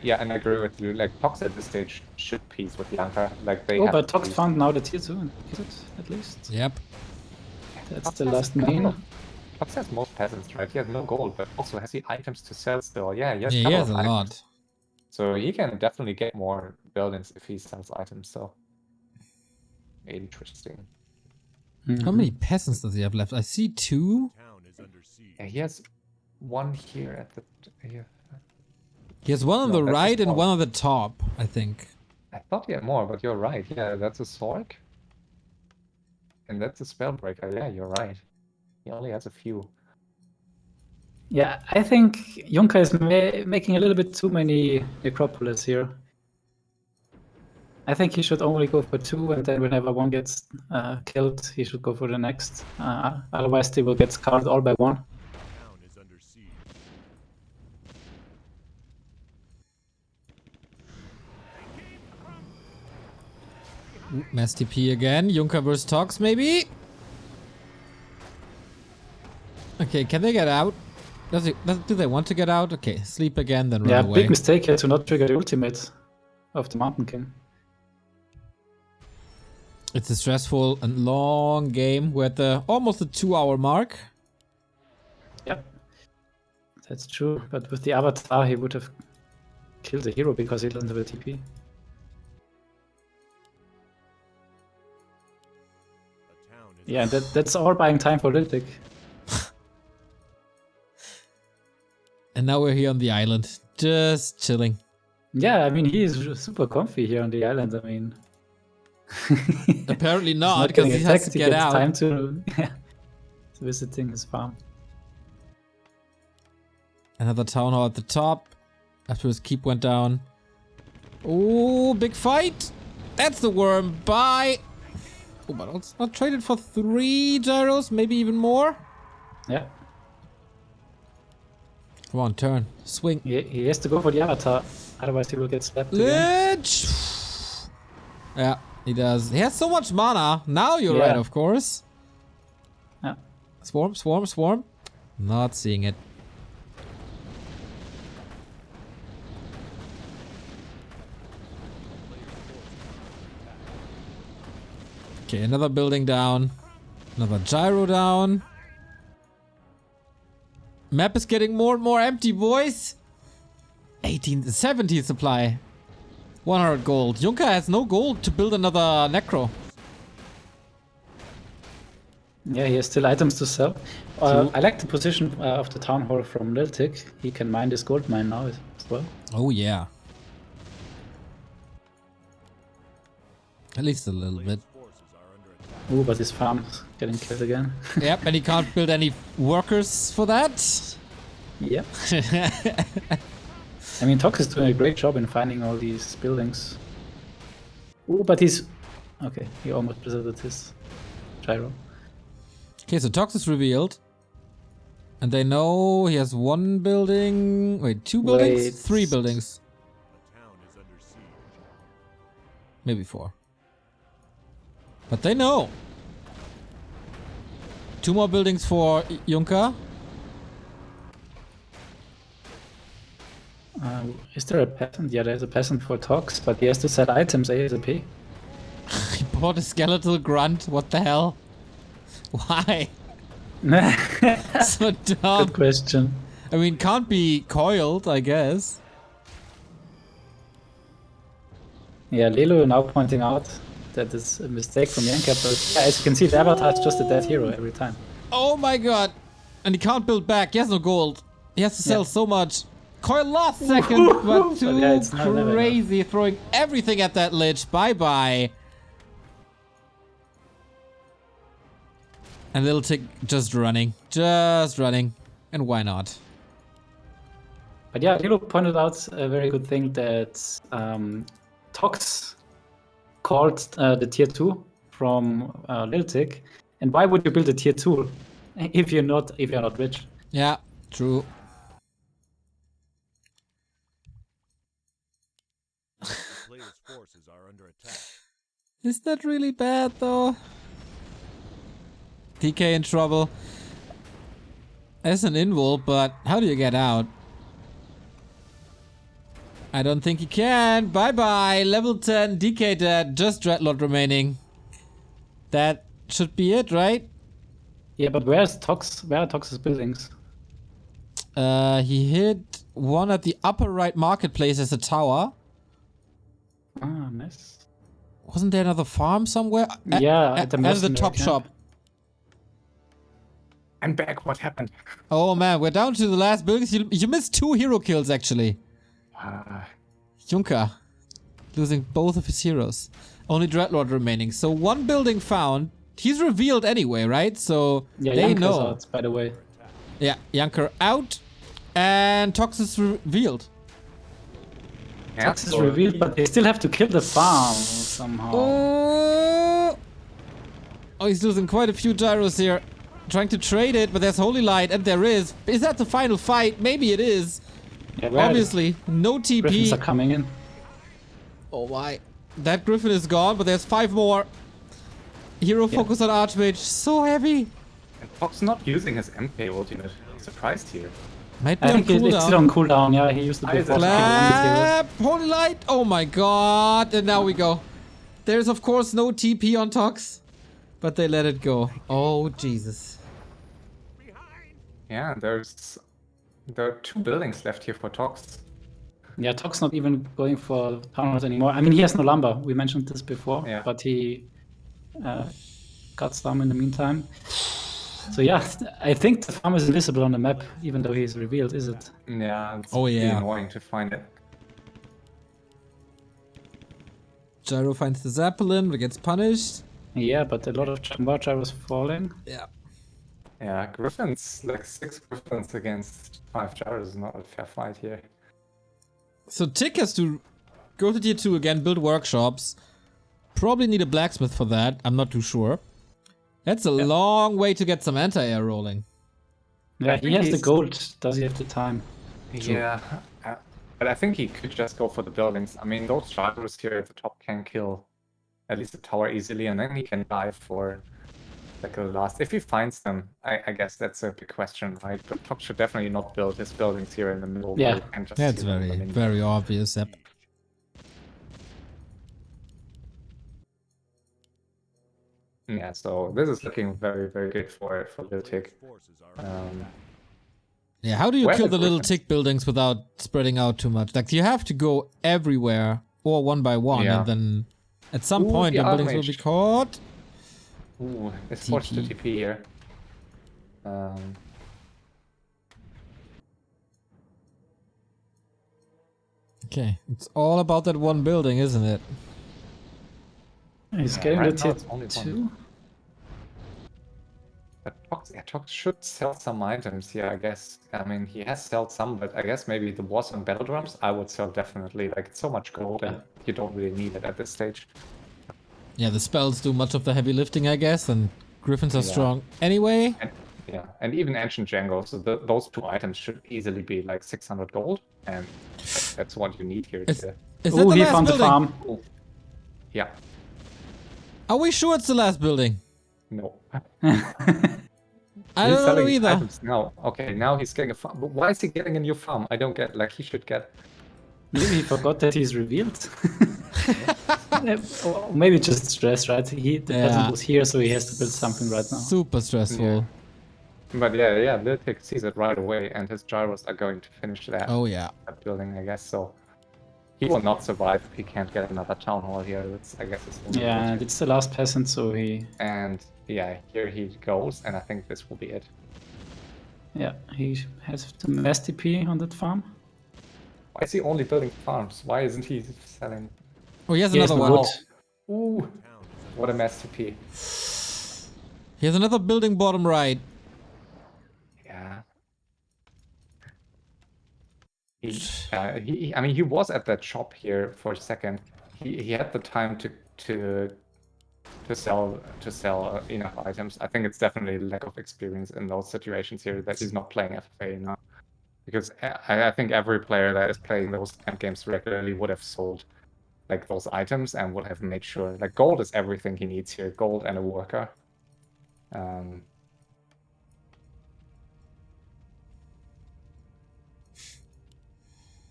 Yeah, and I agree with you. Like ToX at this stage should piece with Junker. Like they.
Oh, but ToX found now the tier 2 and is it at least?
Yep.
That's the last main.
ToX has most peasants, right? He has no gold, but also has he items to sell still? Yeah, he has
Yeah, he has a lot.
So he can definitely get more buildings if he sells items. So interesting.
How many peasants does he have left? I see 2.
Town is under siege.
Yeah, he has one here at the here.
He has one on the right and one on the top, I think.
I thought he had more, but you're right. Yeah, that's a Sork. And that's a Spellbreaker. Yeah, you're right. He only has a few.
Yeah, I think Junker is making a little bit too many Necropolis here. I think he should only go for 2, and then whenever one gets killed, he should go for the next. Otherwise, they will get scarred all by 1.
Town is under siege.
Mass TP again. Junker versus ToX, maybe? Okay, can they get out? Do they want to get out? Okay, sleep again, then run away.
Big mistake here to not trigger the ultimate of the Mountain King.
It's a stressful and long game. We're at almost the 2-hour mark.
Yep, that's true. But with the Avatar, he would have killed the hero because he doesn't have a TP. Yeah, that's all buying time for Lil Tic.
And now we're here on the island, just chilling.
Yeah, I mean, he is super comfy here on the island. I mean,
apparently not, because he has to get out.
Time to visiting his farm.
Another town hall at the top. After his keep went down. Oh, big fight! That's the worm. Bye. Oh, but it's not traded for 3 gyros, maybe even more.
Yeah.
Come on, turn. Swing.
He has to go for the Avatar, otherwise he will get slapped again.
Lich! Yeah, he does. He has so much mana. Now you're right, of course.
Yeah.
Swarm, swarm, swarm. Not seeing it. Okay, another building down. Another gyro down. Map is getting more and more empty, boys. 70 supply. 100 gold. Junker has no gold to build another Necro.
Yeah, he has still items to sell. I like the position of the town hall from Lil Tic. He can mine this gold mine now as well.
Oh yeah. At least a little bit.
Ooh, but his farm's getting killed again.
Yep, and he can't build any workers for that.
Yep. I mean, ToX is doing a great job in finding all these buildings. Ooh, but he's... Okay, he almost preserved his gyro.
Okay, so ToX is revealed. And they know he has 1 building... Wait, 2 buildings? 3 buildings.
The town is under siege.
Maybe 4. But they know. 2 more buildings for Junker.
Is there a peasant? Yeah, there's a peasant for ToX, but he has to sell items ASAP.
He bought a skeletal grunt. What the hell? Why? So dumb.
Good question.
I mean, can't be coiled, I guess.
Yeah, Lilo now pointing out that is a mistake from Yanka, but yeah, as you can see, the Avatar is just a dead hero every time.
Oh my god. And he can't build back. He has no gold. He has to sell so much. Coil last second, but too crazy, throwing everything at that Lich. Bye-bye. And Lil Tic just running. Just running. And why not?
But yeah, Lilo pointed out a very good thing that ToX called the tier 2 from Lil Tic. And why would you build a tier 2 if you're not rich?
Yeah, true.
forces are under attack.
Is that really bad though? DK in trouble. As an invul, but how do you get out? I don't think he can. Bye bye. Level 10 DK dead. Just Dreadlord remaining. That should be it, right?
Yeah, but where's ToX? Where are ToX's buildings?
He hit one at the upper right marketplace as a tower.
Ah, nice.
Wasn't there another farm somewhere?
Yeah, at the
the
mercenary
top
camp.
shop.
I'm back. What happened?
Oh man, we're down to the last buildings. You missed 2 hero kills actually. Junker losing both of his heroes. Only Dreadlord remaining. So 1 building found. He's revealed anyway, right? So
Yeah,
they
Junker's
know.
out, by the way.
Yeah, Junker out. And ToX is revealed.
Yeah,
ToX is revealed, but they still have to kill the farm somehow.
Oh, he's losing quite a few gyros here. Trying to trade it, but there's Holy Light, and there is. Is that the final fight? Maybe it is.
Yeah, where
Obviously, no
the Griffins are
TP.
coming in.
Oh my. That Griffin is gone, but there's 5 more. Hero focus on Archmage. So heavy.
And Fox not using his MP ultimate. I'm surprised here.
Might be
I
on
think it's still
cooldown.
on cooldown. Yeah, he used it before. to kill one of his heroes.
Clap! Holy Light! Oh my god! And now we go. There's of course no TP on ToX, but they let it go. Oh Jesus!
Yeah, there are 2 buildings left here for ToX.
Yeah, ToX not even going for townhouse anymore. I mean, he has no lumber. We mentioned this before,
Yeah.
but he got some in the meantime. So yeah, I think the farm is invisible on the map, even though he's revealed, is it?
Yeah, it's
Oh,
really
yeah.
annoying to find it.
Gyro finds the Zeppelin, but gets punished.
Yeah, but a lot of more gyros falling.
Yeah.
Yeah, Griffins, like 6 Griffins against 5 gyros is not a fair fight here.
So Tic has to go to tier 2 again, build workshops. Probably need a blacksmith for that. I'm not too sure. That's a long way to get some anti-air rolling.
Yeah, he
think
has the
he's-
gold. Does he have the time?
Yeah, but I think he could just go for the buildings. I mean, those gyros here at the top can kill at least the tower easily, and then he can dive for like the last. If he finds them, I guess that's a big question, right? But ToX should definitely not build his buildings here in the middle.
Yeah.
where you can just
That's
see them. I
very,
mean,
very obvious. Yep.
Yeah, so this is looking very, very good for Lil Tic.
Forces are
Yeah, how do you
Where
kill
are
the
the
little
Griffins?
Tic buildings without spreading out too much? Like, you have to go everywhere, or one by one,
Yeah.
and then at some
Ooh,
point
the
your buildings will be
Archmage.
caught.
Ooh, it's forced to
TP.
TP here.
Okay, it's all about that one building, isn't it?
He's
Yeah,
getting
right
the
now
tier
it's only one.
2.
But ToX should sell some items here, I guess. I mean, he has sold some, but I guess maybe the boss and battle drums I would sell definitely. Like, it's so much gold, and you don't really need it at this stage.
Yeah, the spells do much of the heavy lifting, I guess, and Griffins are
Yeah.
strong anyway.
And yeah, and even Ancient Django, so those 2 items should easily be like 600 gold, and that's what you need here.
Is
To,
that
Oh,
the
he
last
found
building?
the farm.
yeah,
Are we sure it's the last building?
no.
I
He's
don't know
selling
either.
items now. Okay, now he's getting a farm. But why is he getting a new farm? I don't get. Like, he should get.
Maybe he forgot that he's revealed. Or maybe just stress, right? The peasant was here, so he has to build something right now.
Super stressful.
Yeah. But yeah, Lil Tic sees it right away, and his gyros are going to finish that,
Oh yeah.
that building, I guess. So he will not survive if he can't get another town hall here. That's, I guess, his only
Yeah,
option.
and it's the last peasant, so he
And here he goes, and I think this will be it.
has the mass TP on that farm.
Why is he only building farms? Why isn't he selling?
Oh, he has
He has
another
no
one.
wood.
Ooh, what a mess to be.
He has another building bottom right.
Yeah. I mean, he was at that shop here for a second. He had the time to sell enough items. I think it's definitely lack of experience in those situations here that he's not playing FFA now. Because I think every player that is playing those camp games regularly would have sold like those items and would have made sure, like gold is everything he needs here, gold and a worker.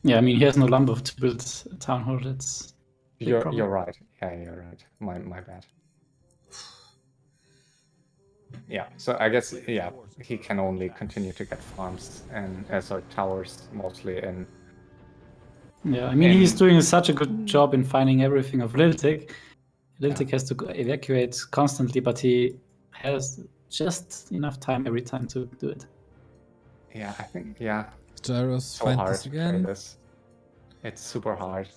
Yeah, I mean, he has no lumber to build a town hall. That's
you're
problem.
right. Yeah, you're right. My bad. Yeah, so I guess he can only continue to get farms and sorry, towers mostly in.
Yeah, I mean, he's doing such a good job in finding everything of Lil Tic. Lil Tic has to evacuate constantly, but he has just enough time every time to do it.
Yeah, I think
Gyros
so
find
hard
this
to play
again.
this. It's super hard,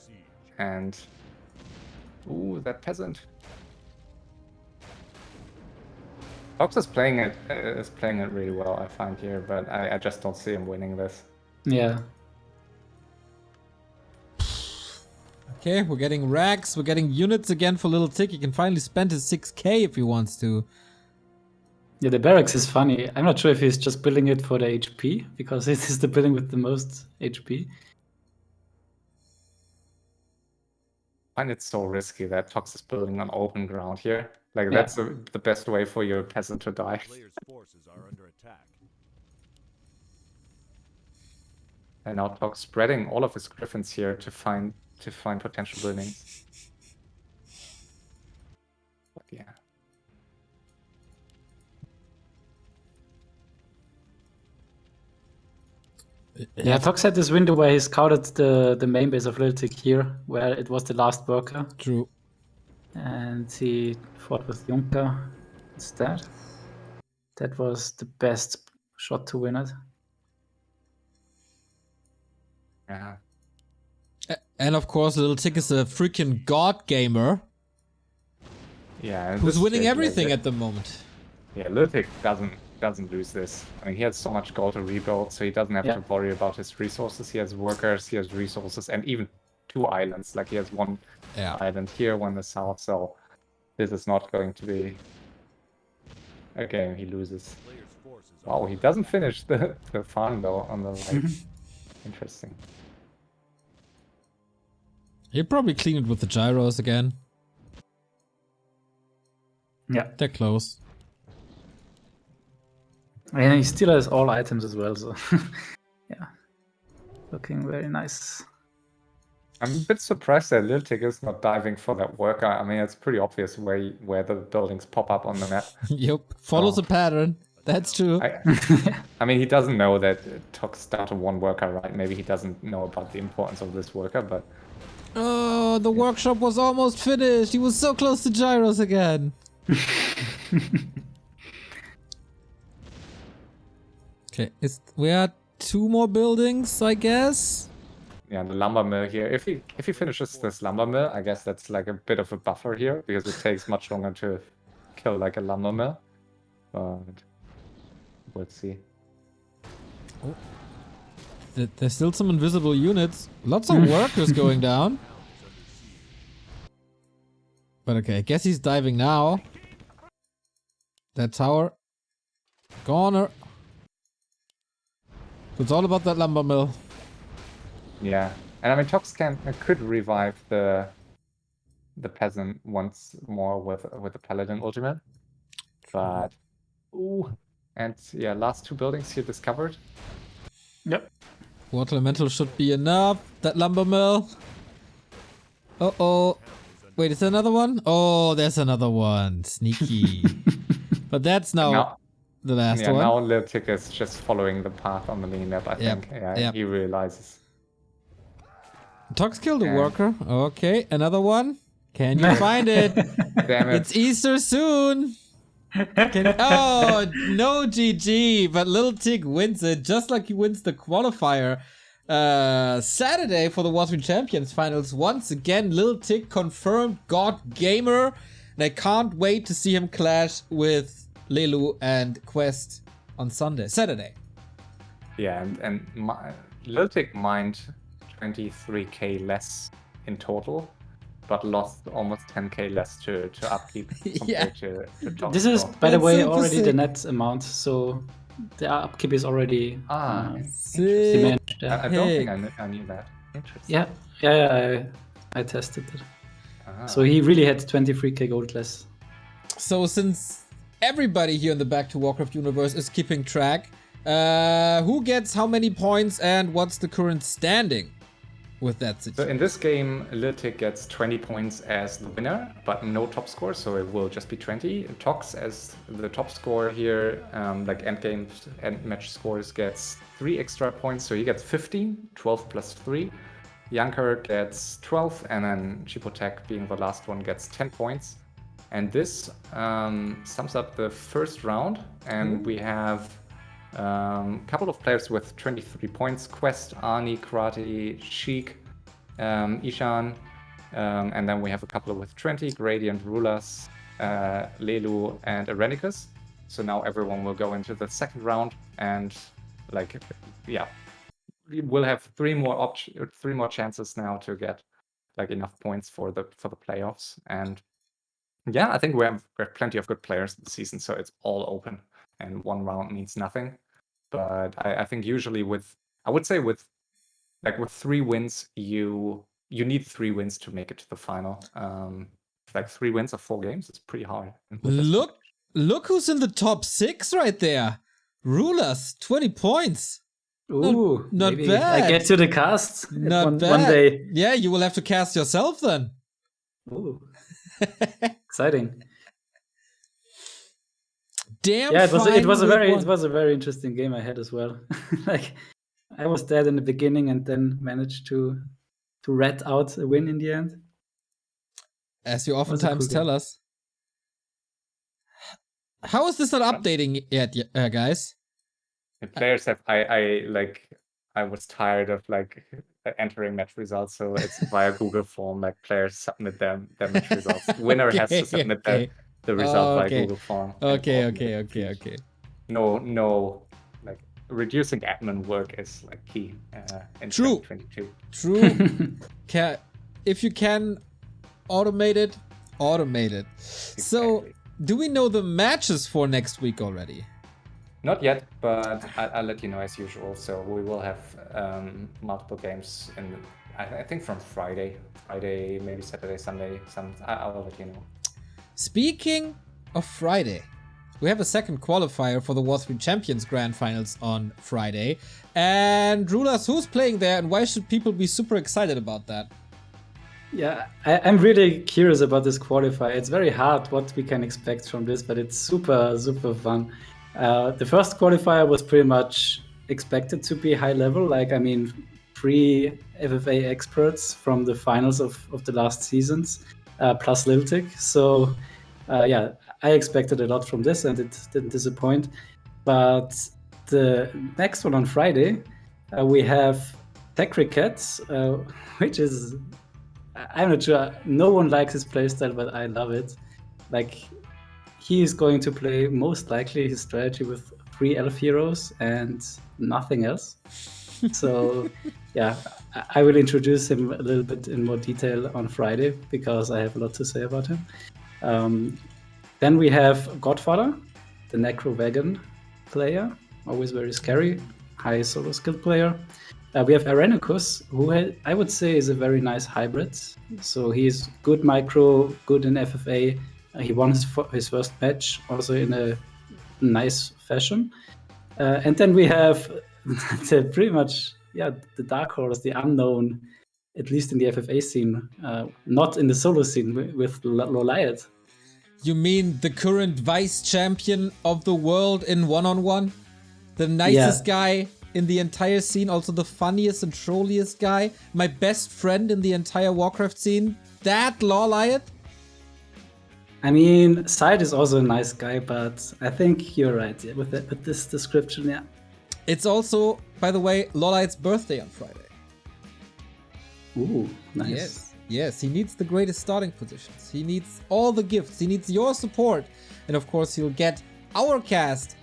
and ooh, that peasant. ToX is playing it really well, I find here, but I just don't see him winning this.
Yeah.
Okay, we're getting racks, we're getting units again for Lil Tic. He can finally spend his 6k if he wants to.
Yeah, the barracks is funny. I'm not sure if he's just building it for the HP, because it is the building with the most HP.
I find it so risky that ToX is building on open ground here. Like, that's the best way for your peasant to die.
Players' forces are under attack.
And now ToX spreading all of his griffins here to find potential buildings. But yeah.
Yeah, ToX had this window where he scouted the main base of Lil Tic here, where it was the last worker.
True.
And he fought with Junker instead. That was the best shot to win it.
Yeah.
And of course, Lil Tic is a freaking god gamer.
Yeah.
Who's winning everything at the moment.
Yeah, Lil Tic doesn't lose this. I mean, he has so much gold to rebuild, so he doesn't have to worry about his resources. He has workers, he has resources, and even 2 islands. Like, he has one island here, one in the south, so this is not going to be a game he loses. Wow, he doesn't finish the farm, though, on the right. Interesting.
He'll probably clean it with the gyros again.
Yeah.
They're close.
And he still has all items as well, so yeah. Looking very nice.
I'm a bit surprised that Lil Tic is not diving for that worker. I mean, it's pretty obvious where the buildings pop up on the map.
Yep, follows a pattern. That's true.
I mean, he doesn't know that ToX down to 1 worker, right? Maybe he doesn't know about the importance of this worker, but...
Oh, the workshop was almost finished. He was so close to gyros again. Okay, we had 2 more buildings, I guess.
Yeah, the lumber mill here. If he finishes this lumber mill, I guess that's like a bit of a buffer here, because it takes much longer to kill like a lumber mill. But let's see.
Oh. There's still some invisible units. Lots of workers going down. But okay, I guess he's diving now. That tower. Goner. It's all about that lumber mill.
Yeah, and I mean, ToX could revive the peasant once more with the paladin ultimate, but ooh, and yeah, last 2 buildings here discovered.
Yep.
Water elemental should be enough. That lumber mill. Uh-oh. Wait, is there another one? Oh, there's another one. Sneaky. But that's now the last one.
Yeah, now Lil Tic is just following the path on the mini map, I think. Yeah, he realizes.
ToX killed a worker. Okay, another one. Can you find it?
Damn it.
It's Easter soon. Oh, no GG. But Lil Tic wins it just like he wins the qualifier. Saturday for the Warcraft Champions Finals. Once again, Lil Tic confirmed God Gamer. And I can't wait to see him clash with Lelu and Quest on Saturday.
Yeah, and Lil Tic mined 23k less in total, but lost almost 10k less to upkeep compared to ToX.
This is, by the way, already the net amount, so the upkeep is already
sick.
I don't think I knew that. Interesting.
Yeah, I tested it. So he really had 23k gold less.
So since everybody here in the Back to Warcraft universe is keeping track, who gets how many points and what's the current standing with that situation?
So in this game, Lil Tic gets 20 points as the winner, but no top score, so it will just be 20. ToX as the top score here, like end match scores, gets 3 extra points, so he gets 15, 12 plus 3. Junker gets 12, and then Xipotec, being the last one, gets 10 points. And this sums up the first round, and we have a couple of players with 23 points: Quest, Arnie, Karate, Sheik, Ishan, and then we have a couple with 20: Gradient, RulaZ, Lelu, and Arenicus. So now everyone will go into the second round, and we'll have three more chances now to get like enough points for the playoffs. And yeah, I think we have plenty of good players this season, so it's all open, and one round means nothing. But I think usually with 3 wins, you need 3 wins to make it to the final. Like 3 wins of 4 games is pretty hard.
Look who's in the top 6 right there. RulaZ, 20 points.
Ooh,
not
maybe
bad.
I get to the cast
Not bad.
one day.
Yeah, you will have to cast yourself then.
Ooh. Exciting.
Damn.
Yeah, it was a very interesting game I had as well. Like I was dead in the beginning and then managed to rat out a win in the end.
As you oftentimes tell us. How is this not updating yet, guys?
The players have I was tired of entering match results, so it's via Google form. Like players submit their match results. Winner has to submit the result via Google form.
Okay.
No, like reducing admin work is like key in
True.
2022.
True. If you can automate it. Exactly. So, do we know the matches for next week already?
Not yet, but I'll let you know as usual. So we will have multiple games I think from Friday, maybe Saturday, Sunday. I'll let you know.
Speaking of Friday, we have a second qualifier for the War3 Champions Grand Finals on Friday. And RulaZ, who's playing there and why should people be super excited about that?
Yeah, I'm really curious about this qualifier. It's very hard what we can expect from this, but it's super, super fun. The first qualifier was pretty much expected to be high level. 3 FFA experts from the finals of the last seasons, plus Lil Tic. So, I expected a lot from this and it didn't disappoint. But the next one on Friday, we have Tech Crickets, which is, I'm not sure, no one likes his playstyle, but I love it. He is going to play most likely his strategy with 3 elf heroes and nothing else. So, I will introduce him a little bit in more detail on Friday because I have a lot to say about him. Then we have Godfather, the Necro Wagon player, always very scary, high solo skill player. We have Arenicus, who I would say is a very nice hybrid. So he's good micro, good in FFA. He won his first match also in a nice fashion. And then we have pretty much the dark horse, the unknown, at least in the FFA scene, not in the solo scene, with LoLiad.
You mean the current vice champion of the world in one-on-one? The nicest guy in the entire scene, also the funniest and trolliest guy. My best friend in the entire Warcraft scene. That LoLiad?
I mean, Side is also a nice guy, but I think you're right with this description,
It's also, by the way, LoLiad's birthday on Friday.
Ooh, nice.
Yes, he needs the greatest starting positions. He needs all the gifts. He needs your support. And of course, he'll get our cast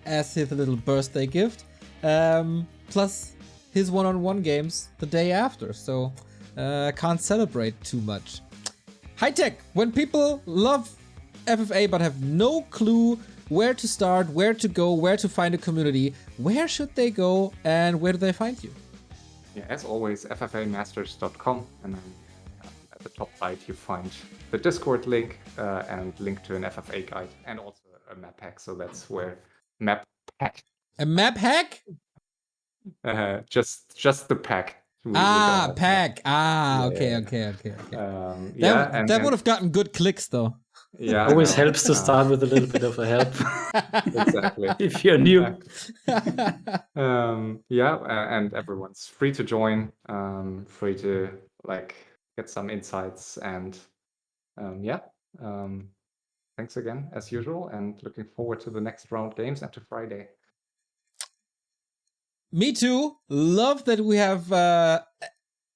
as his little birthday gift. Plus his one-on-one games the day after. So I can't celebrate too much. HighTac, when people love FFA but have no clue where to start, where to go, where to find a community, where should they go and where do they find you?
Yeah, as always, ffamasters.com, and then the top right, you find the Discord link and link to an FFA guide and also a map hack. So that's where map hack.
A map hack?
Just the pack. We
Ah,
don't have
pack. Ah, okay,
Yeah.
okay.
Yeah,
That would have gotten good clicks though.
yeah,
Always
I know.
helps to start with a little bit of a help
Exactly.
if you're new.
Yeah, and everyone's free to join, free to like get some insights, and yeah. Thanks again as usual, and looking forward to the next round games and to Friday.
Me too. Love that we have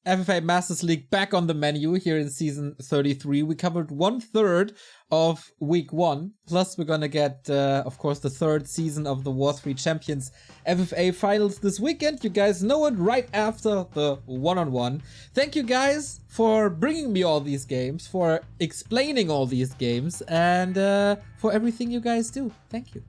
FFA Masters League back on the menu here in season 33. We covered 1/3 of week 1. Plus, we're gonna get, of course, the 3rd season of the War3 Champions FFA finals this weekend. You guys know it, right after the one-on-one. Thank you guys for bringing me all these games, for explaining all these games, and for everything you guys do. Thank you.